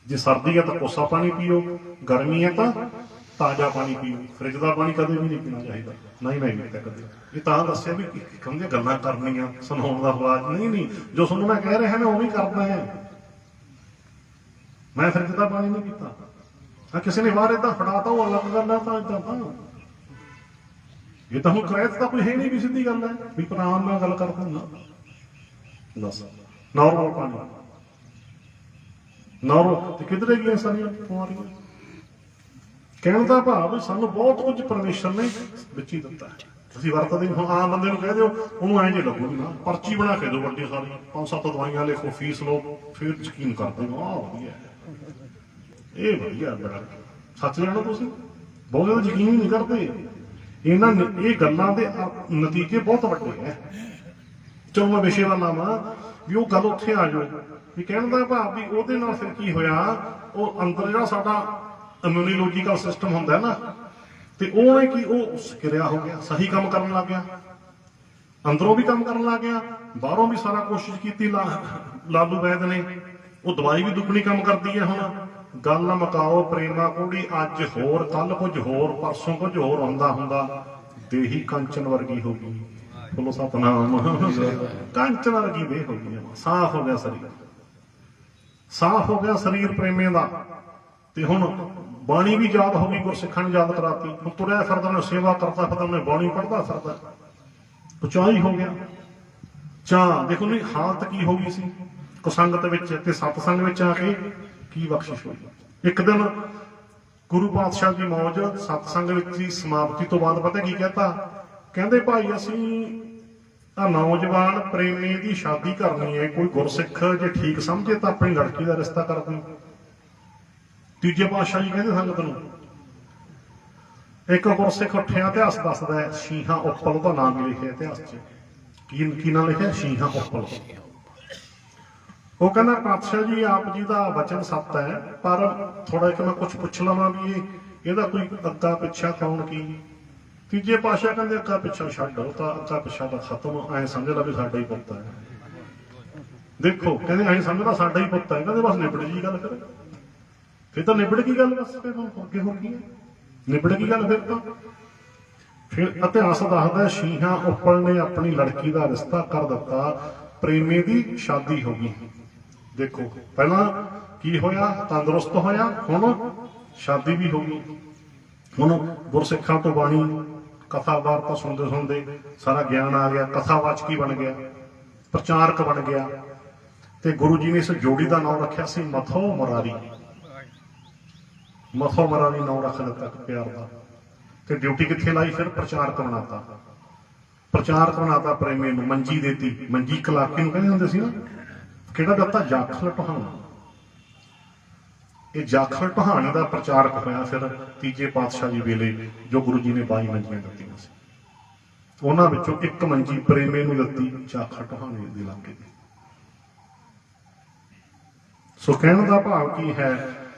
ਜੇ ਸਰਦੀ ਹੈ ਤਾਂ ਕੋਸਾ ਪਾਣੀ ਪੀਓ, ਗਰਮੀ ਹੈ ਤਾਂ ਤਾਜ਼ਾ ਪਾਣੀ ਪੀਓ। ਫਰਿੱਜ ਦਾ ਪਾਣੀ ਕਦੇ ਵੀ ਨਹੀਂ ਪੀਣਾ ਚਾਹੀਦਾ, ਨਹੀਂ ਮੈਂ ਨਹੀਂ ਕਦੇ। ਇਹ ਤਾਂ ਦੱਸਿਆ ਵੀ ਕਹਿੰਦੇ ਗੱਲਾਂ ਕਰਨੀਆਂ, ਸੁਣਾਉਣ ਦਾ ਆਵਾਜ਼ ਨਹੀਂ, ਜੋ ਤੁਹਾਨੂੰ ਮੈਂ ਕਹਿ ਰਿਹਾ ਨਾ ਉਹ ਵੀ ਕਰਦਾ ਹੈ। ਮੈਂ ਫਰਿੱਜ ਦਾ ਪਾਣੀ ਨਹੀਂ ਪੀਤਾ, ਹਾਂ ਕਿਸੇ ਨੇ ਬਾਹਰ ਏਦਾਂ ਫੜਾਤਾ ਉਹ ਅਲੱਗ ਗੱਲ ਹੈ। ਤਾਂ ਏਦਾਂ ਤਾਂ ਇਹ ਤਾਂ ਹੁਣ ਕਰਾਇਤ ਤਾਂ ਕੋਈ ਹੈ ਨਹੀਂ, ਵੀ ਸਿੱਧੀ ਗੱਲ ਹੈ ਵੀ ਪ੍ਰਾਣ ਨਾਲ ਗੱਲ ਕਰਦਾ ਨਾ। ਦੱਸ ਨੋਰਮਲ ਪਾਣੀ, ਨੋਰਮਲ ਤੇ ਕਿਧਰੇ ਗਈਆਂ ਸਾਰੀਆਂ ਬਿਮਾਰੀਆਂ। ਕਹਿਣ ਦਾ ਭਾਵ ਸਾਨੂੰ ਬਹੁਤ ਕੁਝ ਪਰਮੇਸ਼ਰ ਨੇ ਵਿੱਚ ਹੀ ਦਿੱਤਾ ਹੈ, ਅਸੀਂ ਵਰਤਦੇ। ਹੁਣ ਆਮ ਬੰਦੇ ਨੂੰ ਕਹਿ ਦਿਓ, ਉਹਨੂੰ ਐਂ ਜੇ ਲੱਗੂਗੀ ਨਾ, ਪਰਚੀ ਬਣਾ ਕੇ ਦਿਓ ਵੱਡੀ ਸਾਰੀ, 5-7 ਦਵਾਈਆਂ ਲਿਖੋ, ਫੀਸ ਲਓ, ਫਿਰ ਯਕੀਨ ਕਰਦੇ ਹੋ ਆਹ ਵਧੀਆ, ਇਹ ਵਧੀਆ ਬੜਾ ਸੱਚ ਜਾਣੋ। ਤੁਸੀਂ ਬਹੁਤ ਜ਼ਿਆਦਾ ਯਕੀਨ ਹੀ ਨਹੀਂ ਕਰਦੇ। ਇਹਨਾਂ ਇਹ ਗੱਲਾਂ ਦੇ ਨਤੀਜੇ ਬਹੁਤ ਵੱਡੇ ਹੈ। ਚਲੋ ਮੈਂ ਵਿਸ਼ੇ ਵੱਲ ਆਵਾਂ ਵੀ ਉਹ ਗੱਲ ਉੱਥੇ ਆ ਜਾਓ ਵੀ ਕਹਿਣ ਦਾ ਭਾਵ ਵੀ ਉਹਦੇ ਨਾਲ ਫਿਰ ਕੀ ਹੋਇਆ, ਉਹ ਅੰਦਰ ਜਿਹੜਾ ਸਾਡਾ ਇਮਿਊਨੋਲੋਜੀਕਲ ਸਿਸਟਮ ਹੁੰਦਾ ਨਾ, ਤੇ ਉਹਨੇ ਕੀ ਉਹ ਕਿਰਿਆ ਹੋ ਗਿਆ, ਸਹੀ ਕੰਮ ਕਰਨ ਲੱਗ ਗਿਆ, ਅੰਦਰੋਂ ਵੀ ਕੰਮ ਕਰਨ ਲੱਗ ਗਿਆ, ਬਾਹਰੋਂ ਵੀ ਸਾਰਾ ਕੋਸ਼ਿਸ਼ ਕੀਤੀ। ਲਾਲੂ ਵੈਦ ਨੇ ਉਹ ਦਵਾਈ ਵੀ ਦੁੱਗਣੀ ਕੰਮ ਕਰਦੀ ਹੈ। ਹੁਣ ਗੱਲ ਮੁਕਾਓ ਪ੍ਰੇਮਾ ਕੋੜੀ, ਅੱਜ ਹੋਰ ਕੱਲ ਕੁਝ ਹੋਰ ਪਰਸੋਂ ਕੁਝ ਹੋਰ ਹੁੰਦਾ ਦੇਹੀ ਕੰਚਨ ਵਰਗੀ ਹੋ ਗਈ। ਬੋਲੋ ਸਤਨਾਮ। ਕੰਚਨ ਵਰਗੀ ਦੇਹ ਹੋ ਗਈ, ਸਾਫ਼ ਹੋ ਗਿਆ ਸਰੀਰ, ਸਾਫ਼ ਹੋ ਗਿਆ ਸਰੀਰ ਪ੍ਰੇਮੇ ਦਾ। ਤੇ ਹੁਣ ਬਾਣੀ ਵੀ ਯਾਦ ਹੋ ਗਈ, ਗੁਰਸਿੱਖਾਂ ਨੇ ਯਾਦ ਕਰਾਤੀ। ਹੁਣ ਤੁਰਿਆ ਫਿਰਦਾ ਨੇ, ਸੇਵਾ ਕਰਦਾ ਫਿਰਦਾ ਨੇ, ਬਾਣੀ ਪੜ੍ਹਦਾ ਫਿਰਦਾ, ਉਚਾਈ ਹੋ ਗਿਆ। ਚਾਹ ਦੇਖੋ ਨਹੀਂ ਹਾਲਤ ਕੀ ਹੋ ਗਈ ਸੀ ਕੁਸੰਗਤ ਵਿੱਚ ਤੇ ਸਤਸੰਗ ਵਿੱਚ ਆ ਕੇ ਕੀ ਬਖਸ਼ਿਸ਼ ਹੋਈ। ਇੱਕ ਦਿਨ ਗੁਰੂ ਪਾਤਸ਼ਾਹ ਦੀ ਮੌਜ ਸਤਸੰਗ ਵਿੱਚ ਦੀ ਸਮਾਪਤੀ ਤੋਂ ਬਾਅਦ ਪਤਾ ਕੀ ਕਹਿਤਾ? ਕਹਿੰਦੇ ਭਾਈ ਅਸੀਂ ਆ ਨੌਜਵਾਨ ਪ੍ਰੇਮੀ ਦੀ ਸ਼ਾਦੀ ਕਰਨੀ ਹੈ, ਕੋਈ ਗੁਰਸਿੱਖ ਜੇ ਠੀਕ ਸਮਝੇ ਤਾਂ ਆਪਣੀ ਲੜਕੀ ਦਾ ਰਿਸ਼ਤਾ ਕਰ ਦਿਓ। ਤੀਜੇ ਪਾਤਸ਼ਾਹ ਜੀ ਕਹਿੰਦੇ ਸੰਗਤ ਨੂੰ। ਇੱਕ ਗੁਰਸਿੱਖ ਉੱਠਿਆ, ਇਤਿਹਾਸ ਦੱਸਦਾ ਹੈ, ਸ਼ੀਹਾਂ ਉੱਪਲ ਦਾ ਨਾਮ ਲਿਖਿਆ ਇਤਿਹਾਸ 'ਚ। ਕੀ ਨਾਂ ਲਿਖਿਆ? ਸ਼ੀਹਾਂ ਉੱਪਲ। ਉਹ ਕਹਿੰਦਾ ਪਾਤਸ਼ਾਹ ਜੀ ਆਪ ਜੀ ਦਾ ਵਚਨ ਸੱਤ ਹੈ, ਪਰ ਥੋੜਾ ਇੱਕ ਮੈਂ ਕੁਛ ਪੁੱਛ ਲਵਾਂ ਵੀ ਇਹਦਾ ਕੋਈ ਅੱਗਾ ਪਿੱਛਾ ਕੌਣ ਕੀ? ਤੀਜੇ ਪਾਤਸ਼ਾਹ ਕਹਿੰਦੇ ਅੱਗਾ ਪਿੱਛਾ ਛੱਡ, ਉਹ ਤਾਂ ਅੱਗਾ ਪਿੱਛਾ ਤਾਂ ਖਤਮ, ਐਂ ਸਮਝ ਲਾ ਵੀ ਸਾਡਾ ਹੀ ਪੁੱਤ ਹੈ। ਦੇਖੋ ਕਹਿੰਦੇ ਐਂ ਸਮਝ ਲਾ ਸਾਡਾ ਹੀ ਪੁੱਤ ਹੈ। ਕਹਿੰਦੇ ਬਸ ਨਿਬੜ ਜੀ ਗੱਲ, ਫਿਰ ਤਾਂ ਨਿਬੜ ਗਈ ਗੱਲ, ਬਸ ਫਿਰ ਅੱਗੇ ਹੋ ਗਈ ਨਿਬੜ ਗਈ ਗੱਲ। ਫਿਰ ਇਤਿਹਾਸ ਦੱਸਦਾ ਸ਼ੀਹਾਂ ਉੱਪਲ ਨੇ ਆਪਣੀ ਲੜਕੀ ਦਾ ਰਿਸ਼ਤਾ ਕਰ ਦਿੱਤਾ, ਪ੍ਰੇਮੀ ਦੀ ਸ਼ਾਦੀ ਹੋ ਗਈ। ਦੇਖੋ ਪਹਿਲਾਂ ਕੀ ਹੋਇਆ? ਤੰਦਰੁਸਤ ਹੋਇਆ, ਹੁਣ ਸ਼ਾਦੀ ਵੀ ਹੋ ਗਈ। ਹੁਣ ਗੁਰਸਿੱਖਾਂ ਤੋਂ ਬਾਣੀ ਕਥਾ ਵਾਰਤਾ ਸੁਣਦੇ ਸੁਣਦੇ ਸਾਰਾ ਗਿਆਨ ਆ ਗਿਆ, ਕਥਾਵਾਚਕੀ ਬਣ ਗਿਆ, ਪ੍ਰਚਾਰਕ ਬਣ ਗਿਆ। ਤੇ ਗੁਰੂ ਜੀ ਨੇ ਇਸ ਜੋੜੀ ਦਾ ਨਾਮ ਰੱਖਿਆ ਸੀ ਮਥੋ ਮੁਰਾਰੀ। ਮਥੋ ਮੁਰਾਰੀ ਨਾਮ ਰੱਖ ਦਿੱਤਾ ਪਿਆਰ ਦਾ। ਤੇ ਡਿਊਟੀ ਕਿੱਥੇ ਲਾਈ? ਫਿਰ ਪ੍ਰਚਾਰਕ ਬਣਾਤਾ, ਪ੍ਰਚਾਰਕ ਬਣਾਤਾ ਪ੍ਰੇਮੀ ਨੂੰ। ਮੰਜੀ ਦੇਤੀ, ਮੰਜੀ ਕਲਾਕੀ ਨੂੰ ਕਹਿੰਦੇ ਹੁੰਦੇ ਸੀ ਨਾ। ਕਿਹੜਾ ਦਿੱਤਾ? ਜਾਖਲ ਟਹਾਣਾ। ਇਹ ਜਾਖਲ ਟਹਾਣੇ ਦਾ ਪ੍ਰਚਾਰਕ ਹੋਇਆ ਫਿਰ ਤੀਜੇ ਪਾਤਸ਼ਾਹ ਜੀ ਵੇਲੇ, ਜੋ ਗੁਰੂ ਜੀ ਨੇ 22 ਮੰਜੀਆਂ ਦਿੱਤੀਆਂ ਸੀ। ਉਹਨਾਂ ਵਿੱਚੋਂ ਇੱਕ ਮੰਜੀ ਪ੍ਰੇਮੇ ਨੂੰ ਦਿੱਤੀ, ਜਾਖਲ ਟਹਾਣੇ ਦੇ ਇਲਾਕੇ ਦੀ। ਸੋ ਕਹਿਣ ਦਾ ਭਾਵ ਕੀ ਹੈ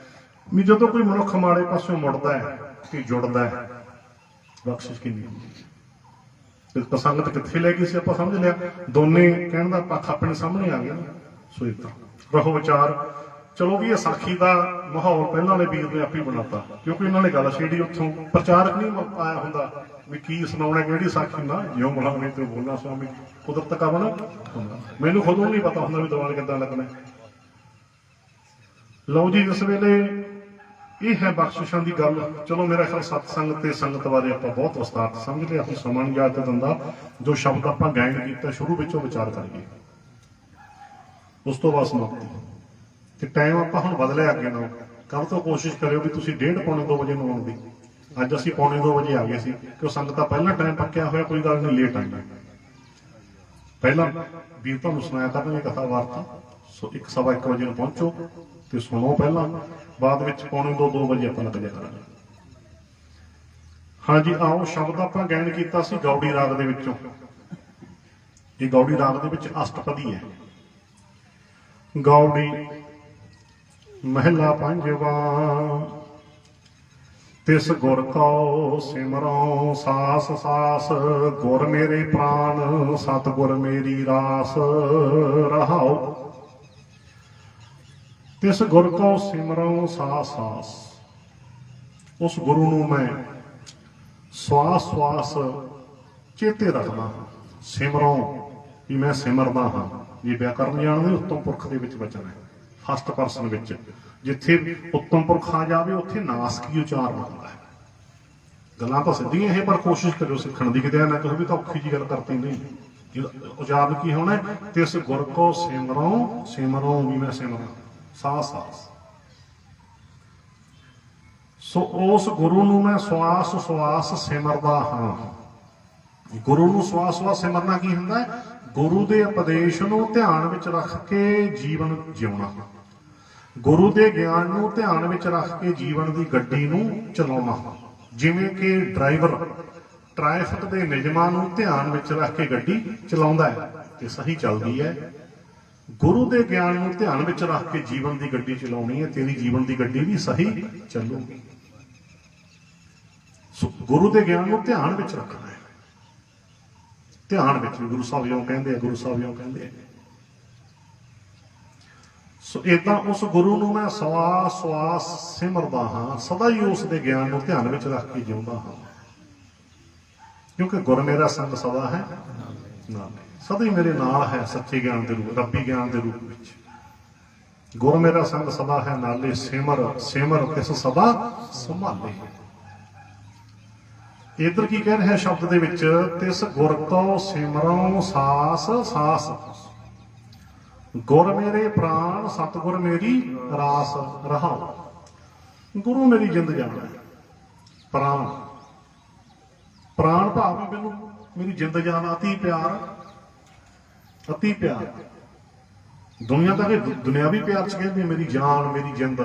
ਵੀ ਜਦੋਂ ਕੋਈ ਮਨੁੱਖ ਮਾੜੇ ਪਾਸਿਓਂ ਮੁੜਦਾ ਹੈ ਤੇ ਜੁੜਦਾ ਹੈ, ਬਖਸ਼ਿਸ਼ ਕਿੰਨੀ ਹੁੰਦੀ। ਪਸੰਗਤ ਕਿੱਥੇ ਲੈ ਗਈ ਸੀ ਆਪਾਂ ਸਮਝ ਲਿਆ। ਦੋਨੇ ਕਹਿਣ ਦਾ ਪੱਖ ਆਪਣੇ ਸਾਹਮਣੇ ਆ ਗਿਆ। ਸੋ ਇਦਾਂ ਰਹੋ ਵਿਚਾਰ। ਚਲੋ ਵੀ ਇਹ ਸਾਖੀ ਦਾ ਮਾਹੌਲ ਪਹਿਲਾਂ ਵਾਲੇ ਵੀਰ ਨੇ ਆਪੇ ਬਣਾਤਾ, ਕਿਉਂਕਿ ਇਹਨਾਂ ਨੇ ਗੱਲ ਛੇੜੀ। ਉੱਥੋਂ ਪ੍ਰਚਾਰਕ ਨਹੀਂ ਆਇਆ ਹੁੰਦਾ ਵੀ ਕੀ ਸੁਣਾਉਣਾ, ਕਿਹੜੀ ਸਾਖੀ ਨਾ ਜਿਉਂ ਬਣਾਉਣੀ ਤੇ ਬੋਲਣਾ ਸੁਆਮੀ ਕੁਦਰਤ ਕਾ ਬਣਾ ਹੁੰਦਾ। ਮੈਨੂੰ ਖੁਦ ਨੂੰ ਨਹੀਂ ਪਤਾ ਹੁੰਦਾ ਵੀ ਦਿਵਾਲ ਕਿੱਦਾਂ ਲੱਗਣਾ। ਲਓ ਜੀ, ਇਸ ਵੇਲੇ ਇਹ ਹੈ ਬਖਸ਼ਿਸ਼ਾਂ ਦੀ ਗੱਲ। ਚਲੋ ਮੇਰਾ ਖਿਆਲ ਸਤਸੰਗ ਤੇ ਸੰਗਤ ਬਾਰੇ ਆਪਾਂ ਬਹੁਤ ਵਿਸਤਾਰ ਸਮਝ ਲਿਆ। ਹੁਣ ਸਮਾਂ ਨਹੀਂ ਇਜਾਜ਼ਤ ਦਿੰਦਾ ਜੋ ਸ਼ਬਦ ਆਪਾਂ ਗਾਇਨ ਕੀਤਾ ਸ਼ੁਰੂ ਵਿੱਚੋਂ ਵਿਚਾਰ ਕਰੀਏ, ਉਸ ਤੋਂ ਬਾਅਦ ਸਮਾਪਤੀ। ਤੇ ਟਾਈਮ ਆਪਾਂ ਹੁਣ ਬਦਲਿਆ ਅੱਗੇ ਨਾਲ। ਕੱਲ ਤੋਂ ਕੋਸ਼ਿਸ਼ ਕਰਿਓ ਵੀ ਤੁਸੀਂ 1:30 ਪੌਣੇ 2 ਵਜੇ ਨੂੰ ਆਉਣ ਦੀ। ਅੱਜ ਅਸੀਂ ਪੌਣੇ 2 ਵਜੇ ਆ ਗਏ ਸੀ, ਕਿਉਂ ਸੰਗਤਾਂ ਪਹਿਲਾਂ ਟਾਈਮ ਪੱਕਿਆ ਹੋਇਆ, ਕੋਈ ਗੱਲ ਨਹੀਂ ਲੇਟ ਆਈਆਂ। ਪਹਿਲਾਂ ਵੀਰ ਤੁਹਾਨੂੰ ਸੁਣਾਇਆ ਕਰਨਗੇ ਕਥਾ ਵਾਰਤਾ। ਸੋ 1:15 ਵਜੇ ਨੂੰ ਪਹੁੰਚੋ ਤੇ ਸੁਣੋ ਪਹਿਲਾਂ, ਬਾਅਦ ਵਿੱਚ ਪੌਣੇ 2 ਵਜੇ ਆਪਾਂ ਲੱਗ ਜਾ ਕਰਾਂਗੇ। ਹਾਂਜੀ ਆਓ, ਸ਼ਬਦ ਆਪਾਂ ਗਾਇਨ ਕੀਤਾ ਸੀ ਗੌੜੀ ਰਾਗ ਦੇ ਵਿੱਚੋਂ। ਇਹ ਗੌੜੀ ਰਾਗ ਦੇ ਵਿੱਚ ਅਸ਼ਟਪਦੀ ਹੈ। ਗੌੜੀ ਮਹਿਲਾ ਪੰਜਵਾ। ਤਿਸ ਗੁਰ ਕਉ ਸਿਮਰਉ ਸਾਸ ਸਾਸ, ਗੁਰ ਮੇਰੇ ਪ੍ਰਾਨ ਸਤਿਗੁਰ ਮੇਰੀ ਰਾਸ। ਰਹਾਉ ਤਿਸ ਗੁਰ ਕਉ ਸਿਮਰਉ ਸਾਸ ਸਾਸ, ਉਸ ਗੁਰੂ ਨੂੰ ਮੈਂ ਸਵਾਸ ਸਵਾਸ ਚੇਤੇ ਰੱਖਦਾ ਹਾਂ। ਸਿਮਰਉ ਵੀ ਮੈਂ ਸਿਮਰਦਾ ਹਾਂ। ਇਹ ਵਿਆਕਰਨ ਜਾਣਦੇ, ਉੱਤਮ ਪੁਰਖ ਦੇ ਵਿੱਚ ਵਚਨ ਹੈ, ਫਸਟ ਪਰਸਨ ਵਿੱਚ। ਜਿੱਥੇ ਉੱਤਮ ਪੁਰਖ ਆ ਜਾਵੇ ਉੱਥੇ ਨਾਸਕੀ ਉਚਾਰਨ ਹੁੰਦਾ ਹੈ। ਗੱਲਾਂ ਤਾਂ ਸਿੱਧੀਆਂ ਇਹ, ਪਰ ਕੋਸ਼ਿਸ਼ ਕਰਿਓ ਸਿੱਖਣ ਦੀ। ਕਿਤੇ ਨਾ ਕਹੋ ਵੀ ਤਾਂ ਔਖੀ ਜੀ ਗੱਲ ਕਰਤੀ ਨਹੀਂ। ਉਚਾਰਨ ਕੀ ਹੋਣਾ? ਤਿਸ ਗੁਰ ਕੋ ਸਿਮਰਉ, ਸਿਮਰਉ ਵੀ ਮੈਂ ਸਿਮਰਾਂ ਸਾਸ ਸਾਸ। ਸੋ ਉਸ ਗੁਰੂ ਨੂੰ ਮੈਂ ਸਵਾਸ ਸਵਾਸ ਸਿਮਰਦਾ ਹਾਂ। ਗੁਰੂ ਨੂੰ ਸਵਾਸ ਸਵਾਸ ਸਿਮਰਨਾ ਕੀ ਹੁੰਦਾ ਹੈ? ਗੁਰੂ ਦੇ ਉਪਦੇਸ਼ ਨੂੰ ਧਿਆਨ ਵਿੱਚ ਰੱਖ ਕੇ ਜੀਵਨ ਜਿਉਣਾ, ਗੁਰੂ ਦੇ ਗਿਆਨ ਨੂੰ ਧਿਆਨ ਵਿੱਚ ਰੱਖ ਕੇ ਜੀਵਨ ਦੀ ਗੱਡੀ ਨੂੰ ਚਲਾਉਣਾ। ਜਿਵੇਂ ਕਿ ਡਰਾਈਵਰ ਟ੍ਰੈਫਿਕ ਦੇ ਨਿਯਮਾਂ ਨੂੰ ਧਿਆਨ ਵਿੱਚ ਰੱਖ ਕੇ ਗੱਡੀ ਚਲਾਉਂਦਾ ਹੈ ਤੇ ਸਹੀ ਚੱਲਦੀ ਹੈ। ਗੁਰੂ ਦੇ ਗਿਆਨ ਨੂੰ ਧਿਆਨ ਵਿੱਚ ਰੱਖ ਕੇ ਜੀਵਨ ਦੀ ਗੱਡੀ ਚਲਾਉਣੀ ਹੈ, ਤੇਰੀ ਜੀਵਨ ਦੀ ਗੱਡੀ ਵੀ ਸਹੀ ਚੱਲੂਗੀ। ਸੋ ਗੁਰੂ ਦੇ ਗਿਆਨ ਨੂੰ ਧਿਆਨ ਵਿੱਚ ਰੱਖਣਾ ਹੈ। ਧਿਆਨ ਵਿੱਚ ਗੁਰੂ ਸਾਹਿਬ ਜਿਉਂ ਕਹਿੰਦੇ ਆ, ਗੁਰੂ ਸਾਹਿਬ ਜਿਉਂ ਕਹਿੰਦੇ ਆ। ਸੋ ਏਦਾਂ ਉਸ ਗੁਰੂ ਨੂੰ ਮੈਂ ਸਵਾਸ ਸਵਾਸ ਸਿਮਰਦਾ ਹਾਂ, ਸਦਾ ਹੀ ਉਸ ਦੇ ਗਿਆਨ ਨੂੰ ਧਿਆਨ ਵਿੱਚ ਰੱਖ ਕੇ ਜਿਉਂਦਾ ਹਾਂ। ਕਿਉਂਕਿ ਗੁਰ ਮੇਰਾ ਸੰਗ ਸਦਾ ਹੈ ਨਾਲ, ਸਦਾ ਹੀ ਮੇਰੇ ਨਾਲ ਹੈ ਸੱਚੇ ਗਿਆਨ ਦੇ ਰੂਪ, ਰੱਬੀ ਗਿਆਨ ਦੇ ਰੂਪ ਵਿੱਚ। ਗੁਰ ਮੇਰਾ ਸੰਗ ਸਦਾ ਹੈ ਨਾਲੇ, ਸਿਮਰ ਸਿਮਰ ਤਿਸ ਸਦਾ ਸੰਭਾਲੇ। ਇਧਰ ਕੀ ਕਹਿ ਰਿਹਾ ਸ਼ਬਦ ਦੇ ਵਿੱਚ, ਤਿਸ ਗੁਰ ਤੋਂ ਸਿਮਰੋਂ ਸਾਸ ਸਾਸ, ਗੁਰ ਮੇਰੇ ਪ੍ਰਾਣ ਸਤਿਗੁਰ ਮੇਰੀ ਰਾਸ ਰਹਾਉ। ਗੁਰੂ ਮੇਰੀ ਜਿੰਦ ਜਾਨ ਹੈ, ਪ੍ਰਾਣ ਪ੍ਰਾਣ ਭਾਵ ਵੀ ਮੈਨੂੰ ਮੇਰੀ ਜਿੰਦ ਜਾਨ, ਅਤੀ ਪਿਆਰ, ਅਤੀ ਪਿਆਰ। ਦੁਨੀਆ ਦਾ ਵੀ ਦੁਨਿਆਵੀ ਪਿਆਰ ਚ ਕਹਿੰਦੇ ਮੇਰੀ ਜਾਨ ਮੇਰੀ ਜਿੰਦ,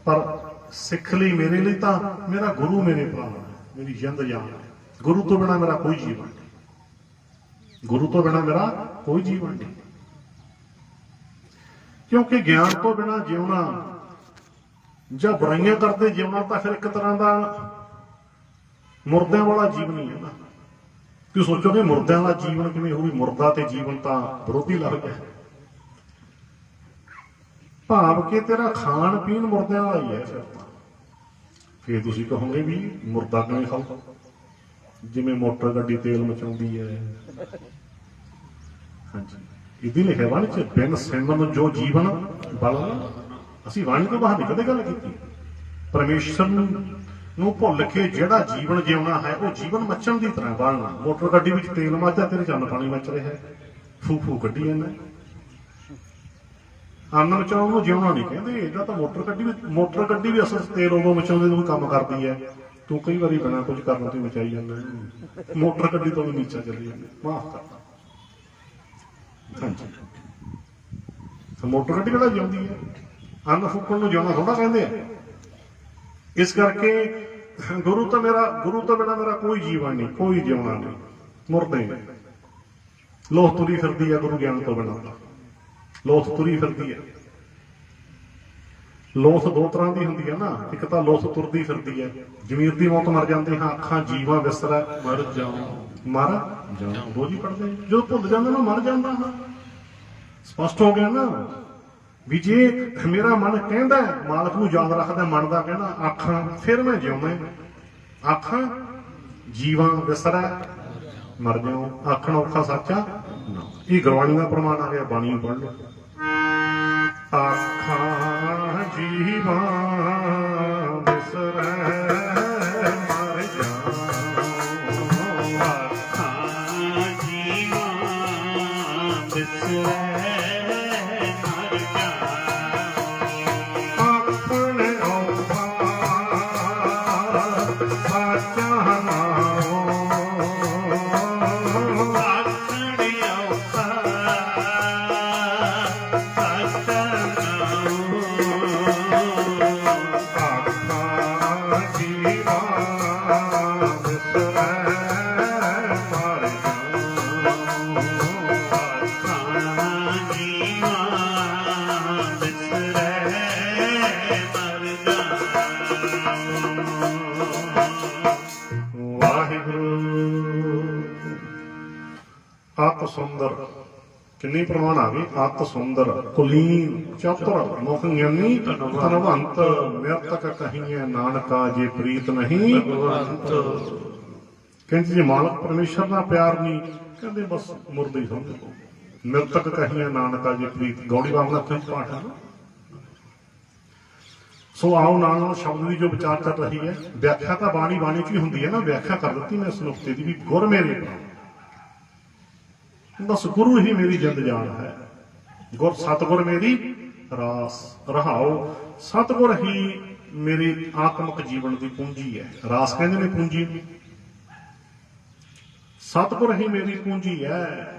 ਪਰ ਸਿੱਖ ਲਈ ਮੇਰੇ ਲਈ ਤਾਂ ਮੇਰਾ ਗੁਰੂ ਮੇਰੇ ਪ੍ਰਾਣ ਹੈ, ਮੇਰੀ ਜਿੰਦ ਜਾਨ ਹੈ। ਗੁਰੂ ਤੋਂ ਬਿਨਾਂ ਮੇਰਾ ਕੋਈ ਜੀਵਨ ਨਹੀਂ, ਗੁਰੂ ਤੋਂ ਬਿਨਾਂ ਮੇਰਾ ਕੋਈ ਜੀਵਨ ਨਹੀਂ। ਕਿਉਂਕਿ ਗਿਆਨ ਤੋਂ ਬਿਨਾਂ ਜਿਉਣਾ ਜਾਂ ਬੁਰਾਈਆਂ ਕਰਦੇ ਜਿਉਣਾ ਤਾਂ ਫਿਰ ਇੱਕ ਤਰ੍ਹਾਂ ਦਾ ਮੁਰਦਿਆਂ ਵਾਲਾ ਜੀਵਨ ਹੀ ਹੈ ਨਾ। ਤੁਸੀਂ ਸੋਚੋਗੇ ਮੁਰਦਿਆਂ ਵਾਲਾ ਜੀਵਨ ਕਿਵੇਂ ਹੋਊ? ਮੁਰਦਾ ਤੇ ਜੀਵਨ ਤਾਂ ਵਿਰੋਧੀ ਲੱਗ ਗਿਆ। ਭਾਵ ਕਿ ਤੇਰਾ ਖਾਣ ਪੀਣ ਮੁਰਦਿਆਂ ਵਾਲਾ ਹੀ ਹੈ। ਫਿਰ ਤੁਸੀਂ ਕਹੋਗੇ ਵੀ ਮੁਰਦਾ ਕਿਵੇਂ ਖਾਊ? ਜਿਵੇਂ ਮੋਟਰ ਗੱਡੀ ਤੇਲ ਮਚਾਉਂਦੀ ਹੈ। ਹਾਂਜੀ, ਇਹਦੀ ਲਿਖਿਆ ਬਾਣੀ ਚ, ਬਿਨ ਸਿਮਰਨ ਜੋ ਜੀਵਨ ਬਲ। ਅਸੀਂ ਬਾਣੀ ਤੋਂ ਬਾਹਰ ਨਹੀਂ ਕਦੇ ਗੱਲ ਕੀਤੀ। ਪਰਮੇਸ਼ਰ ਨੂੰ ਭੁੱਲ ਕੇ ਜਿਹੜਾ ਜੀਵਨ ਜਿਉਣਾ ਹੈ ਉਹ ਜੀਵਨ ਮੱਚਣ ਦੀ ਤਰ੍ਹਾਂ ਬਾਲਣਾ। ਮੋਟਰ ਗੱਡੀ ਵਿੱਚ ਤੇਲ ਮੱਚਦਾ, ਤੇਰੇ ਚੰਨ ਪਾਣੀ ਮੱਚ ਰਿਹਾ ਹੈ, ਫੂ ਫੂ ਕੱਢੀ ਜਾਂਦਾ। ਅੰਨ ਮਚਾਉਣ ਨੂੰ ਜਿਉਣਾ ਨਹੀਂ ਕਹਿੰਦੇ। ਇਹਦਾ ਤਾਂ ਮੋਟਰ ਗੱਡੀ ਵੀ ਅਸਲ ਤੇਲ ਉਦੋਂ ਮਚਾਉਂਦੇ ਨੂੰ ਕੰਮ ਕਰਦੀ ਹੈ। ਤੂੰ ਕਈ ਵਾਰੀ ਬਿਨਾਂ ਕੁਝ ਕਰਨ ਤੋਂ ਮਚਾਈ ਜਾਂਦਾ, ਮੋਟਰ ਗੱਡੀ ਤੋਂ ਵੀ ਨੀਚਾ ਚੱਲੀ ਜਾਂਦਾ। ਮਾਫ ਕਰਦਾ। ਹਾਂਜੀ, ਮੋਟਰ ਗੱਡੀ ਕਿਹੜਾ ਜਿਉਂਦੀ ਹੈ? ਅੰਨ ਫੂਕਣ ਨੂੰ ਜਿਉਣਾ ਥੋੜਾ ਕਹਿੰਦੇ ਆ। ਇਸ ਕਰਕੇ ਗੁਰੂ ਤੋਂ ਬਿਨਾਂ ਮੇਰਾ ਕੋਈ ਜੀਵਨ ਨਹੀਂ, ਕੋਈ ਜਿਉਣਾ ਨਹੀਂ, ਮੁਰਦਾ ਹੀ ਨਹੀਂ। ਲੋਥ ਤੁਰੀ ਫਿਰਦੀ ਹੈ ਗੁਰੂ ਗਿਆਨ ਤੋਂ ਬਿਨਾਂ, ਲੋਥ ਤੁਰੀ ਫਿਰਦੀ ਹੈ। ਲੋਥ ਦੋ ਤਰ੍ਹਾਂ ਦੀ ਹੁੰਦੀ ਹੈ ਨਾ, ਇੱਕ ਤਾਂ ਲੋਥ ਤੁਰਦੀ ਫਿਰਦੀ ਹੈ। ਜ਼ਮੀਰ ਦੀ ਮੌਤ ਮਰ ਜਾਂਦੇ ਹਾਂ, ਅੱਖਾਂ ਜੀਵਾ ਵਿਸਰੈ ਮਰ ਜਾਉ, ਰੋਜ਼ ਹੀ ਪੜਦੇ। ਜਦੋਂ ਭੁੱਲ ਜਾਂਦਾ ਨਾ ਮਰ ਜਾਂਦਾ ਹਾਂ। ਸਪਸ਼ਟ ਹੋ ਗਿਆ ਨਾ ਵੀ ਜੇ ਮੇਰਾ ਮਨ ਕਹਿੰਦਾ ਮਾਲਕ ਨੂੰ ਯਾਦ ਰੱਖਦਾ, ਮਨ ਦਾ ਕਹਿਣਾ ਅੱਖਾਂ, ਫਿਰ ਮੈਂ ਜਿਉਂਦਾ। ਅੱਖਾਂ ਜੀਵਾਂ ਵਿਸਰੈ ਮਰ ਜਾਉ, ਆਖਣ ਔਖਾ ਸੱਚਾ। ਇਹ ਗੁਰਬਾਣੀ ਦਾ ਪ੍ਰਮਾਣ ਆ ਗਿਆ, ਬਾਣੀ ਪੜ੍ਹ ਲਓ। ਆਖਾਂ ਜੀਵਾਂ ਵਿਸਰੈ ਮਰ ਜਾਉ, ਆਖਾਂ ਜੀਵਾਂ ਵਿਸਰੈ ਮਰ ਜਾਉ, ਆਖਣ ਔਖਾ ਸੱਚਾ ਨਾਉ, ਆਖਣ ਔਖਾ ਸੱਚਾ ਨਾਉ, ਆਖਾਂ ਜੀਵਾਂ ਵਿਸਰੈ ਮਰ ਜਾਉ, ਆਖਾਂ ਜੀਵਾਂ ਵਿਸਰੈ ਮਰ ਜਾਉ। ਵਾਹਿਗੁਰੂ। ਅਤ ਸੁੰਦਰ ਕਿੰਨੀ ਪ੍ਰਮਾਣ ਆ ਗਈ। ਅਤ ਸੁੰਦਰ ਕੁਲੀਨ ਚਤੁਰ ਮੁਖ ਗਿਆਨੀ ਧਨਵੰਤ, ਨਿਰਤਕ ਕਹੀਏ ਨਾਨਕਾ ਜੇ ਪ੍ਰੀਤ ਨਹੀਂ ਭਗਵੰਤ। ਕਹਿੰਦੇ ਜੇ ਮਾਲਕ ਪਰਮੇਸ਼ਰ ਨਾਲ ਪਿਆਰ ਨਹੀਂ, ਕਹਿੰਦੇ ਬਸ ਮੁਰਦੇ ਹੀ ਸਮਝ ਲਓ। ਨਿਰਤਕ ਕਹੀਏ ਨਾਨਕਾ ਜੇ ਪ੍ਰੀਤ, ਗੌੜੀ ਬਾਬਾ ਦਾ ਕੋਈ ਪਾਠ ਹੈ ਨਾ। ਸੋ ਆਓ ਨਾਲ ਨਾਲ ਸ਼ਬਦ ਦੀ ਜੋ ਵਿਚਾਰ ਚੱਲ ਰਹੀ ਹੈ, ਵਿਆਖਿਆ ਤਾਂ ਬਾਣੀ ਚ ਹੀ ਹੁੰਦੀ ਹੈ ਨਾ। ਵਿਆਖਿਆ ਕਰ ਦਿੱਤੀ ਮੈਂ ਇਸ ਨੁਕਤੇ ਦੀ ਵੀ ਗੁਰ ਮੇਰੇ ਪ੍ਰਾਣ, ਬਸ ਗੁਰੂ ਹੀ ਮੇਰੀ ਜਿੰਦ ਜਾਨ ਹੈ। ਗੁਰ ਸਤਿਗੁਰ ਮੇਰੀ ਰਾਸ ਰਹਾਉ, ਸਤਿਗੁਰ ਹੀ ਮੇਰੀ ਆਤਮਿਕ ਜੀਵਨ ਦੀ ਪੂੰਜੀ ਹੈ। ਰਾਸ ਕਹਿੰਦੇ ਨੇ ਪੂੰਜੀ ਨੂੰ, ਸਤਿਗੁਰ ਹੀ ਮੇਰੀ ਪੂੰਜੀ ਹੈ।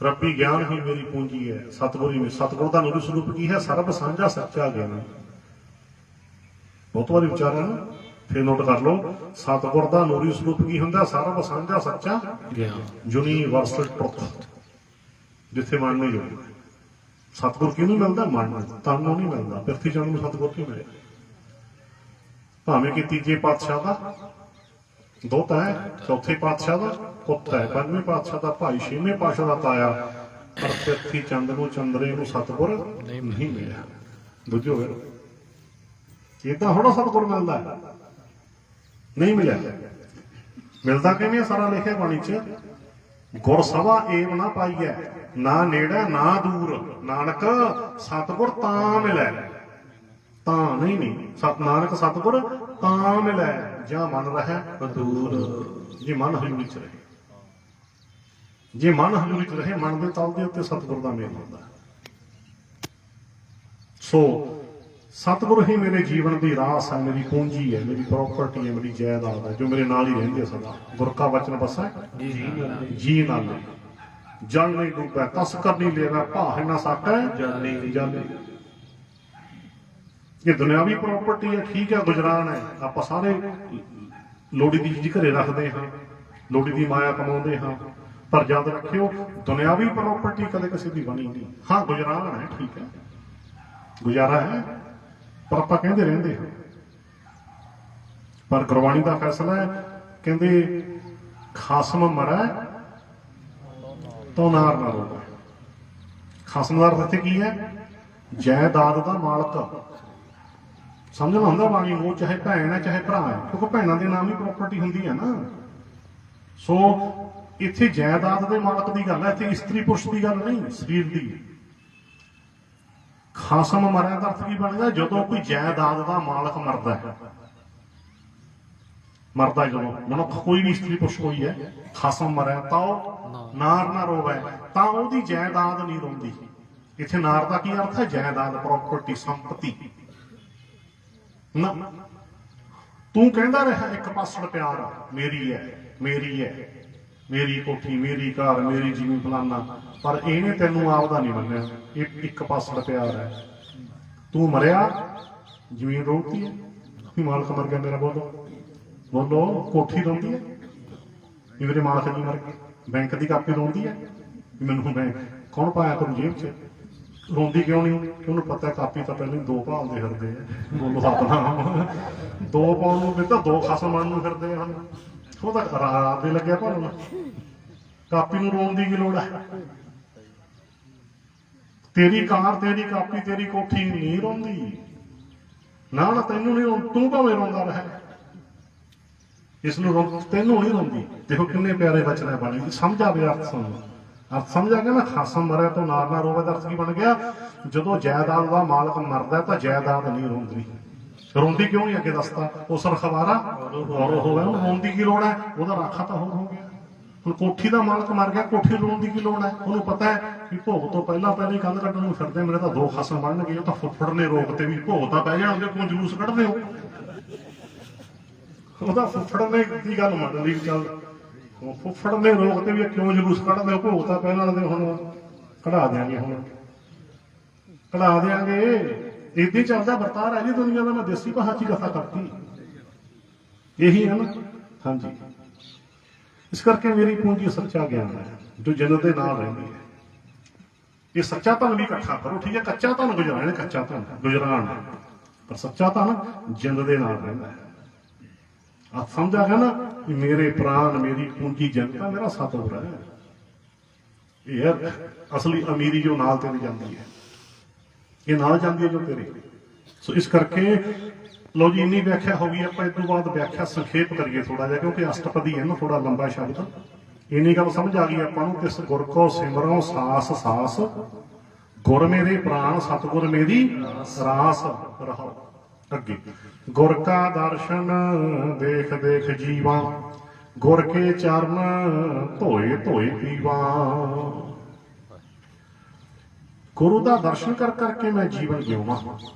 ਰੱਬੀ ਗਿਆਨ ਹੀ ਮੇਰੀ ਪੂੰਜੀ ਹੈ। ਸਤਿਗੁਰ ਦਾ ਨੂਰੀ ਸਰੂਪ ਕੀ ਹੈ? ਸਰਬ ਸਾਂਝਾ ਸੱਚਾ ਗਿਆਨ। ਬਹੁਤ ਵਾਰੀ ਵਿਚਾਰਿਆ ਨਾ, ਫਿਰ ਨੋਟ ਕਰ ਲਓ। ਸਤਿਗੁਰ ਦਾ ਨੂਰੀ ਸਰੂਪ ਕੀ ਹੁੰਦਾ? ਸਰਬ ਸਾਂਝਾ ਸੱਚਾ ਗਿਆਨ, ਯੂਨੀਵਰਸਲ ਟਰੁਥ, ਜਿੱਥੇ ਮਨ ਨਹੀਂ ਜੁੜਦਾ। ਸਤਿਗੁਰ ਕਿਹਨੂੰ ਮਿਲਦਾ? ਮਨ ਨੂੰ, ਤਨ ਨੂੰ ਨਹੀਂ ਮਿਲਦਾ। ਪ੍ਰਿਥਵੀ ਚੰਦ ਨੂੰ ਸਤਿਗੁਰ ਕਿਉਂ ਮਿਲਿਆ? ਭਾਵੇਂ ਕਿ ਤੀਜੇ ਪਾਤਸ਼ਾਹ ਦਾ ਦੋਤਾ ਹੈ, ਚੌਥੇ ਪਾਤਸ਼ਾਹ ਦਾ ਪੁੱਤ ਹੈ, ਪੰਜਵੇਂ ਪਾਤਸ਼ਾਹ ਦਾ ਭਾਈ, ਛੇਵੇਂ ਪਾਤਸ਼ਾਹ ਦਾ ਤਾਇਆ, ਪਰ ਪ੍ਰਿਥਵੀ ਚੰਦ ਨੂੰ, ਚੰਦਰੇ ਨੂੰ ਸਤਿਗੁਰ ਨਹੀਂ ਮਿਲਿਆ। ਦੂਜੋ ਫਿਰ ਏਦਾਂ ਥੋੜਾ ਸਤਿਗੁਰ ਮਿਲਦਾ, ਨਹੀਂ ਮਿਲਿਆ। ਮਿਲਦਾ ਕਿਵੇਂ ਸਾਰਾ ਲਿਖਿਆ ਬਾਣੀ ਚ, ਗੁਰ ਸਭਾ ਏਵ ਨਾ ਪਾਈਐ, ਨਾ ਨੇੜੇ ਨਾ ਦੂਰ, ਨਾਨਕ ਸਤਿਗੁਰ ਤਾਂ ਮਿਲੈ। ਤਾਂ ਨਹੀਂ ਸਤ ਨਾਨਕ ਸਤਿਗੁਰ ਤਾਂ ਮਿਲੈ, ਜਾਂ ਮਨ ਰਹਿ ਦੂਰ। ਜੇ ਮਨ ਹਜ਼ੂਰੀ ਚ ਰਹੇ, ਜੇ ਮਨ ਹਜ਼ੂਰੀ ਚ ਰਹੇ, ਮਨ ਦੇ ਤਲ ਦੇ ਉੱਤੇ ਸਤਿਗੁਰ ਦਾ ਮੇਲ ਹੁੰਦਾ। ਸੋ ਸਤਿਗੁਰ ਹੀ ਮੇਰੇ ਜੀਵਨ ਦੀ ਰਾਸ ਹੈ, ਮੇਰੀ ਪੂੰਜੀ ਹੈ, ਮੇਰੀ ਪ੍ਰੋਪਰਟੀ ਹੈ, ਮੇਰੀ ਜਾਇਦਾਦ ਹੈ, ਜੋ ਮੇਰੇ ਨਾਲ ਹੀ ਰਹਿੰਦੇ ਸਦਾ। ਗੁਰ ਕਾ ਵਚਨ ਬਸੈ ਜੀ ਨਾਲੇ, ਜਲ ਨਹੀਂ ਡੂਬੈ, ਤਸ ਕਰ ਨਹੀਂ ਲੇਵੈ, ਭਾਹ ਨਾ ਸਾਕੈ ਜਾਲੇ। ਇਹ ਦੁਨਿਆਵੀ ਪ੍ਰਾਪਰਟੀ ਹੈ, ਠੀਕ ਹੈ, ਗੁਜਰਾਨ ਹੈ, ਆਪਾਂ ਸਾਰੇ ਲੋੜੀ ਦੀ ਚੀਜ਼ ਘਰੇ ਰੱਖਦੇ ਹਾਂ, ਲੋੜੀ ਦੀ ਮਾਇਆ ਕਮਾਉਂਦੇ ਹਾਂ, ਪਰ ਯਾਦ ਰੱਖਿਓ ਦੁਨਿਆਵੀ ਪ੍ਰਾਪਰਟੀ ਕਦੇ ਕਿਸੇ ਦੀ ਬਣੀ ਨਹੀਂ। ਹਾਂ ਗੁਜਰਾਨ ਹੈ, ਠੀਕ ਹੈ, ਗੁਜ਼ਾਰਾ ਹੈ, ਪਰ ਆਪਾਂ ਕਹਿੰਦੇ ਰਹਿੰਦੇ ਹਾਂ। ਪਰ ਗੁਰਬਾਣੀ ਦਾ ਫੈਸਲਾ ਹੈ, ਕਹਿੰਦੇ ਖਾਸਮ ਮਰੈ ਤੋਂ ਨਾਰ ਨਾ ਰੋਵੇ। ਖਾਸਮ ਦਾ ਅਰਥ ਕੀ ਹੈ? ਜਾਇਦਾਦ ਦਾ ਮਾਲਕ। ਸਮਝਣਾ ਹੁੰਦਾ ਬਾਣੀ ਨੂੰ, ਚਾਹੇ ਭੈਣ ਹੈ ਚਾਹੇ ਭਰਾ ਹੈ, ਕਿਉਂਕਿ ਭੈਣਾਂ ਦੇ ਨਾਮ ਹੀ ਪ੍ਰਾਪਰਟੀ ਹੁੰਦੀ ਹੈ ਨਾ। ਸੋ ਇੱਥੇ ਜਾਇਦਾਦ ਦੇ ਮਾਲਕ ਦੀ ਗੱਲ ਹੈ, ਇੱਥੇ ਇਸਤਰੀ ਪੁਰਸ਼ ਦੀ ਗੱਲ ਨਹੀਂ, ਸਰੀਰ ਦੀ। ਖਾਸਮ ਮਰਿਆ ਦਾ ਅਰਥ ਕੀ ਬਣਦਾ? ਜਦੋਂ ਕੋਈ ਜਾਇਦਾਦ ਦਾ ਮਾਲਕ ਮਰਦਾ ਹੈ, ਮਰਦਾ ਜਦੋਂ ਮਨੁੱਖ, ਕੋਈ ਵੀ ਇਸਤਰੀ ਪੁਰਸ਼ ਕੋਈ ਹੈ, ਖਾਸਮ ਮਰਿਆ ਤਾਂ ਉਹ ਨਾਰ ਨਾ ਰੋਵੇ, ਤਾਂ ਉਹਦੀ ਜਾਇਦਾਦ ਨਹੀਂ ਰੋਂਦੀ। ਇੱਥੇ ਨਾਰ ਦਾ ਕੀ ਅਰਥ ਹੈ? ਜਾਇਦਾਦ, ਪ੍ਰਾਪਰਟੀ, ਸੰਪਤੀ ਨਾ। ਤੂੰ ਕਹਿੰਦਾ ਰਿਹਾ ਇੱਕ ਪਾਸੜ ਪਿਆਰ ਮੇਰੀ ਹੈ, ਮੇਰੀ ਹੈ, ਮੇਰੀ ਕੋਠੀ, ਮੇਰੀ ਘਰ, ਮੇਰੀ ਜ਼ਮੀਨ ਫਲਾਨਾ, ਪਰ ਇਹਨੇ ਤੈਨੂੰ ਆਪਦਾ ਨਹੀਂ ਮੰਨਿਆ। ਇਹ ਇੱਕ ਪਾਸੜ ਪਿਆਰ ਹੈ। ਤੂੰ ਮਰਿਆ, ਜ਼ਮੀਨ ਰੋਕਦੀ ਹੈ, ਮਾਲਕ ਮਰ ਗਿਆ ਮੇਰਾ, ਬੋਲੋ ਬੋਲੋ, ਕੋਠੀ ਰੋਂਦੀ ਹੈ, ਮੇਰੇ ਮਾਲਕ ਜੀ ਮਰ ਗਏ, ਬੈਂਕ ਦੀ ਕਾਪੀ ਰੋਂਦੀ ਹੈ, ਮੈਨੂੰ ਬੈਂਕ ਕੌਣ ਪਾਇਆ ਕਰੂ ਜੇਬ 'ਚ। ਰੋਂਦੀ ਕਿਉਂ ਨਹੀਂ? ਉਹਨੂੰ ਪਤਾ ਕਾਪੀ ਤਾਂ ਪਹਿਲਾਂ 2 ਭਾਲਦੇ ਫਿਰਦੇ ਆ, ਬੋਲੋ ਆਪਣਾ 2 ਪਾਉਣ ਨੂੰ ਵੀ ਤਾਂ 2 ਖਸਮ ਬਣਨ ਨੂੰ ਫਿਰਦੇ ਹਨ। ਉਹ ਤਾਂ ਰਾਤ ਦੇ ਲੱਗਿਆ ਭਾਲਣ, ਕਾਪੀ ਨੂੰ ਰੋਣ ਦੀ ਕੀ ਲੋੜ ਹੈ? ਤੇਰੀ ਕਾਰ, ਤੇਰੀ ਕਾਪੀ, ਤੇਰੀ ਕੋਠੀ ਨਹੀਂ ਰੋਂਦੀ ਨਾ, ਨਾ ਤੈਨੂੰ ਨਹੀਂ, ਤੂੰ ਭਾਵੇਂ ਰੋਂਦਾ ਰਹਿ, ਇਸ ਨੂੰ ਤੈਨੂੰ ਨਹੀਂ ਰੋਂਦੀ। ਦੇਖੋ ਕਿੰਨੇ ਪਿਆਰੇ ਬਚਨ ਹੈ ਬਾਣੀ, ਸਮਝ ਆਵੇ ਅਰਥ ਸਮਝ, ਅਰਥ ਸਮਝ ਆ ਗਿਆ ਨਾ। ਖਾਸਮ ਮਰਿਆ ਤੋਂ ਨਾਰ ਨਾ ਰੋਵੇ ਦਾ ਅਰਥ ਕੀ ਬਣ ਗਿਆ? ਜਦੋਂ ਜਾਇਦਾਦ ਦਾ ਮਾਲਕ ਮਰਦਾ ਤਾਂ ਜਾਇਦਾਦ ਨਹੀਂ ਰੋਂਦੀ। ਰੋਂਦੀ ਕਿਉਂ ਨਹੀਂ ਅੱਗੇ ਦੱਸਦਾ? ਉਹ ਸਰਖਵਾਰਾ ਹੋਰ ਹੋਵੇ, ਉਹਨੂੰ ਰੋਣ ਦੀ ਕੀ ਲੋੜ ਹੈ? ਉਹਦਾ ਰਾਖਾ ਤਾਂ ਹੋਰ ਹੋ ਗਿਆ। ਹੁਣ ਕੋਠੀ ਦਾ ਮਾਲਕ ਮਰ ਗਿਆ, ਕੋਠੀ ਰੋਣ ਦੀ ਕੀ ਲੋੜ ਹੈ? ਉਹਨੂੰ ਪਤਾ ਹੈ ਕਿ ਭੋਗ ਤੋਂ ਪਹਿਲਾਂ ਹੀ ਕੰਧ ਕੱਢਣ ਨੂੰ ਫਿਰਦੇ, ਮੇਰੇ ਤਾਂ 2 ਖਸਮ ਬਣ ਗਏ, ਉਹ ਤਾਂ ਫੁੱਫੜ ਨੇ ਰੋਕ ਤੇ ਵੀ ਭੋਗ ਤਾਂ ਪੈ ਜਾਣਾ, ਉਹਦੇ ਕੋਲ ਜਲੂਸ ਕੱਢਦੇ ਹੋ। ਉਹਦਾ ਫੁੱਫੜ ਨੇ ਦੀ ਗੱਲ ਮੰਨ ਲਈ, ਚੱਲ ਫੁੱਫੜ ਨੇ ਰੋਕ ਤੇ ਵੀ ਕਿਉਂ ਜਲੂਸ ਕੱਢਦੇ ਹੋ, ਭੋਗ ਤਾਂ ਪਹਿਲਾਂ ਦੇ, ਹੁਣ ਕਢਾ ਦਿਆਂਗੇ, ਹੁਣ ਕਢਾ ਦਿਆਂਗੇ। ਏਦਾਂ ਚੱਲਦਾ ਵਰਤਾਰ ਹੈ ਜੀ ਦੁਨੀਆ ਦਾ। ਮੈਂ ਦੇਸੀ ਭਾਸ਼ਾ 'ਚ ਕਥਾ ਕਰਤੀ, ਇਹੀ ਹੈ ਨਾ। ਹਾਂਜੀ, ਇਸ ਕਰਕੇ ਮੇਰੀ ਪੂੰਜੀ ਸੱਚਾ ਗਿਆਨ ਹੈ, ਜੋ ਜਨਤ ਦੇ ਨਾਲ ਰਹਿੰਦੀ ਹੈ। ਇਹ ਸੱਚਾ ਧਨ ਵੀ ਇਕੱਠਾ ਕਰੋ, ਠੀਕ ਹੈ। ਕੱਚਾ ਧਨ ਗੁਜਰਾਨ, ਕੱਚਾ ਧਨ ਗੁਜਰਾਨ, ਪਰ ਸੱਚਾ ਧਨ ਜਿੰਦ ਦੇ ਨਾਲ ਰਹਿੰਦਾ ਹੈ। ਆਪ ਸਮਝ ਆ ਗਿਆ ਨਾ, ਮੇਰੇ ਪ੍ਰਾਣ, ਮੇਰੀ ਪੂੰਜੀ ਜਨਤਾ, ਮੇਰਾ ਸਤਿਗੁਰ ਹੈ। ਇਹ ਹੈ ਅਸਲੀ ਅਮੀਰੀ, ਜੋ ਨਾਲ ਤੇਰੀ ਜਾਂਦੀ ਹੈ, ਇਹ ਨਾਲ ਜਾਂਦੀ ਹੈ ਜੋ ਤੇਰੀ। ਸੋ ਇਸ ਕਰਕੇ ਲੋ ਜੀ, ਇੰਨੀ ਵਿਆਖਿਆ ਹੋ ਗਈ। ਆਪਾਂ ਇਸ ਤੋਂ ਬਾਅਦ ਵਿਆਖਿਆ ਸੰਖੇਪ ਕਰੀਏ ਥੋੜਾ ਜਿਹਾ, ਕਿਉਂਕਿ ਅਸ਼ਟਪਦੀ ਹੈ ਨਾ, ਥੋੜਾ ਲੰਬਾ ਸ਼ਬਦ। ਇੰਨੀ ਗੱਲ ਸਮਝ ਆ ਗਈ ਆਪਾਂ ਨੂੰ। ਤਿਸ ਗੁਰ ਕੋ ਸਿਮਰੋ ਸਾਸ ਸਾਸ, ਗੁਰ ਮੇਰੇ ਪ੍ਰਾਣ, ਸਤਿਗੁਰ ਮੇਰੀ ਰਾਸ ਰਹੋ। ਅੱਗੇ, ਗੁਰ ਕਾ ਦਰਸ਼ਨ ਦੇਖ ਦੇਖ ਜੀਵਾ, ਗੁਰ ਕੇ ਚਰਨ ਧੋਏ ਧੋਏ ਪੀਵਾ। ਗੁਰੂ ਦਾ ਦਰਸ਼ਨ ਕਰ ਕਰਕੇ ਮੈਂ ਜੀਵਨ ਜਿਉਵਾਂ,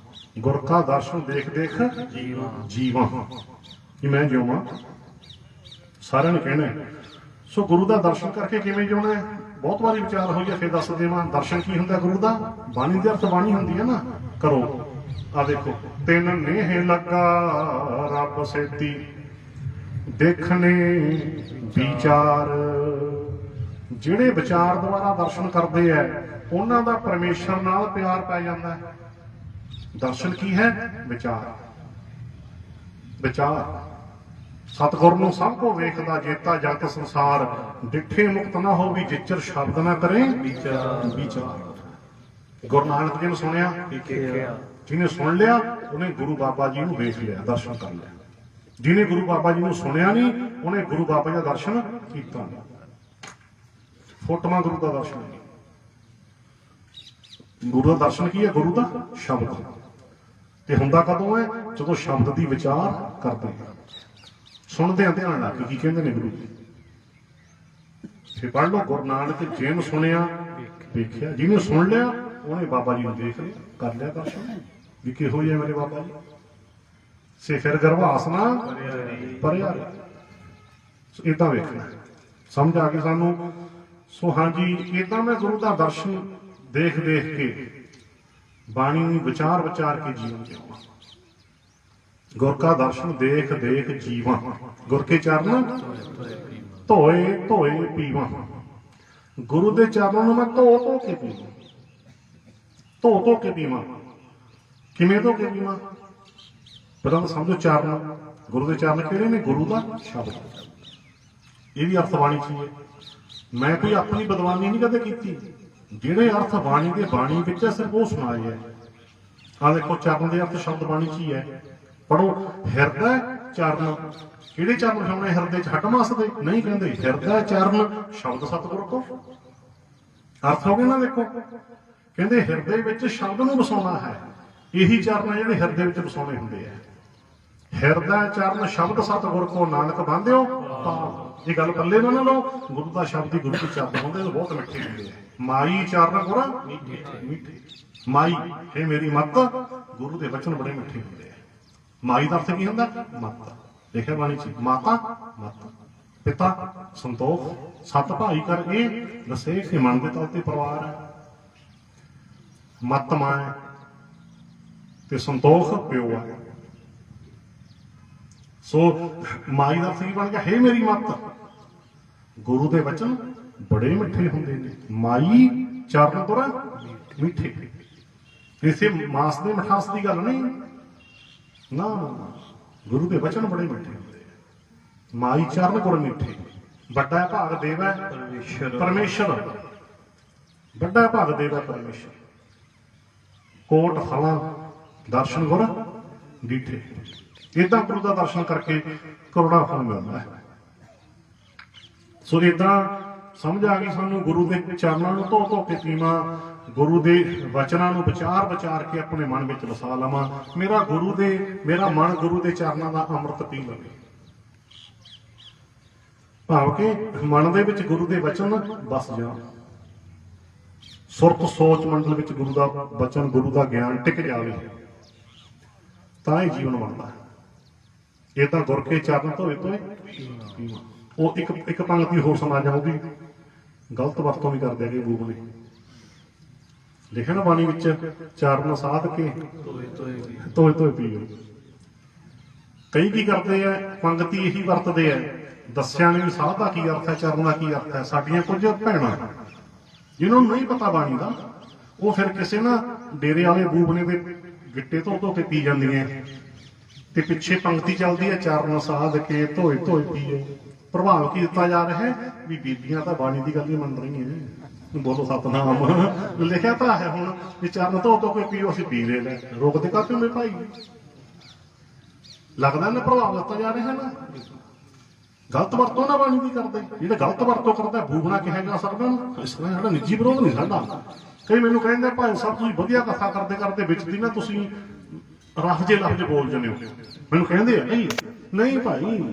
ਗੁਰ ਕਾ ਦਰਸ਼ਨ ਦੇਖ ਦੇਖ ਜੀਵਾਂ, ਕਿ ਮੈਂ ਜਿਉਵਾਂ। ਸਾਰਿਆਂ ਨੇ ਕਹਿਣਾ। ਸੋ ਗੁਰੂ ਦਾ ਦਰਸ਼ਨ ਕਰਕੇ ਕਿਵੇਂ ਜਿਉਣਾ ਹੈ? ਬਹੁਤ ਵਾਰੀ ਵਿਚਾਰ ਹੋਈ ਹੈ, ਫਿਰ ਦੱਸ ਦੇਵਾਂ। ਦਰਸ਼ਨ ਕੀ ਹੁੰਦਾ ਗੁਰੂ ਦਾ? ਬਾਣੀ ਦੇ ਅਰਥ ਬਾਣੀ ਹੁੰਦੀ ਹੈ ਨਾ। ਕਰੋ ਆ ਦੇਖੋ, ਤਿੰਨ ਨੇਹ ਲੱਗਾ ਰੱਬ ਸੇਤੀ, ਦੇਖਣੇ ਵਿਚਾਰ। ਜਿਹੜੇ ਵਿਚਾਰ ਦੁਆਰਾ ਦਰਸ਼ਨ ਕਰਦੇ ਆ, ਉਹਨਾਂ ਦਾ ਪਰਮੇਸ਼ਰ ਨਾਲ ਪਿਆਰ ਪੈ ਜਾਂਦਾ ਹੈ। ਦਰਸ਼ਨ ਕੀ ਹੈ? ਵਿਚਾਰ। ਵਿਚਾਰ ਸਤਿਗੁਰ ਨੂੰ ਸਭ ਕੋ ਵੇਖਦਾ, ਜੇਤਾ ਜਗਤ ਸੰਸਾਰ, ਡਿੱਠੇ ਮੁਕਤ ਨਾ ਹੋਵੀ, ਜਿਚਰ ਸ਼ਬਦ ਨਾ ਕਰੇ ਵਿਚਾਰ। ਗੁਰੂ ਨਾਨਕ ਜੀ ਨੇ ਸੁਣਿਆ, ਜਿਹਨੇ ਸੁਣ ਲਿਆ ਉਹਨੇ ਗੁਰੂ ਬਾਬਾ ਜੀ ਨੂੰ ਵੇਖ ਲਿਆ, ਦਰਸ਼ਨ ਕਰ ਲਿਆ। ਜਿਹਨੇ ਗੁਰੂ ਬਾਬਾ ਜੀ ਨੂੰ ਸੁਣਿਆ ਨਹੀਂ, ਉਹਨੇ ਗੁਰੂ ਬਾਬਾ ਜੀ ਦਾ ਦਰਸ਼ਨ ਕੀਤਾ ਨਹੀਂ। ਫੋਟੋਆਂ ਗੁਰੂ ਦਾ ਦਰਸ਼ਨ ਨਹੀਂ। ਗੁਰੂ ਦਾ ਦਰਸ਼ਨ ਕੀ ਹੈ? ਗੁਰੂ ਦਾ ਸ਼ਬਦ। ਤੇ ਹੁੰਦਾ ਕਦੋਂ ਹੈ? ਜਦੋਂ ਸ਼ਬਦ ਦੀ ਵਿਚਾਰ ਕਰਦੇ ਹਾਂ, ਸੁਣਦੇ ਆਂ ਧਿਆਨ ਲਾ ਕੇ ਕੀ ਕਹਿੰਦੇ ਨੇ ਗੁਰੂ ਜੀ। ਫਿਰ ਪੜ੍ਹ ਲਓ, ਗੁਰੂ ਨਾਨਕ ਜਿਨ ਸੁਣਿਆ ਵੇਖਿਆ। ਜਿਹਨੇ ਸੁਣ ਲਿਆ ਉਹਨੇ ਬਾਬਾ ਜੀ ਨੂੰ ਦੇਖ ਲਿਆ, ਕਰ ਲਿਆ ਦਰਸ਼ਨ ਵੀ ਕਿਹੋ ਜਿਹੇ ਮੇਰੇ ਬਾਬਾ ਜੀ। ਸੇ ਫਿਰ ਗਰਭਾਸਨਾ ਪਰਿਆ ਇਦਾਂ ਵੇਖਣਾ। ਸਮਝ ਆ ਗਈ ਸਾਨੂੰ? ਸੋ ਹਾਂਜੀ, ਇਦਾਂ ਮੈਂ ਗੁਰੂ ਦਾ ਦਰਸ਼ਨ ਦੇਖ ਦੇਖ ਕੇ ਬਾਣੀ ਨੂੰ ਵਿਚਾਰ ਵਿਚਾਰ ਕੇ ਜੀਵਨ ਜਿਉਣਾ। ਗੁਰ ਕਾ ਦਰਸ਼ਨ ਦੇਖ ਦੇਖ ਜੀਵਾਂ, ਗੁਰ ਕੇ ਚਰਨ ਧੋਏ ਧੋਏ ਪੀਵਾਂ। ਗੁਰੂ ਦੇ ਚਰਨਾਂ ਨੂੰ ਮੈਂ ਧੋ ਧੋ ਕੇ ਪੀਵਾਂ, ਧੋ ਧੋ ਕੇ ਪੀਵਾਂ। ਕਿਵੇਂ ਧੋ ਕੇ ਪੀਵਾਂ? ਪਹਿਲਾਂ ਤਾਂ ਸਮਝੋ ਚਰਨ। ਗੁਰੂ ਦੇ ਚਰਨ ਕਿਹੜੇ ਨੇ? ਗੁਰੂ ਦਾ ਸ਼ਬਦ। ਇਹ ਵੀ ਅਰਥ ਬਾਣੀ ਚ ਹੀ ਹੈ। ਮੈਂ ਕੋਈ ਆਪਣੀ ਬਦਵਾਨੀ ਨਹੀਂ ਕਦੇ ਕੀਤੀ। ਜਿਹੜੇ ਅਰਥ ਬਾਣੀ ਦੇ ਬਾਣੀ ਵਿੱਚ ਹੈ ਸਿਰਫ ਉਹ ਸੁਣਾਏ ਹੈ। ਆਹ ਦੇਖੋ, ਚਰਨ ਦੇ ਅਰਥ ਸ਼ਬਦ ਬਾਣੀ ਚ ਹੀ ਹੈ। ਪੜੋ, ਹਿਰਦਾ ਚਰਨ। ਕਿਹੜੇ ਚਰਨ ਵਿਛਾਉਣੇ? ਹਿਰਦੇ ਚ ਹੱਟ ਮਾਸ ਦੇ ਨਹੀਂ ਕਹਿੰਦੇ। ਹਿਰਦਾ ਚਰਨ ਸ਼ਬਦ ਸਤਿਗੁਰ ਕੋ। ਅਰਥ ਹੋ ਗਏ ਨਾ। ਦੇਖੋ, ਕਹਿੰਦੇ ਹਿਰਦੇ ਵਿੱਚ ਸ਼ਬਦ ਨੂੰ ਵਸਾਉਣਾ ਹੈ। ਇਹੀ ਚਰਨ ਹੈ ਜਿਹੜੇ ਹਿਰਦੇ ਵਿੱਚ ਵਸਾਉਣੇ ਹੁੰਦੇ ਆ। ਹਿਰਦਾ ਚਰਨ ਸ਼ਬਦ ਸਤਿਗੁਰ ਕੋ ਨਾਨਕ ਬਾਂਧਿਓ ਪਾਵ। ਇਹ ਗੱਲ ਪੱਲੇ ਨਾ ਲਓ। ਗੁਰੂ ਦਾ ਸ਼ਬਦ ਹੀ ਗੁਰੂ ਦੇ ਚਰਨ ਹੁੰਦੇ, ਬਹੁਤ ਮਿੱਠੇ ਹੁੰਦੇ ਆ। ਮਾਈ ਚਰਨ ਗੁਰ ਮਿੱਠੇ। ਮਾਈ ਹੈ ਮੇਰੀ ਮੱਤ। ਗੁਰੂ ਦੇ ਵਚਨ ਬੜੇ ਮਿੱਠੇ ਹੁੰਦੇ ਆ। ਮਾਈ ਦਾ ਅਰਥ ਕੀ ਹੁੰਦਾ? ਮੱਤ। ਦੇਖਿਆ ਬਾਣੀ ਚ, ਮਾਤਾ ਮੱਤ, ਪਿਤਾ ਸੰਤੋਖ, ਸੱਤ ਭਾਈ ਕਰਕੇ ਦੱਸੇ ਕਿ ਮਨ ਦੇ ਤੌਰ ਤੇ ਪਰਿਵਾਰ ਹੈ। ਮੱਤ ਮਾਂ ਹੈ ਤੇ ਸੰਤੋਖ ਪਿਓ ਹੈ। ਸੋ ਮਾਈ ਦਾ ਅਰਥ ਕੀ ਬਣ ਗਿਆ? ਹੈ ਮੇਰੀ ਮੱਤ। ਗੁਰੂ ਦੇ ਵਚਨ ਬੜੇ ਮਿੱਠੇ ਹੁੰਦੇ ਨੇ। ਮਾਈ ਚਰਨ ਗੁਰ ਮਿੱਠੇ। ਇਸੇ ਮਾਸ ਦੇ ਮਿਠਾਸ ਦੀ ਗੱਲ ਨਹੀਂ ਨਾ, ਗੁਰੂ ਦੇ ਵਚਨ ਬੜੇ ਮਿੱਠੇ ਹੁੰਦੇ ਆ। ਮਾਈ ਚਰਨ ਗੁਰ ਮਿੱਠੇ। ਵੱਡਾ ਭਾਗ ਦੇਵੈ ਪਰਮੇਸ਼ਰ। ਵੱਡਾ ਭਾਗ ਦੇਵੈ ਪਰਮੇਸ਼ਰ। ਕੋਟ ਫਲਾਂ ਦਰਸ਼ਨ ਗੁਰ ਡੀਠੇ। ਏਦਾਂ ਗੁਰੂ ਦਾ ਦਰਸ਼ਨ ਕਰਕੇ ਕਰੋੜਾਂ ਫਲ ਮਿਲਦਾ ਹੈ। ਸੋ ਏਦਾਂ ਸਮਝ ਆ ਗਈ ਸਾਨੂੰ। ਗੁਰੂ ਦੇ ਚਰਨਾਂ ਨੂੰ ਧੋ ਧੋ ਕੇ ਪੀਵਾਂ। ਗੁਰੂ ਦੇ ਵਚਨਾਂ ਨੂੰ ਵਿਚਾਰ ਵਿਚਾਰ ਕੇ ਆਪਣੇ ਮਨ ਵਿੱਚ ਵਸਾ ਲਵਾਂ। ਮੇਰਾ ਮਨ ਗੁਰੂ ਦੇ ਚਰਨਾਂ ਦਾ ਅੰਮ੍ਰਿਤ ਪੀ ਲਵੇ। ਭਾਵ ਕਿ ਮਨ ਦੇ ਵਿੱਚ ਗੁਰੂ ਦੇ ਵਚਨ ਵਸ ਜਾਣ। ਸੁਰਤ ਸੋਚ ਮੰਡਲ ਵਿੱਚ ਗੁਰੂ ਦਾ ਵਚਨ, ਗੁਰੂ ਦਾ ਗਿਆਨ ਟਿਕ ਜਾਵੇ, ਤਾਂ ਹੀ ਜੀਵਨ ਬਣਦਾ ਹੈ। ਇਹ ਤਾਂ ਗੁਰ ਕੇ ਚਰਨ ਧੋਏ ਧੋਏ ਪੀਵਾਂ। ਉਹ ਇੱਕ ਪੰਕਤੀ ਹੋਰ ਸੁਣਾ ਜਾਊਗੀ, ਗਲਤ ਵਰਤੋਂ ਵੀ ਕਰਦੇ ਹੈਗੇ ਗੁਰੂ ਨੇ। ਲਿਖਿਆ ਨਾ ਬਾਣੀ ਵਿੱਚ, ਚਰਨ ਸਾਧ ਕੇ ਧੋਏ ਧੋਏ ਪੀਓ। ਕਈ ਕੀ ਕਰਦੇ ਆ? ਪੰਕਤੀ ਇਹੀ ਵਰਤਦੇ ਆ, ਦੱਸਿਆ ਨਹੀਂ ਸਾਧ ਦਾ ਕੀ ਅਰਥ ਹੈ, ਚਰਨ ਦਾ ਕੀ ਅਰਥ ਹੈ। ਸਾਡੀਆਂ ਕੁਝ ਭੈਣਾਂ ਜਿਹਨਾਂ ਨੂੰ ਨਹੀਂ ਪਤਾ ਬਾਣੀ ਦਾ, ਉਹ ਫਿਰ ਕਿਸੇ ਨਾ ਡੇਰੇ ਵਾਲੇ ਬੂਬਨੇ ਦੇ ਗਿੱਟੇ ਧੋ ਧੋ ਕੇ ਪੀ ਜਾਂਦੀਆਂ ਤੇ ਪਿੱਛੇ ਪੰਕਤੀ ਚੱਲਦੀ ਹੈ, ਚਰਨ ਸਾਧ ਕੇ ਧੋਏ ਧੋਏ ਪੀਓ। ਪ੍ਰਭਾਵ ਕੀ ਦਿੱਤਾ ਜਾ ਰਿਹਾ ਹੈ ਵੀ ਬੀਬੀਆਂ ਤਾਂ ਬਾਣੀ ਦੀ ਗੱਲ ਹੀ ਮੰਨ ਰਹੀਆਂ। ਬੋਲੋ ਸਤਨਾਮ। ਲਿਖਿਆ ਤਾਂ ਹੈ ਹੁਣ ਵੀ ਚਰਨ ਧੋ ਧੋ ਕੇ ਪੀਓ, ਅਸੀਂ ਪੀ ਲੈ। ਰੋਕਦੇ ਕਾਹਤੇ ਹੁੰਦੇ ਭਾਈ? ਲੱਗਦਾ ਨਾ ਪ੍ਰਭਾਵ ਦਿੱਤਾ ਜਾ ਰਿਹਾ ਨਾ। ਗਲਤ ਵਰਤੋਂ ਨਾ ਬਾਣੀ ਦੀ ਕਰਦੇ। ਜਿਹੜਾ ਗਲਤ ਵਰਤੋਂ ਕਰਦਾ ਬੂਬਣਾ ਕਿਹਾ ਜਾ ਸਕਦਾ ਨਾ। ਇਸ ਤਰ੍ਹਾਂ ਸਾਡਾ ਨਿੱਜੀ ਵਿਰੋਧ ਨਹੀਂ ਸਾਡਾ। ਕਈ ਮੈਨੂੰ ਕਹਿੰਦੇ ਭਾਈ ਸਾਹਿਬ ਤੁਸੀਂ ਵਧੀਆ ਕਥਾ ਕਰਦੇ ਕਰਦੇ ਵਿੱਚ ਦੀ ਨਾ ਤੁਸੀਂ ਰਫਜੇ ਲਫ਼ਜ਼ ਬੋਲ ਜਾਂਦੇ ਹੋ। ਮੈਨੂੰ ਕਹਿੰਦੇ ਆ ਨਹੀਂ ਭਾਈ,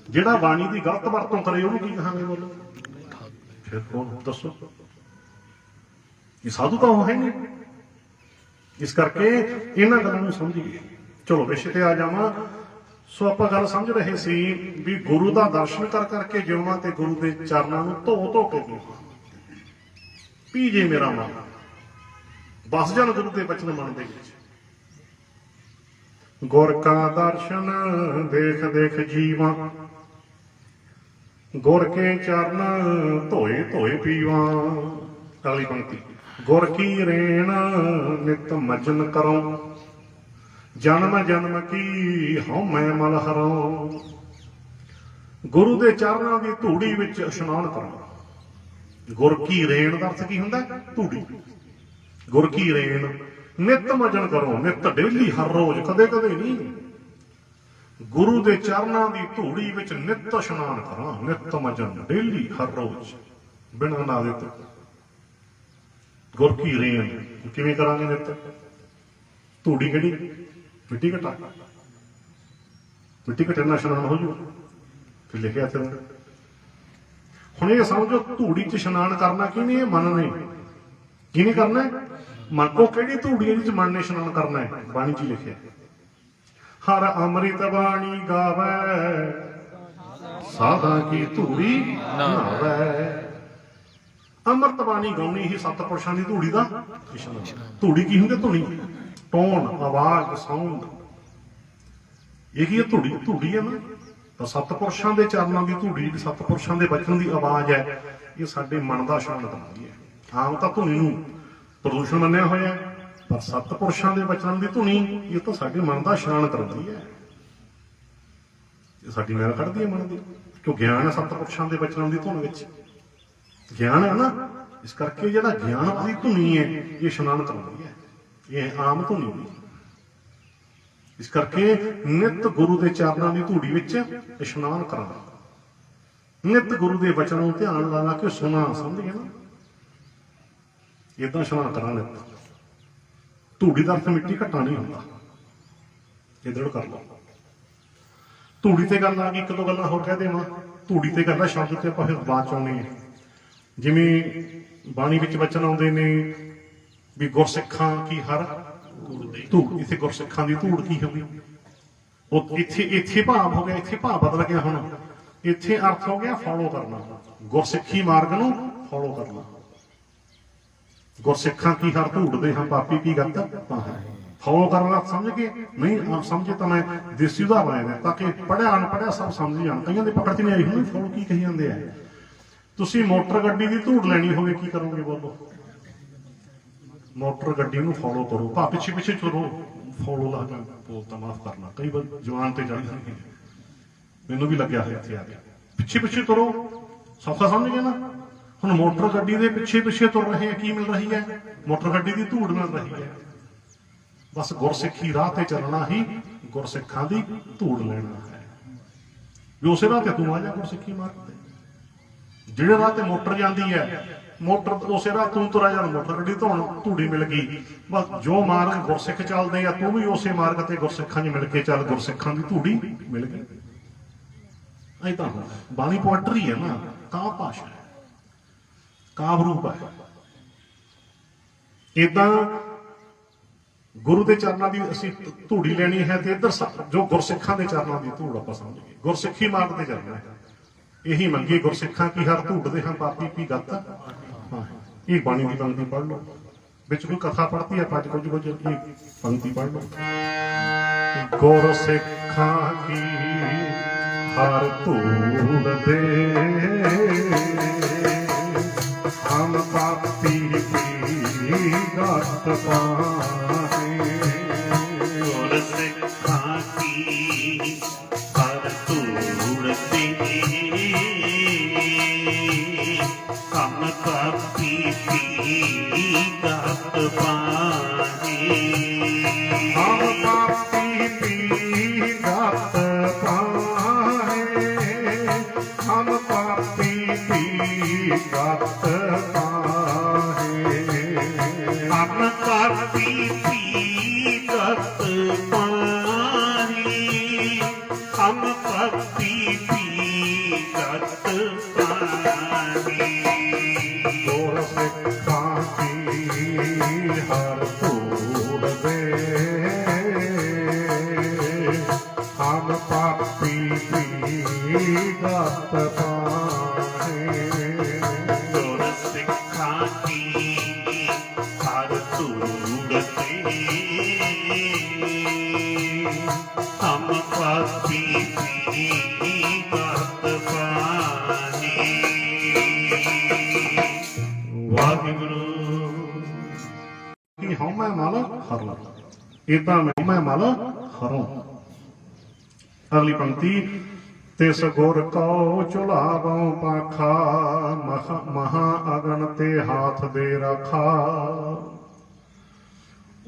ਜਿਹੜਾ ਬਾਣੀ ਦੀ ਗਲਤ ਵਰਤੋਂ ਕਰੇ ਉਹਨੂੰ ਕੀ ਕਹਾਂਗੇ? ਬੋਲੋ ਫਿਰ ਕੌਣ ਦੱਸੋ? ਇਹ ਸਾਧੂ ਤਾਂ ਉਹ ਹੈ ਨਹੀਂ। ਇਸ ਕਰਕੇ ਇਹਨਾਂ ਗੱਲਾਂ ਨੂੰ ਸਮਝੀਏ। ਚਲੋ ਵਿਸ਼ੇ ਤੇ ਆ ਜਾਵਾਂ। ਸੋ ਆਪਾਂ ਗੱਲ ਸਮਝ ਰਹੇ ਸੀ ਵੀ ਗੁਰੂ ਦਾ ਦਰਸ਼ਨ ਕਰ ਕਰਕੇ ਜਿਉਣਾ ਤੇ ਗੁਰੂ ਦੇ ਚਰਨਾਂ ਨੂੰ ਧੋ ਧੋ ਕੇ ਪੀ ਜੇ ਮੇਰਾ ਮਨ। ਬਸ ਜਾਣ ਗੁਰੂ ਦੇ ਬਚਨ ਮਨ ਦੇ ਵਿੱਚ। ਗੁਰ ਕਾ ਦਰਸ਼ਨ ਦੇਖ ਦੇਖ ਜੀਵਾਂ, ਗੁਰ ਕੇ ਚਰਨ ਧੋਏ ਧੋਏ ਪੀਵਾਂ। ਅਗਲੀ ਪੰਕਤੀ, ਗੁਰ ਕੀ ਰੇਣ ਨਿਤ ਮਜਨ ਕਰੋ, ਜਨਮ ਜਨਮ ਕੀ ਹਉਮੈ ਮਲ ਹਰੋ। ਗੁਰੂ ਦੇ ਚਰਨਾਂ ਦੀ ਧੂੜੀ ਵਿੱਚ ਇਸ਼ਨਾਨ ਕਰੋ। ਗੁਰ ਕੀ ਰੇਣ ਦਾ ਅਰਥ ਕੀ ਹੁੰਦਾ? ਧੂੜੀ। ਗੁਰ ਕੀ ਰੇਣ ਨਿਤ ਮਜਨ ਕਰੋ। ਨਿਤ ਡੇਲੀ, ਹਰ ਰੋਜ਼, ਕਦੇ ਕਦੇ ਨਹੀਂ। ਗੁਰੂ ਦੇ ਚਰਨਾਂ ਦੀ ਧੂੜੀ ਵਿੱਚ ਨਿੱਤ ਇਸ਼ਨਾਨ ਕਰਾਂ, ਨਿੱਤ ਮਜਨ, ਡੇਲੀ ਹਰ ਰੋਜ਼ ਬਿਨਾਂ ਨਾਵੇ ਤੋਂ। ਗੁਰ ਕੀ ਰੇਨ ਕਿਵੇਂ ਕਰਾਂਗੇ ਨਿੱਤ? ਧੂੜੀ ਕਿਹੜੀ? ਮਿੱਟੀ ਘਟਾ, ਮਿੱਟੀ ਘਟੇ ਨਾਲ ਇਸ਼ਨਾਨ ਹੋ ਜੂ। ਫਿਰ ਲਿਖਿਆ ਇੱਥੇ। ਹੁਣ ਇਹ ਸਮਝੋ ਧੂੜੀ 'ਚ ਇਸ਼ਨਾਨ ਕਰਨਾ ਕਿਹਨੇ? ਇਹ ਮਨ ਨੇ। ਕਿਹਨੇ ਕਰਨਾ? ਮਨ। ਉਹ ਕਿਹੜੀ ਧੂੜੀ ਹੈ ਜਿਹਦੇ 'ਚ ਮਨ ਨੇ ਇਸ਼ਨਾਨ ਕਰਨਾ ਹੈ? ਬਾਣੀ 'ਚ ਲਿਖਿਆ, ਹਰ ਅੰਮ੍ਰਿਤ ਬਾਣੀ ਗਾਵੇ, ਸਾਧਾਂ ਕੀ ਧੂੜੀ ਨਾਵੇ। ਅੰਮ੍ਰਿਤ ਬਾਣੀ ਗਾਉਣੀ ਹੀ ਸਤਿਪੁਰਸ਼ਾਂ ਦੀ ਧੂੜੀ ਦਾ ਇਸ਼ਨਾਨ। ਧੂੜੀ ਕੀ ਹੁੰਦੀ? ਧੁਨੀ, ਟੋਨ, ਆਵਾਜ਼, ਸਾਊਂਡ। ਇਹ ਕੀ ਹੈ? ਧੂੜੀ। ਧੂੜੀ ਹੈ ਨਾ, ਤਾਂ ਸਤਿਪੁਰਸ਼ਾਂ ਦੇ ਚਰਨਾਂ ਦੀ ਧੂੜੀ, ਸਤਿਪੁਰਸ਼ਾਂ ਦੇ ਬਚਨ ਦੀ ਆਵਾਜ਼ ਹੈ, ਇਹ ਸਾਡੇ ਮਨ ਦਾ ਇਸ਼ਨਾਨ ਕਰਦੀ ਹੈ। ਆਮ ਤਾਂ ਧੁਨੀ ਨੂੰ ਪ੍ਰਦੂਸ਼ਣ ਮੰਨਿਆ ਹੋਇਆ, ਪਰ ਸਤਿਪੁਰਸ਼ਾਂ ਦੇ ਬਚਨਾਂ ਦੀ ਧੁਨੀ ਇਹ ਤਾਂ ਸਾਡੇ ਮਨ ਦਾ ਇਸ਼ਨਾਨ ਕਰਦੀ ਹੈ। ਇਹ ਸਾਡੀ ਮੈਲ ਕੱਢਦੀ ਹੈ ਮਨ ਦੀ, ਕਿਉਂ ਗਿਆਨ ਹੈ ਸਤਿਪੁਰਸ਼ਾਂ ਦੇ ਬਚਨਾਂ ਦੀ ਧੁਨ ਵਿੱਚ। ਗਿਆਨ ਹੈ ਨਾ, ਇਸ ਕਰਕੇ ਜਿਹੜਾ ਗਿਆਨ ਵਾਲੀ ਧੁਨੀ ਹੈ ਇਹ ਇਸ਼ਨਾਨ ਕਰਦੀ ਹੈ, ਇਹ ਆਮ ਧੁਨੀ ਨਹੀਂ। ਇਸ ਕਰਕੇ ਨਿਤ ਗੁਰੂ ਦੇ ਚਰਨਾਂ ਦੀ ਧੂੜੀ ਵਿੱਚ ਇਸ਼ਨਾਨ ਕਰਾਂ, ਨਿਤ ਗੁਰੂ ਦੇ ਬਚਨ ਨੂੰ ਧਿਆਨ ਲਾ ਕੇ ਸੁਣਾ, ਸਮਝੀਏ ਨਾ, ਏਦਾਂ ਇਸ਼ਨਾਨ ਕਰਾਂ ਨਿਤ। ਧੂੜੀ ਦਾ ਅਰਥ ਮਿੱਟੀ ਘਟਾ ਨਹੀਂ ਹੁੰਦਾ, ਇਹ ਦ੍ਰਿੜ ਕਰ ਲਓ। ਧੂੜੀ ਤੇ ਗੱਲ ਆ ਗਈ, ਇੱਕ ਦੋ ਗੱਲਾਂ ਹੋਰ ਕਹਿ ਦੇਵਾਂ। ਧੂੜੀ ਤੇ ਗੱਲ ਆ ਸ਼ਬਦ ਤੇ ਆਪਾਂ ਫਿਰ ਬਾਅਦ ਚ ਆਉਣੇ ਆ। ਜਿਵੇਂ ਬਾਣੀ ਵਿੱਚ ਬਚਨ ਆਉਂਦੇ ਨੇ ਵੀ ਗੁਰਸਿੱਖਾਂ ਕੀ ਹਰ ਧੂੜ। ਇੱਥੇ ਗੁਰਸਿੱਖਾਂ ਦੀ ਧੂੜ ਕੀ ਹੋ ਗਈ? ਉਹ ਇੱਥੇ ਭਾਵ ਹੋ ਗਿਆ, ਇੱਥੇ ਭਾਵ ਬਦਲ ਗਿਆ। ਹੁਣ ਇੱਥੇ ਅਰਥ ਹੋ ਗਿਆ ਫੋਲੋ ਕਰਨਾ, ਗੁਰਸਿੱਖੀ ਮਾਰਗ ਨੂੰ ਫੋਲੋ ਕਰਨਾ। ਗੁਰਸਿੱਖਾਂ ਕੀ ਹਰ ਧੂੜਦੇ ਹਾਂ, ਪਾਪੀ ਕੀ ਗੱਤ ਫੋਲੋ ਕਰਨਾ। ਸਮਝ ਕੇ ਨਹੀਂ ਸਮਝੇ ਤਾਂ ਮੈਂ ਦੇਸੀ ਉਦਾਹਰਨ ਬਣਾਇਆ ਤਾਂ ਕਿ ਪੜ੍ਹਿਆ ਅਨਪੜ੍ਹਿਆ ਸਭ ਸਮਝ ਜਾਣ। ਕਈਆਂ ਦੇ ਪਕੜ 'ਚ ਨਹੀਂ ਆਈ ਹੁੰਦੀ ਫੋਲੋ ਕੀ ਕਹੀ ਜਾਂਦੇ ਆ। ਤੁਸੀਂ ਮੋਟਰ ਗੱਡੀ ਦੀ ਧੂੜ ਲੈਣੀ ਹੋਵੇ ਕੀ ਕਰੋਗੇ? ਬੋਲੋ। ਮੋਟਰ ਗੱਡੀ ਨੂੰ ਫੋਲੋ ਕਰੋ, ਭਾ ਪਿੱਛੇ ਪਿੱਛੇ ਚਲੋ। ਫੋਲੋ ਲਾ ਕੇ ਬੋਲਤਾ ਮਾਫ ਕਰਨਾ, ਕਈ ਵਾਰ ਜਵਾਨ ਤੇ ਚੜ੍ਹ ਜਾਂਦੇ, ਮੈਨੂੰ ਵੀ ਲੱਗਿਆ ਹੋਇਆ ਇੱਥੇ ਆ ਕੇ। ਪਿੱਛੇ ਪਿੱਛੇ ਤੁਰੋ, ਸੌਖਾ ਸਮਝ ਗਏ ਨਾ। ਹੁਣ ਮੋਟਰ ਗੱਡੀ ਦੇ ਪਿੱਛੇ ਪਿੱਛੇ ਤੁਰ ਰਹੇ ਆ, ਕੀ ਮਿਲ ਰਹੀ ਹੈ? ਮੋਟਰ ਗੱਡੀ ਦੀ ਧੂੜ ਮਿਲ ਰਹੀ ਹੈ। ਬਸ ਗੁਰਸਿੱਖੀ ਰਾਹ ਤੇ ਚੱਲਣਾ ਹੀ ਗੁਰਸਿੱਖਾਂ ਦੀ ਧੂੜ ਲੈਣਾ ਹੈ। ਵੀ ਉਸੇ ਰਾਹ ਤੇ ਤੂੰ ਆ ਜਾ ਗੁਰਸਿੱਖੀ ਮਾਰਗ ਤੇ। ਜਿਹੜੇ ਰਾਹ ਤੇ ਮੋਟਰ ਜਾਂਦੀ ਹੈ, ਮੋਟਰ ਉਸੇ ਰਾਹ ਤੂੰ ਤੁਰਿਆ ਜਾ, ਮੋਟਰ ਗੱਡੀ ਧੂੜੀ ਮਿਲ ਗਈ। ਬਸ ਜੋ ਮਾਰਗ ਗੁਰਸਿੱਖ ਚੱਲਦੇ ਆ, ਤੂੰ ਵੀ ਉਸੇ ਮਾਰਗ ਤੇ ਗੁਰਸਿੱਖਾਂ 'ਚ ਮਿਲ ਕੇ ਚੱਲ, ਗੁਰਸਿੱਖਾਂ ਦੀ ਧੂੜੀ ਮਿਲ ਗਈ। ਐ ਤਾਂ ਬਾਣੀ ਪੋਇਟਰੀ ਹੈ ਨਾ, ਕਾਵਿ ਭਾਸ਼ਾ ਹੈ, ਕਾਵਿ ਰੂਪ ਹੈ। ਏਦਾਂ ਗੁਰੂ ਦੇ ਚਰਨਾਂ ਦੀ ਅਸੀਂ ਧੂੜੀ ਲੈਣੀ ਹੈ, ਤੇ ਇੱਧਰ ਜੋ ਗੁਰਸਿੱਖਾਂ ਦੇ ਚਰਨਾਂ ਦੀ ਧੂੜ ਆਪਾਂ ਸਮਝੀਏ, ਗੁਰਸਿੱਖੀ ਮਾਰਗ ਤੇ ਚੱਲਣਾ ਹੈ। ਇਹੀ ਮੰਗੀ ਗੁਰਸਿੱਖਾਂ ਕੀ ਹਰ ਧੂੜਦੇ ਹਾਂ, ਪਾਪੀ ਕੀ ਗੱਤ। ਹਾਂ, ਇਹ ਬਾਣੀ ਦੀ ਪੰਕਤੀ ਪੜ੍ਹ ਲਓ। ਵਿੱਚ ਕੋਈ ਕਥਾ ਪੜ੍ਹਦੀ ਹੈ, ਪੰਜ ਕੁਝ ਪੰਕਤੀ ਪੜ੍ਹ ਲਓ। ਗੁਰਸਿੱਖਾਂ ਕੀ ਹਰ ਧੂੜਦੇ ਹਮ ਪਾਪੀ ਕੀ ਗੱਤ ਪਾਹੇ। ਗੁਰਸਿੱਖਾਂ ਕੀ ਹਰ ਧੂੜਦੇ ਹਮ ਪਾਪੀ ਕੀ ਗੱਤ ਪਾਹੇ। ਹਮ ਪਾਪੀ ਕੀ ਗੱਤ ਪਾਹੇ, ਹਮ ਪਾਪੀ ਕੀ ਗੱਤ ਪਾਹੇ। ਹਮ ਪਾਪੀ ਕੀ ਗੱਤ ਪਾਹੇ, ਹਮ ਪਾਪੀ ਕੀ ਗੱਤ ਪਾਹੇ। ਗੁਰਸਿੱਖਾਂ ਕੀ ਹਰ ਧੂੜਦੇ ਹਮ ਪਾਪੀ ਕੀ ਗੱਤ ਪਾਹੇ। ਗੁਰਸਿੱਖਾਂ ਕੀ ਹਰ ਧੂੜਦੇ ਹਮ ਪਾਪੀ ਕੀ ਗੱਤ ਪਾਹੇ। ਵਾਹਿਗੁਰੂ ਕਿ ਹਉਮੈ ਮਲ ਹਰੋ, ਏਦਾਂ ਮੈਂ ਮਲ ਹਰੋ। ਅਗਲੀ ਪੰਕਤੀ। ਤਿਸ ਗੁਰ ਕਉ ਚੁਲਾਵਉ ਪਾਖਾ, ਮਹਾ ਅਗਨ ਤੇ ਹਾਥ ਦੇ ਰਖਾ।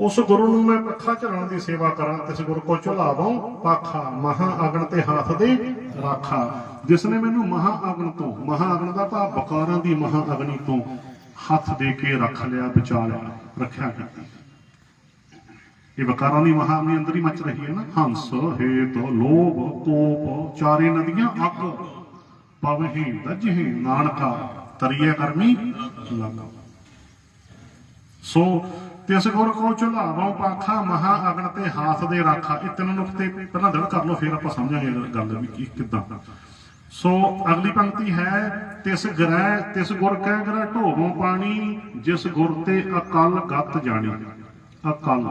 उस गुरु ਨੂੰ मैं पखा झलण ਦੀ सेवा करा, तिस गुरु को झुलावां पाखा, महा अगन ते हाथ दे राखा। जिसने मैनू महा अगन तो, महा अगन का भाव बकारां दी महा अग्नि तो हथ दे के रख लिया, बचा लिया, रखिया की। ये बकारां दी महा अग्नि अंदर ही मच रही है ना। हंस हेत लोभ कोप चारे नदियां अग, पवहि दजहि नानका तरिए करमी लग। सो तिस गुर को झुलावां पाखा, महा अगन ते हाथ दे राखा। ये तीन नुकते पहला दृढ़ कर लो, फिर आप समझांगे गल भी किदां। सो अगली पंक्ति है, तिस ग्रह तिस गुर कह ग्रह ढोवों पानी, जिस गुर ते अकल गत जानी। अकल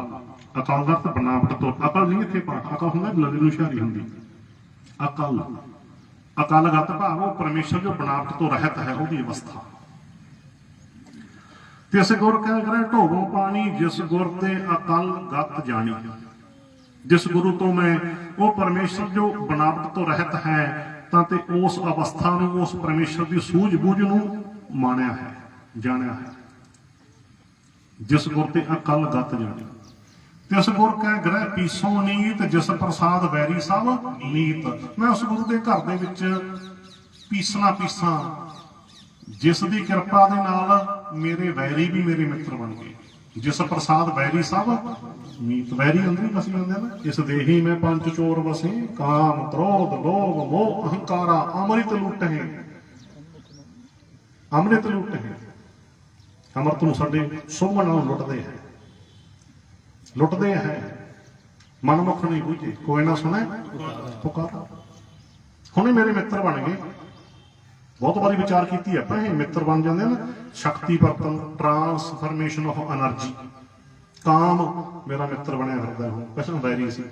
अकल गत बनावट तो, अकल नहीं इत्थे पाठ, अकल हुंदा लगे हुशियारी हुंदी। अकल अकल गत भाव परमेश्वर जो बनावट तो रहत है, उसकी अवस्था। तिस गुर कह ग्रह ढोवों पानी, जिस गुर ते अकल गत जानी। जिस गुरु तो मैं वो परमेश्वर जो बनावट तो रहत है, तां ते उस अवस्था नूं, उस परमेश्वर की सूझ-बूझ नूं माणिया है, जाणिया है। जिस गुर ते अकल गत जानी। तिस गुर कह ग्रह पीसों नीत, जिस प्रसाद वैरी सब नीत। मैं उस गुरु के घर दे विच पीसना पीसा, जिस दी किरपा दे नाल मेरे वैरी भी मेरे मित्र बन गए। जिस प्रसाद वैरी सब मीत, वैरी अंदर ही बसी जाते ना। इस देही में पंच चोर बसे, काम क्रोध लोभ मोह अहंकारा, अमृत लुट है, अमृत लुट है। अमृत नूं साडे सुमन नाल लुटदे हैं, लुटदे हैं। मनमुख नहीं बुझे, कोई ना सुने पुकारा। हुणे मेरे मित्र बन गए। बहुत बारी विचार की आप, मित्र बन जाते ना। शक्ति बर्तन, ट्रांसफॉर्मेशन ऑफ एनर्जी। काम मेरा मित्र बनया फिरदा हूं, पहले वैरी सी।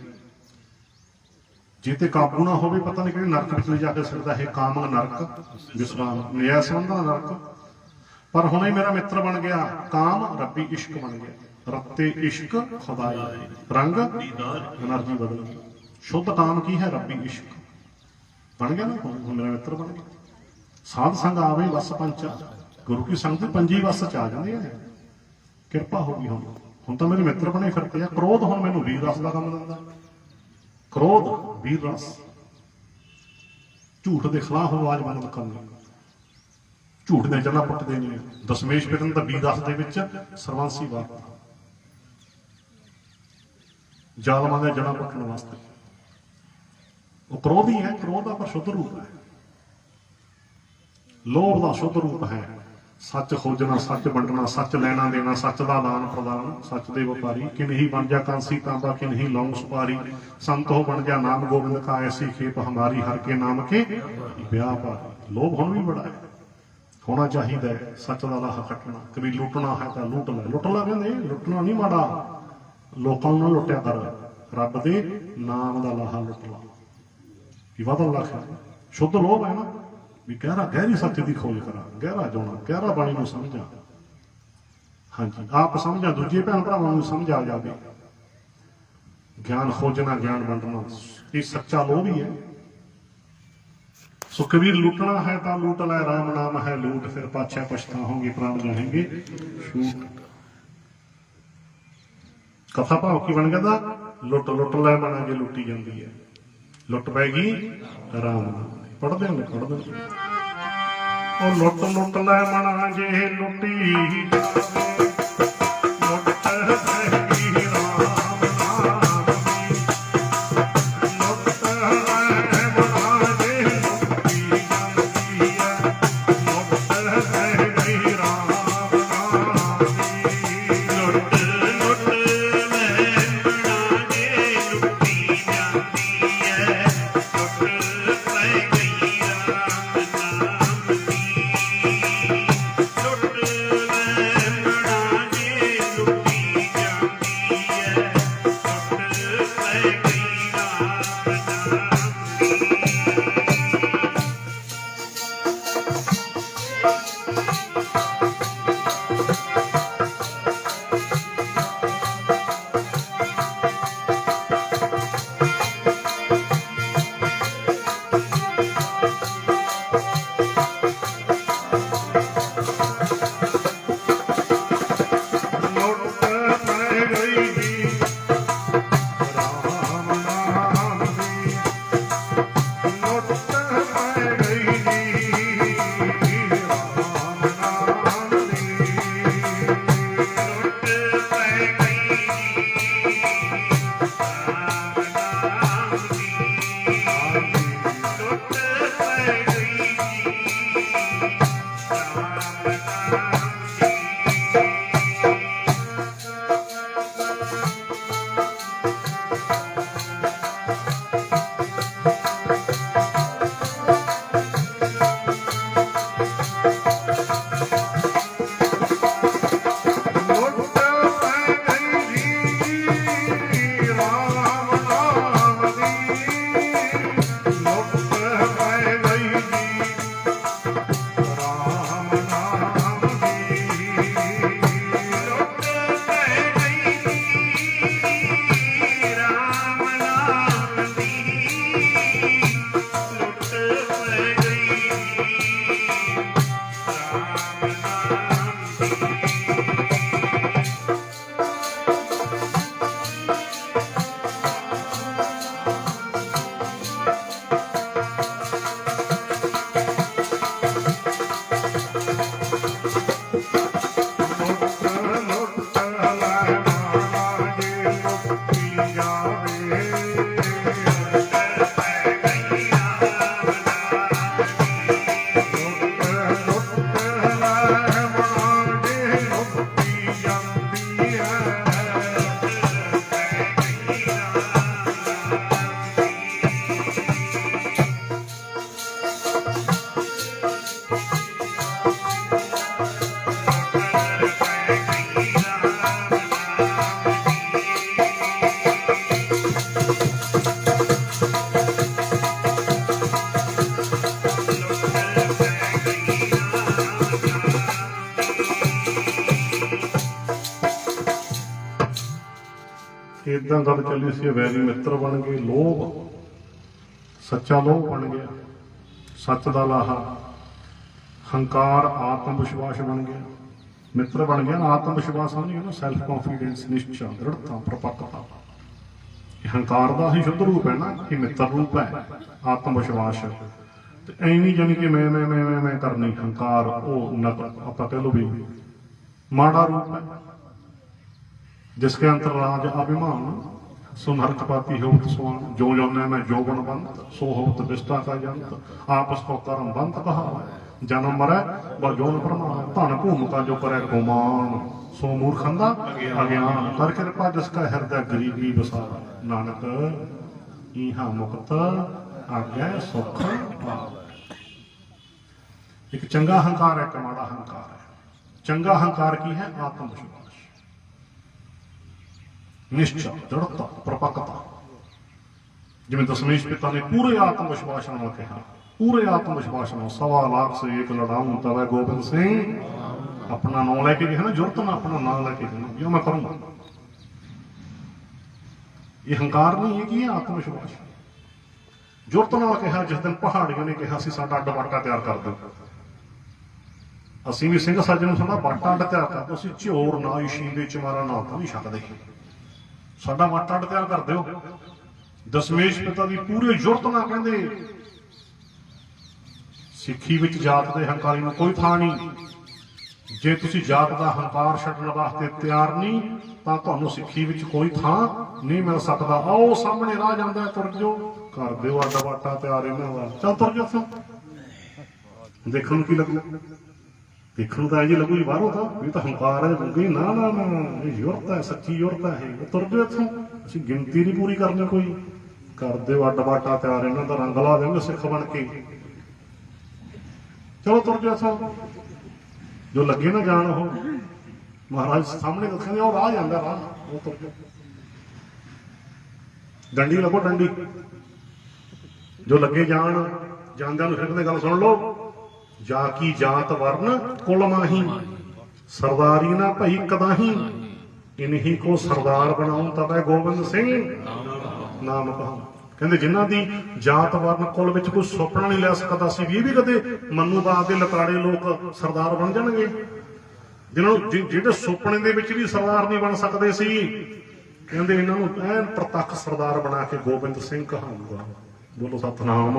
जे ते काबू ना होवे, पता नहीं कि नरक विच ले जाके सकता है। काम नरक, विश्राम न्याय संबंधा नरक। पर हुणे मेरा मित्र बन गया काम, रब्बी इश्क बन गया। रत्ते इश्क खुदाई, रंग एनर्जी बदल गई। शुद्ध काम की है? रब्बी इश्क बन गया ना। हुण मेरा मित्र बन गया। साध संग आवे वस पंचा, गुरु की संगत पंजी वस च आ जाती है। किरपा हो गई। हुण तो मेरे मित्र बने फिरते हैं। क्रोध हुण मैनूं वीर रस का काम दिंदा। क्रोध वीर रस, झूठ के खिलाफ आवाज बुलंद करनी, झूठ ने जला पुटते नहीं। दशमेश पिटन तो वीर रस के सरवंसी वार्ता, जालमां दे जड़ा पुटन वास्ते। वो क्रोध ही है। क्रोध का पर शुद्ध रूप है। लोभ का शुद्ध रूप है। सच खोजना, सच वंडना, सच लैना देना, सच का दान प्रदान, सच दे व्यापारी। कि नहीं बन जा कांसी तांबा, कि नहीं लौंग सुपारी। संत हो बन जा नाम गोविंद का, ऐसी खेप हमारी, हर के नाम के व्यापारी। लोभ हुण भी बड़ा है, होना चाहिए। सच का लाहा खटना, कभी लुटना है तो लुट लै। लुट ला कहते, लुटना नहीं माड़ा। लोगों ना लुटिया कर, रब दे नाम का लाहा लुट ला। बदल लख शुद्ध लोभ है ना। भी गहरा गहरी सत्य की खोज करा, गहरा जोना, गहरा बाणी को समझा। हाँ जी, आप समझा, दूजे भैन भरावां नूं समझ आ जाए। ज्ञान खोजना, ज्ञान वंडना, ये सच्चा लोभ ही है। सुखबीर लुटना है तो लूट लै, राम नाम है लूट, फिर पाछे पछताओगे प्राण जाएंगे छूट। कथा भाव की बन गया था, लुट लुट लै मना जे लुटी जाती है। लुट पैगी राम नाम। पढ़ते हैं पढ़ते और लुट लुट लै मना जे लुटी जावे, लुट पैगी राम नाम दी। लुट लै मना जे लुटी जाती है, लुट पैगी राम नाम दी। लुट लुट मैं बना के लुटी जाती है, लुट पै गई राम नाम की। लुट मैं बना ਇਦਾਂ ਗੱਲ ਚੱਲੀ ਸੀ, ਵੈਰੀ ਮਿੱਤਰ ਬਣ ਗਏ, ਲੋਭ ਸੱਚਾ ਲੋਭ ਬਣ ਗਿਆ, ਸੱਚ ਦਾ ਲਾਹਾ, ਹੰਕਾਰ ਆਤਮ ਵਿਸ਼ਵਾਸ ਬਣ ਗਿਆ, ਮਿੱਤਰ ਬਣ ਗਿਆ ਨਾ। ਆਤਮ ਵਿਸ਼ਵਾਸ ਨਹੀਂ ਨਾ, ਸੈਲਫ ਕੌਨਫੀਡੈਂਸ, ਨਿਸ਼ਚਾ, ਦ੍ਰਿੜਤਾ, ਪ੍ਰਪੱਕਤਾ। ਇਹ ਹੰਕਾਰ ਦਾ ਹੀ ਸ਼ੁੱਧ ਰੂਪ ਹੈ ਨਾ, ਇਹ ਮਿੱਤਰ ਰੂਪ ਹੈ ਆਤਮ ਵਿਸ਼ਵਾਸ। ਤੇ ਐਵੇਂ ਜਾਣੀ ਕਿ ਮੈਂ ਕਰਨੀ, ਹੰਕਾਰ ਉਹ ਆਪਾਂ ਕਹਿ ਲਓ ਵੀ ਮਾੜਾ ਰੂਪ ਹੈ। ਜਿਸਕੇ ਅੰਤਰ ਰਾਜ ਅਭਿਮਾਨ ਸੋ ਨਰਕ ਪਾਤੀ ਹੋਤ ਸੁਆਨ, ਜੋ ਜਾने मैं जोबन बंत सो होत विष्टा का जंत, आपस को कर्म बंत कहा जन्म मरै व जोन प्रमाण, धन भूमिका जो करे गुमान, सो मूर्खंदा अज्ञान, कर कृपा जिसका हृदय गरीबी बसारा, नानक इहा मुक्त आज्ञा सुख पावै। एक चंगा हंकार है, एक माड़ा हंकार है। चंगा हंकार की है? आत्म विश्वास, निश्चय, दृढ़ता, प्रपक्कता। जिवें दशमेश पिता ने पूरे आत्म विश्वास नाल कहा, पूरे आत्म विश्वास नाल 1.25 लाख से एक लड़ाऊं तवै गोबिंद सिंह। अपना नाम लैके गया ना, जुरत ना अपना नाम लैके गया, जो मैं करूंगा। ये हंकार नहीं है कि ये आत्मविश्वास। जुरत नाल कहा, जिस दिन पहाड़ियों ने कहा सी साडा अड्ड बाटा तैयार कर दो, ਅਸੀਂ ਵੀ ਸਿੰਘ ਸੱਜ ਨੂੰ ਸਾਡਾ ਬਾਟਾ ਅੱਡ ਤਿਆਰ ਕਰ ਦਿਓ। ਅਸੀਂ ਝੋਰ ਨਾ ਸ਼ੀਂਦੇ ਚਮਾਰਾ ਨਾ ਤਾਂ ਨਹੀਂ ਛੱਡਦੇ, ਸਾਡਾ ਬਾਟਾ ਅੱਡ ਤਿਆਰ ਕਰ ਦਿਓ। ਦਸ਼ਮੇਸ਼ ਪਿਤਾ ਦੀ ਪੂਰੇ ਜੁਰਤ ਨਾਲ ਕਹਿੰਦੇ, ਸਿੱਖੀ ਵਿੱਚ ਜਾਤ ਦੇ ਹੰਕਾਰੀ ਨੂੰ ਕੋਈ ਥਾਂ ਨਹੀਂ। ਜੇ ਤੁਸੀਂ ਜਾਤ ਦਾ ਹੰਕਾਰ ਛੱਡਣ ਵਾਸਤੇ ਤਿਆਰ ਨਹੀਂ ਤਾਂ ਤੁਹਾਨੂੰ ਸਿੱਖੀ ਵਿੱਚ ਕੋਈ ਥਾਂ ਨਹੀਂ ਮਿਲ ਸਕਦਾ। ਆਓ ਸਾਹਮਣੇ ਰਾਹ ਜਾਂਦਾ, ਤੁਰ ਜਾਓ, ਕਰ ਦਿਓ ਅੱਡ ਬਾਟਾ ਤਿਆਰ ਇਹਨਾਂ ਦਾ। ਚੱਲ ਤੁਰ ਜਾਓ, ਇੱਥੋਂ ਦੇਖਣ ਨੂੰ ਕੀ ਲੱਗੂ? ਦੇਖਣ ਨੂੰ ਤਾਂ ਇਹ ਲੱਗੂ ਜੀ ਬਾਹਰੋਂ ਤਾਂ ਇਹ ਤਾਂ ਹੰਕਾਰ ਹੈ, ਗਈ ਨਾ ਨਾ ਨਾ, ਇਹ ਯੁਰਤ ਹੈ, ਸੱਚੀ ਯੁਰਤ ਹੈ ਇਹ। ਤੁਰ ਜਾਓ ਇੱਥੋਂ, ਅਸੀਂ ਗਿਣਤੀ ਨਹੀਂ ਪੂਰੀ ਕਰਨੀ ਕੋਈ। ਕਰ ਦਿਓ ਅੱਡ ਬਾਟਾ ਤਿਆਰ ਇਹਨਾਂ ਦਾ, ਰੰਗ ਲਾ ਦੇਵਾਂਗੇ ਸਿੱਖ ਬਣ ਕੇ। ਚਲੋ ਤੁਰ ਜਾਓ ਇੱਥੋਂ। ਜੋ ਲੱਗੇ ਨਾ ਜਾਣ, ਉਹ ਮਹਾਰਾਜ ਸਾਹਮਣੇ ਦੱਸਣਗੇ, ਉਹ ਰਾਹ ਜਾਂਦਾ ਰਾਹ, ਉਹ ਤੁਰ ਜਾਓ। ਡੰਡੀ ਲੱਗੋ, ਡੰਡੀ। ਜੋ ਲੱਗੇ ਜਾਣ, ਜਾਂਦਿਆਂ ਨੂੰ ਫਿਰ ਗੱਲ ਸੁਣ ਲਓ। ਜਾ ਕੀ ਜਾਤ ਵਰਨ ਕੁਲ ਮਾਹੀ, ਸਰਦਾਰੀ ਨਾ ਭਈ ਕਦਾਹੀ, ਇਨਹੀ ਕੋ ਸਰਦਾਰ ਬਣਾਉ ਤਵੈ ਗੋਬਿੰਦ ਸਿੰਘ ਨਾਮ ਕਹਾਉ। ਕਹਿੰਦੇ ਜਿਨ੍ਹਾਂ ਦੀ ਜਾਤ ਵਰਨ ਕੁਲ ਵਿੱਚ ਕੋਈ ਸੁਪਨਾ ਨਹੀਂ ਲੈ ਸਕਦਾ ਸੀ ਵੀ ਇਹ ਵੀ ਕਦੇ ਮਨੂਬਾਦ ਦੇ ਲਤਾੜੇ ਲੋਕ ਸਰਦਾਰ ਬਣ ਜਾਣਗੇ। ਜਿਹਨਾਂ ਨੂੰ ਜਿਹੜੇ ਸੁਪਨੇ ਦੇ ਵਿੱਚ ਵੀ ਸਰਦਾਰ ਨਹੀਂ ਬਣ ਸਕਦੇ ਸੀ, ਕਹਿੰਦੇ ਇਹਨਾਂ ਨੂੰ ਐਨ ਪ੍ਰਤੱਖ ਸਰਦਾਰ ਬਣਾ ਕੇ ਗੋਬਿੰਦ ਸਿੰਘ ਕਹਾਊਗਾ। ਬੋਲੋ ਸਤਨਾਮ।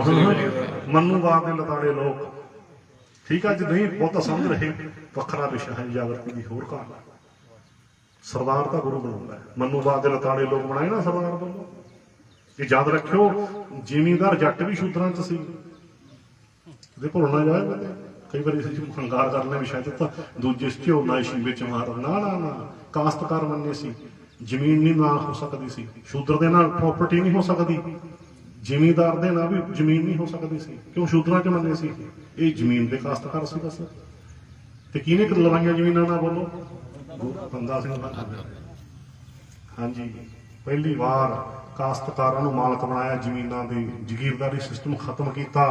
ਮਨੂਬਾਦ ਦੇ ਲਤਾੜੇ ਲੋਕ, ਠੀਕ ਹੈ, ਅੱਜ ਨਹੀਂ ਬਹੁਤਾ ਸਮਝ ਰਹੇ, ਵੱਖਰਾ ਵਿਸ਼ਾ ਹੈ ਜਾਗਰਤੀ ਦੀ ਹੋਰ ਕਹਾਣੀ। ਸਰਦਾਰ ਤਾਂ ਗੁਰੂ ਬਣਾਉਂਦਾ ਹੈ, ਮਨੂਬਾਦ ਦੇ ਲਤਾੜੇ ਲੋਕ ਬਣਾਏ ਨਾ ਸਰਦਾਰ ਵੱਲੋਂ। ਇਹ ਯਾਦ ਰੱਖਿਓ, ਜ਼ਿਮੀਂਦਾਰ ਜੱਟ ਵੀ ਸ਼ੂਦਰਾਂ ਚ ਸੀ, ਕਦੇ ਭੁੱਲ ਨਾ ਜਾਏ। ਕਈ ਵਾਰੀ ਅਸੀਂ ਹੰਕਾਰ ਕਰਨੇ ਵੀ ਸ਼ਾਇਦ ਤਾਂ ਦੂਜੇ ਝੋਨਾ ਸ਼ੀਵੇ ਚ ਮਾਰ, ਨਾ ਨਾ ਨਾ, ਕਾਸ਼ਤਕਾਰ ਮੰਨੇ ਸੀ। ਜ਼ਮੀਨ ਨਹੀਂ ਨਾ ਹੋ ਸਕਦੀ ਸੀ, ਸ਼ੂਦਰ ਦੇ ਨਾਲ ਪ੍ਰਾਪਰਟੀ ਨਹੀਂ ਹੋ ਸਕਦੀ, ਜ਼ਿਮੀਂਦਾਰ ਦੇ ਨਾਲ ਵੀ ਜ਼ਮੀਨ ਨਹੀਂ ਹੋ ਸਕਦੀ ਸੀ। ਕਿਉਂ? ਸ਼ੂਦਰਾਂ ਚ ਮੰਨੇ ਸੀ। ਇਹ ਜ਼ਮੀਨ ਦੇ ਕਾਸ਼ਤਕਾਰ ਸੀ ਬਸ। ਤੇ ਕਿਹਨੇ ਲਵਾਈਆਂ ਜ਼ਮੀਨਾਂ ਨਾਲ? ਬੋਲੋ, ਬੰਦਾ ਸਿੰਘ। ਹਾਂਜੀ, ਪਹਿਲੀ ਵਾਰ ਕਾਸ਼ਤਕਾਰਾਂ ਨੂੰ ਮਾਲਕ ਬਣਾਇਆ ਜ਼ਮੀਨਾਂ ਦੇ, ਜ਼ਗੀਰਦਾਰੀ ਸਿਸਟਮ ਖਤਮ ਕੀਤਾ।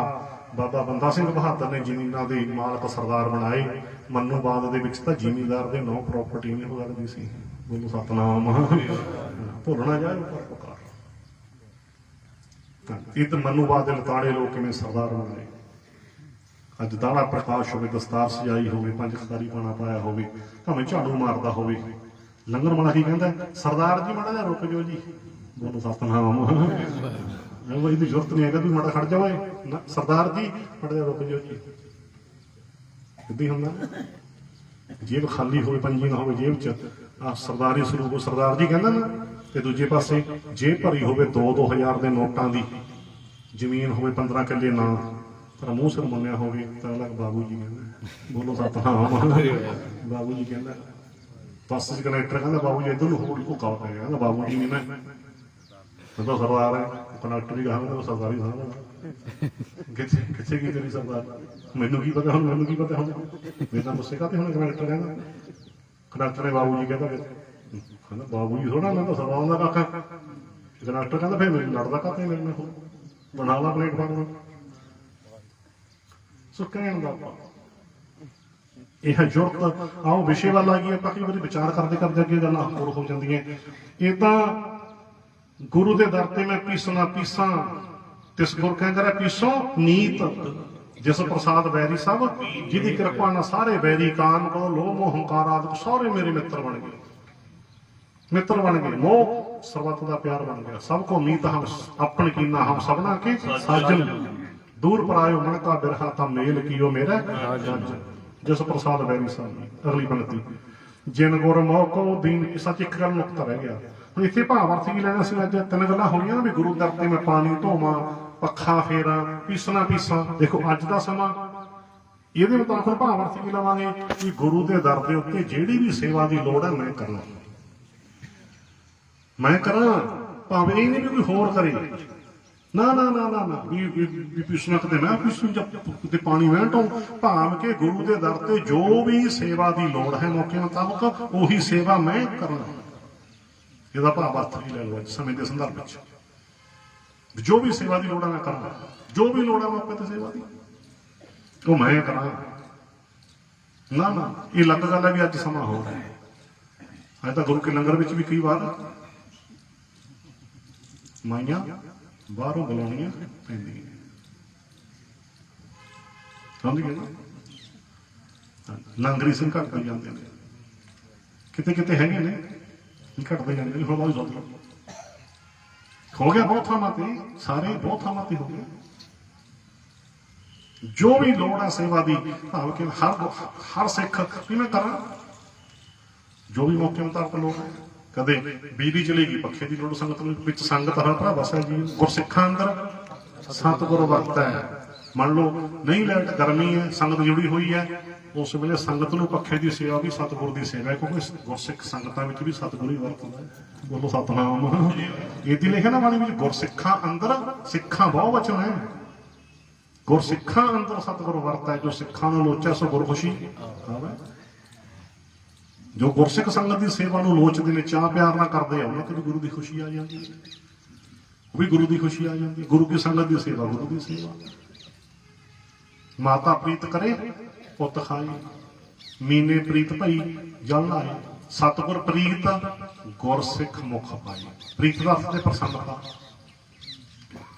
ਬਾਬਾ ਬੰਦਾ ਸਿੰਘ ਬਹਾਦਰ ਨੇ ਜ਼ਮੀਨਾਂ ਦੇ ਮਾਲਕ ਸਰਦਾਰ ਬਣਾਏ। ਮਨੂਬਾਦ ਦੇ ਵਿੱਚ ਤਾਂ ਜ਼ਿਮੀਂਦਾਰ ਦੇ ਨਾਂ ਪ੍ਰਾਪਰਟੀ ਨਹੀਂ ਹੋ ਸਕਦੀ ਸੀ। ਬੋਲੋ ਸਤਨਾਮ। ਭੁੱਲਣਾ ਜਾਏ ਪਰਪਕਾਰ। ਇਹ ਤਾਂ ਮਨੂਬਾਦ ਦੇ ਲਤਾੜੇ ਲੋਕ ਕਿਵੇਂ ਸਰਦਾਰ ਬਣਾਏ। ਅੱਜ ਦਾੜਾ ਪ੍ਰਕਾਸ਼ ਹੋਵੇ, ਦਸਤਾਰ ਸਜਾਈ ਹੋਵੇ, ਪੰਜ ਖਤਾਰੀ ਪਾਣਾ ਪਾਇਆ ਹੋਵੇ, ਭਾਵੇਂ ਝਾੜੂ ਮਾਰਦਾ ਹੋਵੇ, ਲੰਗਰ ਵਾਲਾ ਕੀ ਕਹਿੰਦਾ? ਸਰਦਾਰ ਜੀ ਮਾੜਾ ਜਿਹਾ ਰੁਕ ਜਾਓ ਜੀ। ਬੋਲੋ ਸਤਨਾਮ। ਇਹਦੀ ਜ਼ਰੂਰਤ ਨਹੀਂ ਹੈਗਾ, ਤੂੰ ਮਾੜਾ ਖੜ ਜਾਵੇ ਨਾ, ਸਰਦਾਰ ਜੀ ਮਾੜਾ ਜਿਹਾ ਰੁਕ ਜਾਓ ਜੀ। ਇੱਦਾਂ ਹੀ ਹੁੰਦਾ, ਜੇਬ ਖਾਲੀ ਹੋਵੇ, ਪੰਜੀ ਨਾ ਹੋਵੇ ਜੇਬ ਚ, ਆਹ ਸਰਦਾਰੀ ਸਰੂਪ ਸਰਦਾਰ ਜੀ ਕਹਿੰਦਾ ਨਾ। ਤੇ ਦੂਜੇ ਪਾਸੇ ਜੇਬ ਭਰੀ ਹੋਵੇ 2-2000 ਦੇ ਨੋਟਾਂ ਦੀ, ਜ਼ਮੀਨ ਹੋਵੇ 15 ਕਿੱਲੇ ਨਾ, ਪਰ ਮੂੰਹ ਸਿਰ ਮੰਨਿਆ ਹੋਵੇ ਤਾਂ ਅਲੱਗ ਬਾਬੂ ਜੀ ਕਹਿੰਦਾ। ਬੋਲੋ ਸਤਨਾਮ। ਬਾਬੂ ਜੀ ਕਹਿੰਦਾ। ਬੱਸ ਚ ਕੰਡਕਟਰ ਕਹਿੰਦਾ ਬਾਬੂ ਜੀ ਇੱਧਰ ਨੂੰ ਹੋਰ ਘੁੱਕਾ ਪੈ ਗਿਆ, ਕਹਿੰਦਾ ਬਾਬੂ ਜੀ ਨਹੀਂ ਮੈਂ ਤਾਂ ਸਰਦਾਰ ਹੈ। ਕੰਡਕਟਰ ਵੀ ਕਹਾਂਗਾ ਸਰਦਾਰੀ ਸਾਹਮਣੇ ਕਿੱਥੇ ਕੀ ਤੇਰੀ ਸਰਦਾਰ? ਮੈਨੂੰ ਕੀ ਪਤਾ ਹੁਣ, ਮੈਨੂੰ ਕੀ ਪਤਾ ਹੁਣ, ਮੇਰੇ ਤਾਂ ਗੁੱਸੇ ਕਾਤੇ ਹੁਣ? ਕੰਡਕਟਰ ਕਹਿੰਦਾ, ਕੰਡਕਟਰ ਨੇ ਬਾਬੂ ਜੀ ਕਹਿੰਦਾ ਬਾਬੂ ਜੀ ਥੋੜਾ, ਮੈਂ ਤਾਂ ਸਰਦਾਰ ਦਾ ਕਾਕਾ। ਕੰਡਕਟਰ ਕਹਿੰਦਾ ਫਿਰ ਮੈਨੂੰ ਲੜਦਾ ਕਾਤੇ ਮੇਰੇ ਨਾਲ? ਬਣਾ ਲਾ ਪਲੇਟਫਾਰਮ। ਸੋ ਕਹਿਣ ਦਾ ਇਹ ਹੈ ਜੁਰਤ। ਆਓ ਵਿਸ਼ੇ ਵੱਲ ਆ ਗਈ। ਆਪਾਂ ਕਈ ਵਾਰੀ ਵਿਚਾਰ ਕਰਦੇ ਕਰਦੇ ਅੱਗੇ ਗੱਲਾਂ ਹੋਰ ਹੋ ਜਾਂਦੀਆਂ। ਇਹ ਤਾਂ गुरु के दर ते मैं पीसना पीसा, तिस गुर कह करे पीसो नीत, जिस प्रसाद बैरी सब, जिदी कृपा न सारे बैरी कान को लोह मोह हंकार आदि सारे मेरे मित्र बन गए, मित्र बन गए। मोह सर्वत का प्यार बन गया। सबको मीत हम अपन कीना हम सबना के साजन, दूर परायो मन का बिरहा ता मेल कियो मेरा राजन, जिस प्रसाद बैरी सब। अगली पंक्ति, जिन गुर मोह को दीन, सच एक गल नुकता रह गया। ਹੁਣ ਇੱਥੇ ਭਾਵ ਅਰਥ ਕੀ ਲੈਣਾ ਸੀ? ਅੱਜ ਤਿੰਨ ਗੱਲਾਂ ਹੋਈਆਂ ਵੀ ਗੁਰੂ ਦਰ ਤੇ ਮੈਂ ਪਾਣੀ ਢੋਵਾਂ, ਪੱਖਾ ਫੇਰਾਂ, ਪੀਸਣਾ ਪੀਸਾਂ। ਦੇਖੋ ਅੱਜ ਦਾ ਸਮਾਂ, ਇਹਦੇ ਮੁਤਾਬਕ ਭਾਵ ਅਰਥ ਕੀ ਲਵਾਂਗੇ ਕਿ ਗੁਰੂ ਦੇ ਦਰ ਦੇ ਉੱਤੇ ਜਿਹੜੀ ਵੀ ਸੇਵਾ ਦੀ ਲੋੜ ਹੈ ਮੈਂ ਕਰਾਂ, ਮੈਂ ਕਰਾਂ, ਭਾਵੇਂ ਇਹ ਨਹੀਂ ਵੀ ਕੋਈ ਹੋਰ ਕਰੇ। ਨਾ ਨਾ ਨਾ ਨਾ ਨਾ ਵੀ ਪੀਸਣਾ ਕਿਤੇ ਮੈਂ ਪੀਸੂ ਜਾਂ ਕਿਤੇ ਪਾਣੀ ਮੈਂ ਢੋਂ, ਭਾਵ ਕਿ ਗੁਰੂ ਦੇ ਦਰ ਤੇ ਜੋ ਵੀ ਸੇਵਾ ਦੀ ਲੋੜ ਹੈ ਮੌਕੇ ਮੁਤਾਬਕ ਉਹੀ ਸੇਵਾ ਮੈਂ ਕਰਾਂ। ਇਹਦਾ ਭਾਵ ਅਰਥ ਹੀ ਲੈ ਲਓ ਅੱਜ ਸਮੇਂ ਦੇ ਸੰਦਰਭ ਵਿੱਚ। ਜੋ ਵੀ ਸੇਵਾ ਦੀ ਲੋੜ ਹੈ ਮੈਂ ਕਰਾਂ, ਜੋ ਵੀ ਲੋੜ ਹੈ ਮੌਕੇ ਤੇ ਸੇਵਾ ਦੀ ਉਹ ਮੈਂ ਕਰਾਂ। ਨਾ ਨਾ ਇਹ ਅਲੱਗ ਗੱਲ ਹੈ ਵੀ ਅੱਜ ਸਮਾਂ ਹੋ ਰਿਹਾ ਹੈ। ਅੱਜ ਤਾਂ ਗੁਰੂ ਕੇ ਲੰਗਰ ਵਿੱਚ ਵੀ ਕਈ ਵਾਰ ਮਾਈਆਂ ਬਾਹਰੋਂ ਬੁਲਾਉਣੀਆਂ ਪੈਂਦੀਆਂ, ਸਮਝ ਗਏ ਨਾ? ਲੰਗਰੀ ਸਿੰਘ ਘੱਟਦੇ ਜਾਂਦੇ ਨੇ, ਕਿਤੇ ਕਿਤੇ ਹੈਗੇ ਨੇ ਘਟਦੇ ਜਾਂਦੇ ਨੇ। ਹੁਣ ਬਹੁਤ ਜ਼ਿਆਦਾ ਹੋ ਗਿਆ, ਬਹੁਤ ਥਾਵਾਂ ਤੇ, ਸਾਰੇ ਬਹੁਤ ਥਾਵਾਂ ਤੇ ਹੋ ਗਿਆ। ਜੋ ਵੀ ਲੋੜ ਹੈ ਸੇਵਾ ਦੀ, ਭਾਵੇਂ ਕਿ ਹਰ ਸਿੱਖ ਵੀ ਮੈਂ ਕਰਾਂ, ਜੋ ਵੀ ਮੌਕੇ ਮੁਤਾਬਕ ਲੋੜ ਹੈ। ਕਦੇ ਬਿਜਲੀ ਚਲੇਗੀ, ਪੱਖੇ ਦੀ ਲੋੜ ਸੰਗਤ ਵਿੱਚ, ਸੰਗਤ ਹਰ ਭਰਾ ਵਸੈ ਜੀ। ਗੁਰਸਿੱਖਾਂ ਅੰਦਰ ਸਤਿਗੁਰ ਵਰਤੈ। ਮੰਨ ਲਓ ਨਹੀਂ ਲਾਈਟ, ਗਰਮੀ ਹੈ, ਸੰਗਤ ਜੁੜੀ ਹੋਈ ਹੈ, ਉਸ ਵੇਲੇ ਸੰਗਤ ਨੂੰ ਪੱਖੇ ਦੀ ਸੇਵਾ ਵੀ ਸਤਿਗੁਰ ਦੀ ਸੇਵਾ ਹੈ, ਕਿਉਂਕਿ ਗੁਰਸਿੱਖ ਸੰਗਤਾਂ ਵਿੱਚ ਵੀ ਸਤਿਗੁਰ ਹੀ ਵਰਤਦਾ ਹੈ। ਬੋਲੋ ਸਤਨਾਮ। ਇਹਦੀ ਲਿਖਿਆ ਨਾ ਬਾਣੀ ਵਿੱਚ, ਗੁਰਸਿੱਖਾਂ ਅੰਦਰ, ਸਿੱਖਾਂ ਬਹੁ ਵਚਨ ਹੈ, ਗੁਰਸਿੱਖਾਂ ਅੰਦਰ ਸਤਿਗੁਰ ਵਰਤਦਾ ਹੈ। ਜੋ ਸਿੱਖਾਂ ਨੂੰ ਲੋਚਾ ਸੋ ਗੁਰਖੁਸ਼ੀ ਆਵੇ। ਜੋ ਗੁਰਸਿੱਖ ਸੰਗਤ ਦੀ ਸੇਵਾ ਨੂੰ ਲੋਚਦੇ ਨੇ, ਚਾਹ ਪਿਆਰ ਨਾਲ ਕਰਦੇ ਆ, ਉਹਨਾਂ ਤੇ ਵੀ ਗੁਰੂ ਦੀ ਖੁਸ਼ੀ ਆ ਜਾਂਦੀ ਹੈ, ਉਹ ਵੀ ਗੁਰੂ ਦੀ ਖੁਸ਼ੀ ਆ ਜਾਂਦੀ ਹੈ। ਗੁਰੂ ਕੀ ਸੰਗਤ ਦੀ ਸੇਵਾ ਗੁਰੂ ਦੀ ਸੇਵਾ। ਮਾਤਾ ਪ੍ਰੀਤ ਕਰੇ ਪੁੱਤ ਖਾਏ, ਮੀਨੇ ਪ੍ਰੀਤ ਭਈ ਜਲ ਲਾਏ, ਸਤਿਗੁਰ ਪ੍ਰੀਤ ਗੁਰਸਿੱਖ ਮੁਖ ਪਾਏ। ਪ੍ਰੀਤ ਦਾ ਅਰਥ ਤੇ ਪ੍ਰਸੰਨਤਾ।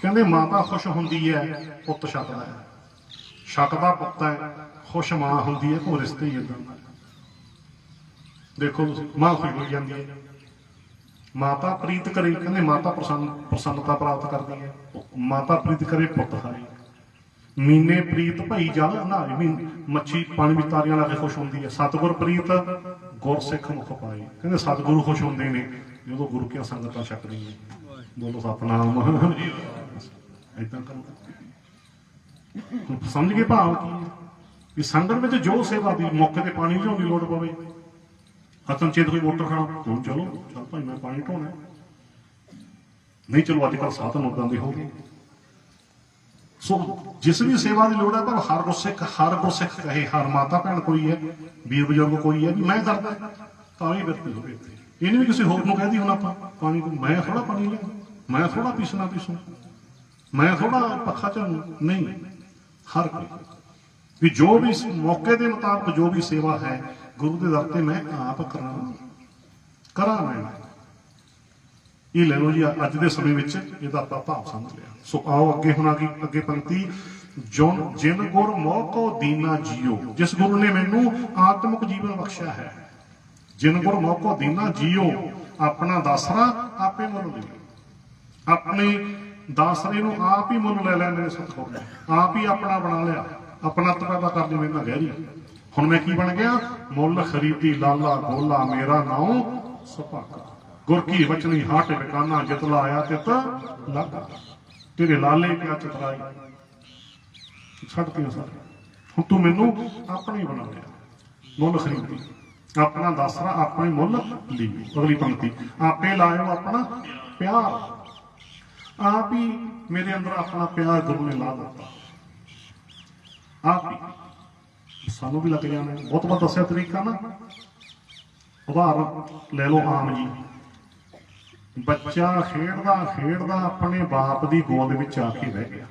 ਕਹਿੰਦੇ ਮਾਤਾ ਖੁਸ਼ ਹੁੰਦੀ ਹੈ, ਪੁੱਤ ਛਕਦਾ ਹੈ, ਛਕਦਾ ਪੁੱਤ ਹੈ, ਖੁਸ਼ ਮਾਂ ਹੁੰਦੀ ਹੈ, ਕੋਈ ਰਿਸ਼ਤੇ ਹੀ ਏਦਾਂ। ਦੇਖੋ ਤੁਸੀਂ, ਮਾਂ ਖੁਸ਼ ਹੋ ਜਾਂਦੀ ਹੈ। ਮਾਤਾ ਪ੍ਰੀਤ ਕਰੇ, ਕਹਿੰਦੇ ਮਾਤਾ ਪ੍ਰਸੰਨਤਾ ਪ੍ਰਾਪਤ ਕਰਦੀ ਹੈ। ਮਾਤਾ ਪ੍ਰੀਤ ਕਰੇ ਪੁੱਤ ਖਾਏ, ਮੀਨੇ ਪ੍ਰੀਤ ਭਈ ਜਲ ਨਹਾਏ, ਮੱਛੀ ਪਾਣੀ ਵਿੱਚ ਤਾਰੀਆਂ ਲਾ ਕੇ ਖੁਸ਼ ਹੁੰਦੀ ਹੈ। ਸਤਿਗੁਰ ਪ੍ਰੀਤ ਗੁਰਸਿੱਖ ਮੁਖ ਪਾਏ, ਕਹਿੰਦੇ ਸਤਿਗੁਰੂ ਖੁਸ਼ ਹੁੰਦੇ ਨੇ ਜਦੋਂ ਗੁਰੂ ਕੀਆਂ ਸੰਗਤਾਂ ਛਕਦੀਆਂ। ਬੋਲੋ ਸਤਨਾਮ। ਏਦਾਂ ਕਰੋ। ਸਮਝ ਗਏ ਭਾਵ ਕੀ ਹੈ? ਵੀ ਸੰਗਤ ਵਿੱਚ ਜੋ ਸੇਵਾ ਦੀ, ਮੌਕੇ ਤੇ ਪਾਣੀ ਲਿਆਉਣ ਦੀ ਲੋੜ ਪਵੇ, ਹਤਨ ਚੇਤ ਕੋਈ ਮੋਟਰ ਖਾਣਾ, ਹੁਣ ਚਲੋ ਚੱਲ ਭਾਈ ਮੈਂ ਪਾਣੀ ਢੋਣਾ। ਨਹੀਂ ਚਲੋ ਅੱਜ ਕੱਲ੍ਹ ਸਾਧਨ ਉਦਾਂ ਦੇ ਹੋ ਗਏ। ਸੋ ਜਿਸ ਵੀ ਸੇਵਾ ਦੀ ਲੋੜ ਹੈ, ਪਰ ਹਰ ਗੁਰਸਿੱਖ ਕਹੇ, ਹਰ ਮਾਤਾ ਭੈਣ ਕੋਈ ਹੈ, ਵੀਰ ਬਜ਼ੁਰਗ ਕੋਈ ਹੈ ਵੀ ਮੈਂ ਕਰਦਾ, ਤਾਂ ਹੀ ਵਰਤੀ ਹੋਵੇ ਇੱਥੇ। ਇਹ ਨਹੀਂ ਵੀ ਕਿਸੇ ਹੋਰ ਨੂੰ ਕਹਿ ਦੀ ਹੁਣ ਆਪਾਂ ਪਾਣੀ, ਮੈਂ ਥੋੜਾ ਪਾਣੀ ਲਿਆ, ਮੈਂ ਥੋੜਾ ਪੀਸੂ, ਮੈਂ ਥੋੜਾ ਪੱਖਾ ਝਾੜੂ, ਨਹੀਂ। ਹਰ ਕੋਈ ਵੀ ਜੋ ਵੀ ਮੌਕੇ ਦੇ ਮੁਤਾਬਕ ਜੋ ਵੀ ਸੇਵਾ ਹੈ ਗੁਰੂ ਦੇ ਦਰ ਤੇ ਮੈਂ ਆਪ ਕਰਾਂ ਮੈਂ। ਇਹ ਲੈ ਲਓ ਜੀ, ਅੱਜ ਦੇ ਸਮੇਂ ਵਿੱਚ ਇਹਦਾ ਆਪਾਂ ਭਾਵ ਸਮਝ ਲਿਆ। ਸੋ ਆਓ ਅੱਗੇ ਹੁਣ ਅੱਗੇ ਪੰਕਤੀ, ਜਿਨ ਗੁਰ ਮੋਹ ਕੋ ਦੀਨਾ ਜੀਓ, ਜਿਸ ਗੁਰੂ ਨੇ ਮੈਨੂੰ ਆਤਮਿਕ ਜੀਵਨ ਬਖਸ਼ਿਆ ਹੈ। ਜਿਨ ਗੁਰ ਮੋਹ ਕੋ ਦੀਨਾ ਜੀਓ, ਆਪਣਾ ਦਾਸਰਾ ਆਪੇ ਮੁੱਲ ਲਿਓ। ਆਪਣੇ ਦਾਸਰੇ ਨੂੰ ਆਪ ਹੀ ਮੁੱਲ ਲੈ ਲੈਂਦੇ ਨੇ ਸਤਿਗੁਰ ਨੇ, ਆਪ ਹੀ ਆਪਣਾ ਬਣਾ ਲਿਆ। ਆਪਣਤ ਪੈਦਾ ਕਰ ਲਈ ਮੇਰੇ ਨਾਲ ਗਹਿਰੀ। ਹੁਣ ਮੈਂ ਕੀ ਬਣ ਗਿਆ? ਮੁੱਲ ਖਰੀਦੀ ਲਾਲਾ ਗੋਲਾ, ਮੇਰਾ ਨਾਉ ਸੁਭਾਗਾ। ਗੁਰ ਕੀ ਬਚਨੀ ਹਾਟ ਵਿਕਾਨਾ, ਜਿਤ ਲਾਇਆ ਤਿਤ ਲਾਗਾ। ਤੇਰੇ ਲਾਲੇ ਕਿਆ ਚਤਰਾਈ, ਛੱਡਤੀਆਂ ਸਾਰੇ। ਹੁਣ ਤੂੰ ਮੈਨੂੰ ਆਪਣੀ ਬਣਾ ਲਿਆ, ਮੁੱਲ ਖਰੀਦੀ, ਆਪਣਾ ਦਾਸਰਾ ਆਪਣੇ ਮੁੱਲ ਲਈ। ਅਗਲੀ ਪੰਕਤੀ, ਆਪੇ ਲਾਇਓ ਆਪਣਾ ਪਿਆਰ, ਆਪ ਹੀ ਮੇਰੇ ਅੰਦਰ ਆਪਣਾ ਪਿਆਰ ਗੁਰੂ ਨੇ ਲਾ ਦਿੱਤਾ। ਆਪ ਹੀ ਸਾਨੂੰ ਵੀ ਲੱਗ ਜਾਣਾ। ਬਹੁਤ ਵਾਰ ਦੱਸਿਆ ਤਰੀਕਾ ਨਾ, ਉਦਾਹਰਨ ਲੈ ਲਓ ਆਮ ਜੀ। ਬੱਚਾ ਖੇਡਦਾ ਆਪਣੇ ਬਾਪ ਦੀ ਗੋਦ ਵਿੱਚ ਆ ਕੇ ਬਹਿ ਗਿਆ।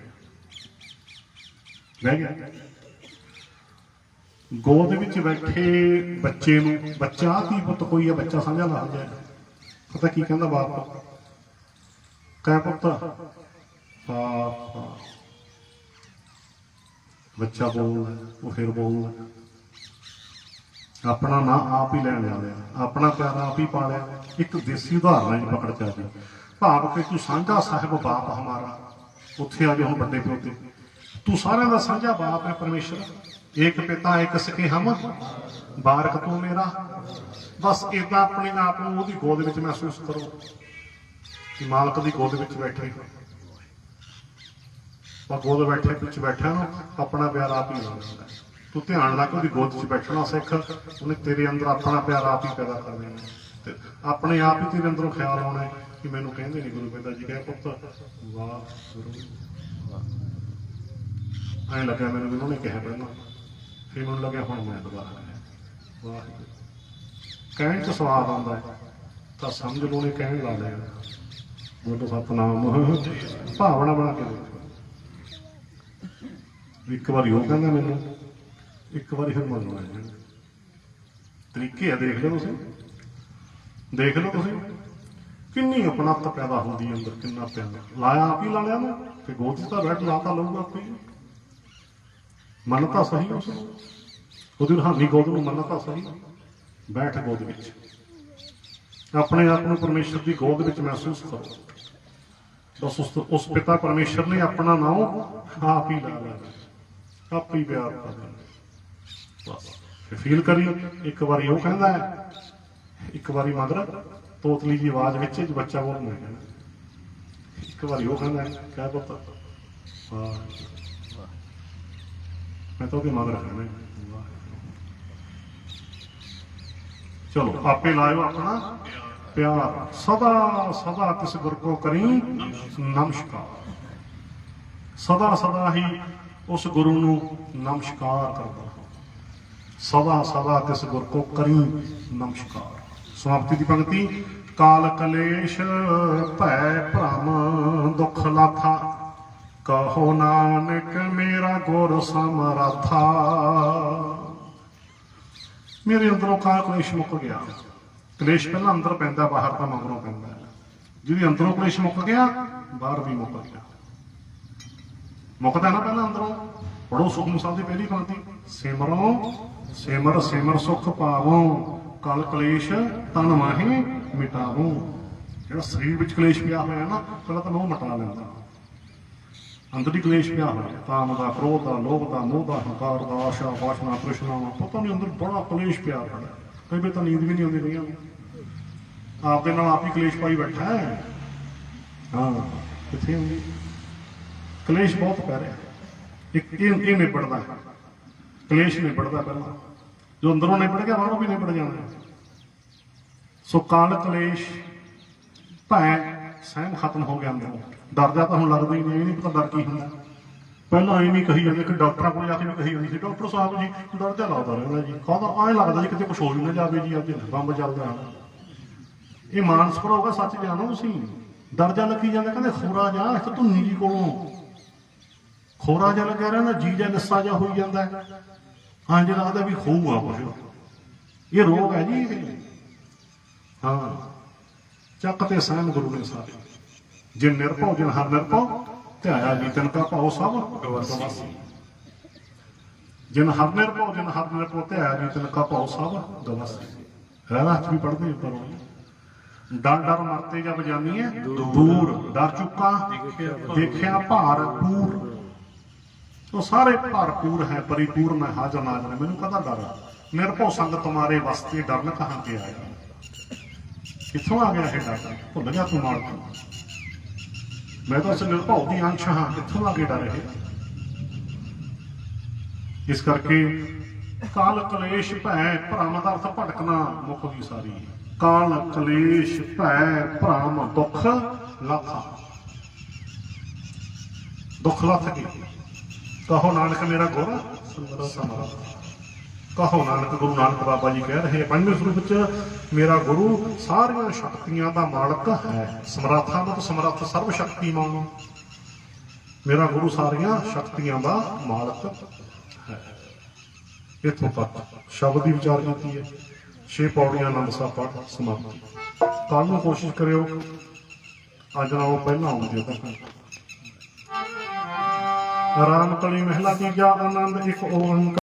ਗੋਦ ਵਿੱਚ ਬੈਠੇ ਬੱਚੇ ਨੂੰ, ਬੱਚਾ ਧੀ ਪੁੱਤ ਕੋਈ ਹੈ, ਬੱਚਾ ਸਮਝਾ ਲਾ ਜਾਏ, ਪਤਾ ਕੀ ਕਹਿੰਦਾ ਬਾਪ? ਕਹਿ ਪੁੱਤ ਪਾਪਾ। ਬੱਚਾ ਬੋਲਦਾ, ਉਹ ਫਿਰ ਬੋਲਦਾ। ਆਪਣਾ ਨਾਂ ਆਪ ਹੀ ਲੈਣ ਲਿਆ, ਆਪਣਾ ਪਿਆਰਾ ਆਪ ਹੀ ਪਾਲਿਆ। ਇੱਕ ਦੇਸੀ ਉਦਾਹਰਨ ਹੈ ਜੀ ਪਕੜ ਚ ਆ ਜੀ, ਭਾਵ ਕਿ ਤੂੰ ਸਾਂਝਾ ਸਾਹਿਬ ਬਾਪ ਹਮਾਰਾ। ਉੱਥੇ ਆ ਜਾ ਹੁਣ ਵੱਡੇ ਪਿਓ ਤੇ, ਤੂੰ ਸਾਰਿਆਂ ਦਾ ਸਾਂਝਾ ਬਾਪ ਹੈ ਪਰਮੇਸ਼ਰ। ਏਕ ਪਿਤਾ ਏਕ ਸਕੇ ਹਮ, ਬਾਰਕ ਤੂੰ ਮੇਰਾ। ਬਸ ਏਦਾਂ ਆਪਣੇ ਆਪ ਨੂੰ ਉਹਦੀ ਗੋਦ ਵਿੱਚ ਮਹਿਸੂਸ ਕਰੋ ਕਿ ਮਾਲਕ ਦੀ ਗੋਦ ਵਿੱਚ ਬੈਠੇ। ਪਰ ਗੋਦ ਬੈਠੇ ਵਿੱਚ ਬੈਠਿਆ ਨਾ ਆਪਣਾ ਪਿਆਰ ਆਪ ਹੀ ਲਾਉਂਦਾ। ਤੂੰ ਧਿਆਨ ਲਾ ਕੇ ਉਹਦੀ ਗੋਦ 'ਚ ਬੈਠਣਾ ਸਿੱਖ। ਉਹਨੇ ਤੇਰੇ ਅੰਦਰ ਆਪਣਾ ਪਿਆਰ ਆਪ ਹੀ ਪੈਦਾ ਕਰ ਦੇਣਾ ਤੇ ਆਪਣੇ ਆਪ ਹੀ ਤੇਰੇ ਅੰਦਰੋਂ ਖਿਆਲ ਆਉਣਾ ਕਿ ਮੈਨੂੰ ਕਹਿੰਦੇ ਨਹੀਂ ਗੁਰੂ ਪਿਤਾ ਜੀ ਕਹੇ ਪੁੱਤ ਵਾਹ ਗੁਰੂ। ਐਂ ਲੱਗਿਆ ਮੈਨੂੰ ਉਹਨਾਂ ਨੇ ਕਿਹਾ ਪਹਿਲਾਂ, ਫਿਰ ਮੈਨੂੰ ਲੱਗਿਆ ਹੁਣ ਮੈਂ ਦੁਬਾਰਾ ਕਹਿ। ਵਾਹ ਕਹਿਣ 'ਚ ਸਵਾਦ ਆਉਂਦਾ ਤਾਂ ਸਮਝ ਲਓ ਉਹਨੇ ਕਹਿਣ ਲਾ ਲਿਆ। ਬੋਲੋ ਸਤਿਨਾਮ, ਭਾਵਨਾ ਬਣਾ ਕੇ ਦੇਖੋ। ਇੱਕ ਵਾਰੀ ਉਹ ਕਹਿੰਦਾ ਮੈਨੂੰ, ਇੱਕ ਵਾਰੀ ਫਿਰ ਮੰਨ ਲਓ। ਤਰੀਕੇ ਆ, ਦੇਖ ਲਓ ਤੁਸੀਂ, ਦੇਖ ਲਓ ਤੁਸੀਂ ਕਿੰਨੀ ਆਪਣਤ ਪੈਦਾ ਹੁੰਦੀ ਹੈ ਅੰਦਰ, ਕਿੰਨਾ ਪਿਆਰ ਲਾਇਆ ਆਪ ਹੀ ਲਾ ਲਿਆ ਨਾ। ਫਿਰ ਗੋਦ 'ਚ ਤਾਂ ਬੈਠ ਲਾ ਤਾਂ ਲਊਗਾ ਆਪੇ। ਮੰਨ ਤਾਂ ਸਹੀ ਉਸ ਨੂੰ, ਉਹਦੀ ਰੂਹਾਨੀ ਗੋਦ ਨੂੰ ਮੰਨ ਤਾਂ ਸਹੀ। ਬੈਠ ਗੋਦ ਵਿੱਚ, ਆਪਣੇ ਆਪ ਨੂੰ ਪਰਮੇਸ਼ਰ ਦੀ ਗੋਦ ਵਿੱਚ ਮਹਿਸੂਸ ਕਰੋ। ਬਸ ਉਸ ਪਿਤਾ ਪਰਮੇਸ਼ਰ ਨੇ ਆਪਣਾ ਨਾਮ ਆਪ ਹੀ ਲਾ ਲਿਆ, ਆਪ ਹੀ ਪਿਆਰ ਕਰ ਲਿਆ। ਬਸ ਫੀਲ ਕਰੀ। ਇੱਕ ਵਾਰੀ ਉਹ ਕਹਿੰਦਾ ਹੈ, ਇੱਕ ਵਾਰੀ ਮਗਰ ਤੋਤਲੀ ਦੀ ਆਵਾਜ਼ ਵਿੱਚ ਬੱਚਾ ਬੋਲ ਮੈਂ ਕਹਿੰਦਾ। ਇੱਕ ਵਾਰੀ ਉਹ ਕਹਿੰਦਾ ਕਹਿ ਪੁੱਤ ਵਾਹ, ਮੈਂ ਤਾਂ ਉਹਦੇ ਮਗਰ ਰਹਿਣਾ। ਚਲੋ ਆਪੇ ਲਾਇਓ ਆਪਣਾ ਪਿਆਰ। ਸਦਾ ਸਦਾ ਤਿਸ ਗੁਰ ਕੋ ਕਰੀ ਨਮਸਕਾਰ। ਸਦਾ ਸਦਾ ਹੀ ਉਸ ਗੁਰੂ ਨੂੰ ਨਮਸਕਾਰ ਕਰਦਾ। ਸਦਾ ਸਦਾ ਤਿਸ ਗੁਰ ਕੋ ਕਰੀ ਨਮਸਕਾਰ। ਸਮਾਪਤੀ ਦੀ ਪੰਕਤੀ। ਕਾਲ ਕਲੇਸ਼ ਭੈ ਭ੍ਰਮ ਦੁਖ ਲਾਥਾ, ਕਹੋ ਨਾਨਕ ਮੇਰਾ ਗੁਰ ਸਮਰਥਾ। ਮੇਰੇ ਅੰਦਰੋਂ ਕਾਲ ਕਲੇਸ਼ ਮੁੱਕ ਗਿਆ। ਕਲੇਸ਼ ਪਹਿਲਾਂ ਅੰਦਰ ਪੈਂਦਾ, ਬਾਹਰ ਤਾਂ ਮਗਰੋਂ ਪੈਂਦਾ। ਜਿਹਦੀ ਅੰਦਰੋਂ ਕਲੇਸ਼ ਮੁੱਕ ਗਿਆ ਬਾਹਰ ਵੀ ਮੁੱਕ ਗਿਆ। ਮੁੱਕਦਾ ਨਾ ਪਹਿਲਾਂ ਅੰਦਰੋਂ। ਪੜੋ ਸੁਖਮ ਸਾਹਿਬ ਦੀ ਪਹਿਲੀ ਪੰਕਤੀ। ਸਿਮਰੋ ਸਿਮਰ ਸਿਮਰ ਸੁਖ ਪਾਵੋ, ਕਲ ਕਲੇਸ਼ ਤਨ ਮਾਹੀ ਮਿਟਾਵੋ। ਜਿਹੜਾ ਸਰੀਰ ਵਿੱਚ ਕਲੇਸ਼ ਪਿਆ ਹੋਇਆ ਨਾ, ਪਹਿਲਾਂ ਤਾਂ ਉਹ ਮਿਟਾ ਲੈਂਦਾ। ਅੰਦਰੀ ਕਲੇਸ਼ ਪਿਆ ਹੋਇਆ, ਕਾਮ ਦਾ, ਕ੍ਰੋਧ ਦਾ, ਲੋਭ ਦਾ, ਮੋਹ ਦਾ, ਹੰਕਾਰ ਦਾ, ਆਸ਼ਾ, ਵਾਸ਼ਨਾ, ਤ੍ਰਿਸ਼ਨਾ, ਪਤਾ ਨਹੀਂ ਅੰਦਰ ਬੜਾ ਕਲੇਸ਼ ਪਿਆ ਹੋਇਆ। ਕਈ ਵਾਰ ਤਾਂ ਨੀਂਦ ਵੀ ਨਹੀਂ ਆਉਂਦੀ ਰਹੀਆਂ। ਆਪਦੇ ਨਾਲ ਆਪ ਹੀ ਕਲੇਸ਼ ਪਾਈ ਬੈਠਾ ਹੈ। ਹਾਂ ਕਿੱਥੇ ਹੁੰਦੀ ਕਲੇਸ਼ ਬਹੁਤ ਪੈ ਰਿਹਾ। ਇੱਕ ਇਹ ਨਿਬੜਦਾ, ਕਲੇਸ਼ ਨਿਬੜਦਾ ਪਹਿਲਾਂ। ਜੋ ਅੰਦਰੋਂ ਨਿਬੜ ਗਿਆ ਬਾਹਰੋਂ ਵੀ ਨਿਬੜ ਜਾਣਾ। ਸੋ ਕਾਲ ਕਲੇਸ਼ ਭੈ ਸਹਿਮ ਖਤਮ ਹੋ ਗਿਆ ਅੰਦਰੋਂ। ਡਰ ਜਾ ਤਾਂ ਹੁਣ ਲੱਗਦਾ ਹੀ ਨਹੀਂ, ਇਹ ਨਹੀਂ ਪਤਾ ਡਰ ਕੀ ਹੁੰਦਾ। ਪਹਿਲਾਂ ਐਵੇਂ ਕਹੀ ਜਾਂਦੇ ਕਿ ਡਾਕਟਰਾਂ ਕੋਲ ਜਾ ਕੇ ਵੀ ਕਹੀ ਜਾਂਦੀ ਸੀ, ਡਾਕਟਰ ਸਾਹਿਬ ਜੀ ਡਰ ਜਾ ਲੱਗਦਾ ਰਹਿੰਦਾ ਜੀ। ਕਹਿੰਦਾ ਐਂ ਲੱਗਦਾ ਜੀ ਕਿਤੇ ਕੁਛ ਹੋ ਹੀ ਨਾ ਜਾਵੇ ਜੀ, ਅੱਜ ਬੰਬ ਚੱਲਦਾ। ਇਹ ਮਾਨਸ ਭਰੋਗਾ, ਸੱਚ ਜਾਣੋ ਤੁਸੀਂ। ਡਰ ਜਾ ਲੱਗੀ ਜਾਂਦਾ, ਕਹਿੰਦੇ ਖੋਰਾ ਜਾ ਇੱਕ ਧੁੰਨੀ ਜੀ ਕੋਲੋਂ ਖੋਰਾ ਜਾ ਲੱਗਿਆ ਰਹਿੰਦਾ, ਜੀ ਜਾ ਲਿੱਸਾ ਜਾ ਹੋਈ ਜਾਂਦਾ। ਹਾਂ ਜੇ ਲੱਗਦਾ ਵੀ ਖੋਊਗਾ ਕੁਛ। ਇਹ ਰੋਗ ਹੈ ਜੀ। ਹਾਂ ਚੱਕ ਤੇ ਸਹਿਮ ਗੁਰੂ ਨੇ ਸਾਰੇ। ਜਿਨ ਨਿਰਭਉ ਜਿਨ ਹਰ ਨਿਰਭਉ, ਧਿਆਇਆ ਜੀ ਤਿਨ ਕਾ ਭਾਉ ਸਭ ਗਵਾਸੀ। ਜਿਨ ਹਰ ਨਿਰਭਉ ਜਿਨ ਹਰ ਨਿਰਭਉ, ਧਿਆਇਆ ਜੀ ਤਿਨ ਕਾ ਭਾਉ ਸਭ ਗਵਾਸੀ। ਰਹਿਣਾ ਚ ਵੀ ਪੜ੍ਹਦੇ ਉੱਪਰ। ਡਰ ਡਰ ਮਰਤੇ ਜਬ ਜਾਨੀ ਹੈ ਦੂਰ, ਡਰ ਚੁੱਕਾ ਦੇਖਿਆ ਭਾਰ ਪੂਰ। ਉਹ ਸਾਰੇ ਭਰਪੂਰ ਹੈ, परिपूर्ण है, हाजर नाजर है। मैनू कहता डर निरभौ संग तुम्हारे वास्ते डरन कहाँ के आया। कितों आ गया है डर? भुल गया तू माल को। मैं तो उस निरभौ की अंश हाँ, कितों आ गया डर है। इस करके काल कलेश भै भ्रम का अर्थ भटकना मुख गई सारी। काल कलेश भै भ्रम दुख लाथा, दुख लथ गई। कहो नानक मेरा गुर समरथ। कहो नानक, गुरु नानक बाबा जी कह रहे हैं पंजवें स्वरूप च मेरा गुरु सारिया शक्तियां का मालक है। समरथा मतलब समर्थ सर्व शक्तिमान। मेरा गुरु सारिया शक्तियां का मालक है। इतों तक शब्द की विचार की है। 6 पौड़ियां आनंद साहब पाठ समाप्त। कल को कोशिश करो ਅੱਜ ਨਾਲੋਂ ਪਹਿਲਾਂ ਆਉਂਦੇ ਤੱਕ। ਰਾਮ ਕਲੀ ਮਹਿਲਾ ਤੀਜਾ ਆਨੰਦ ਇੱਕ ਓੰਕਾਰ।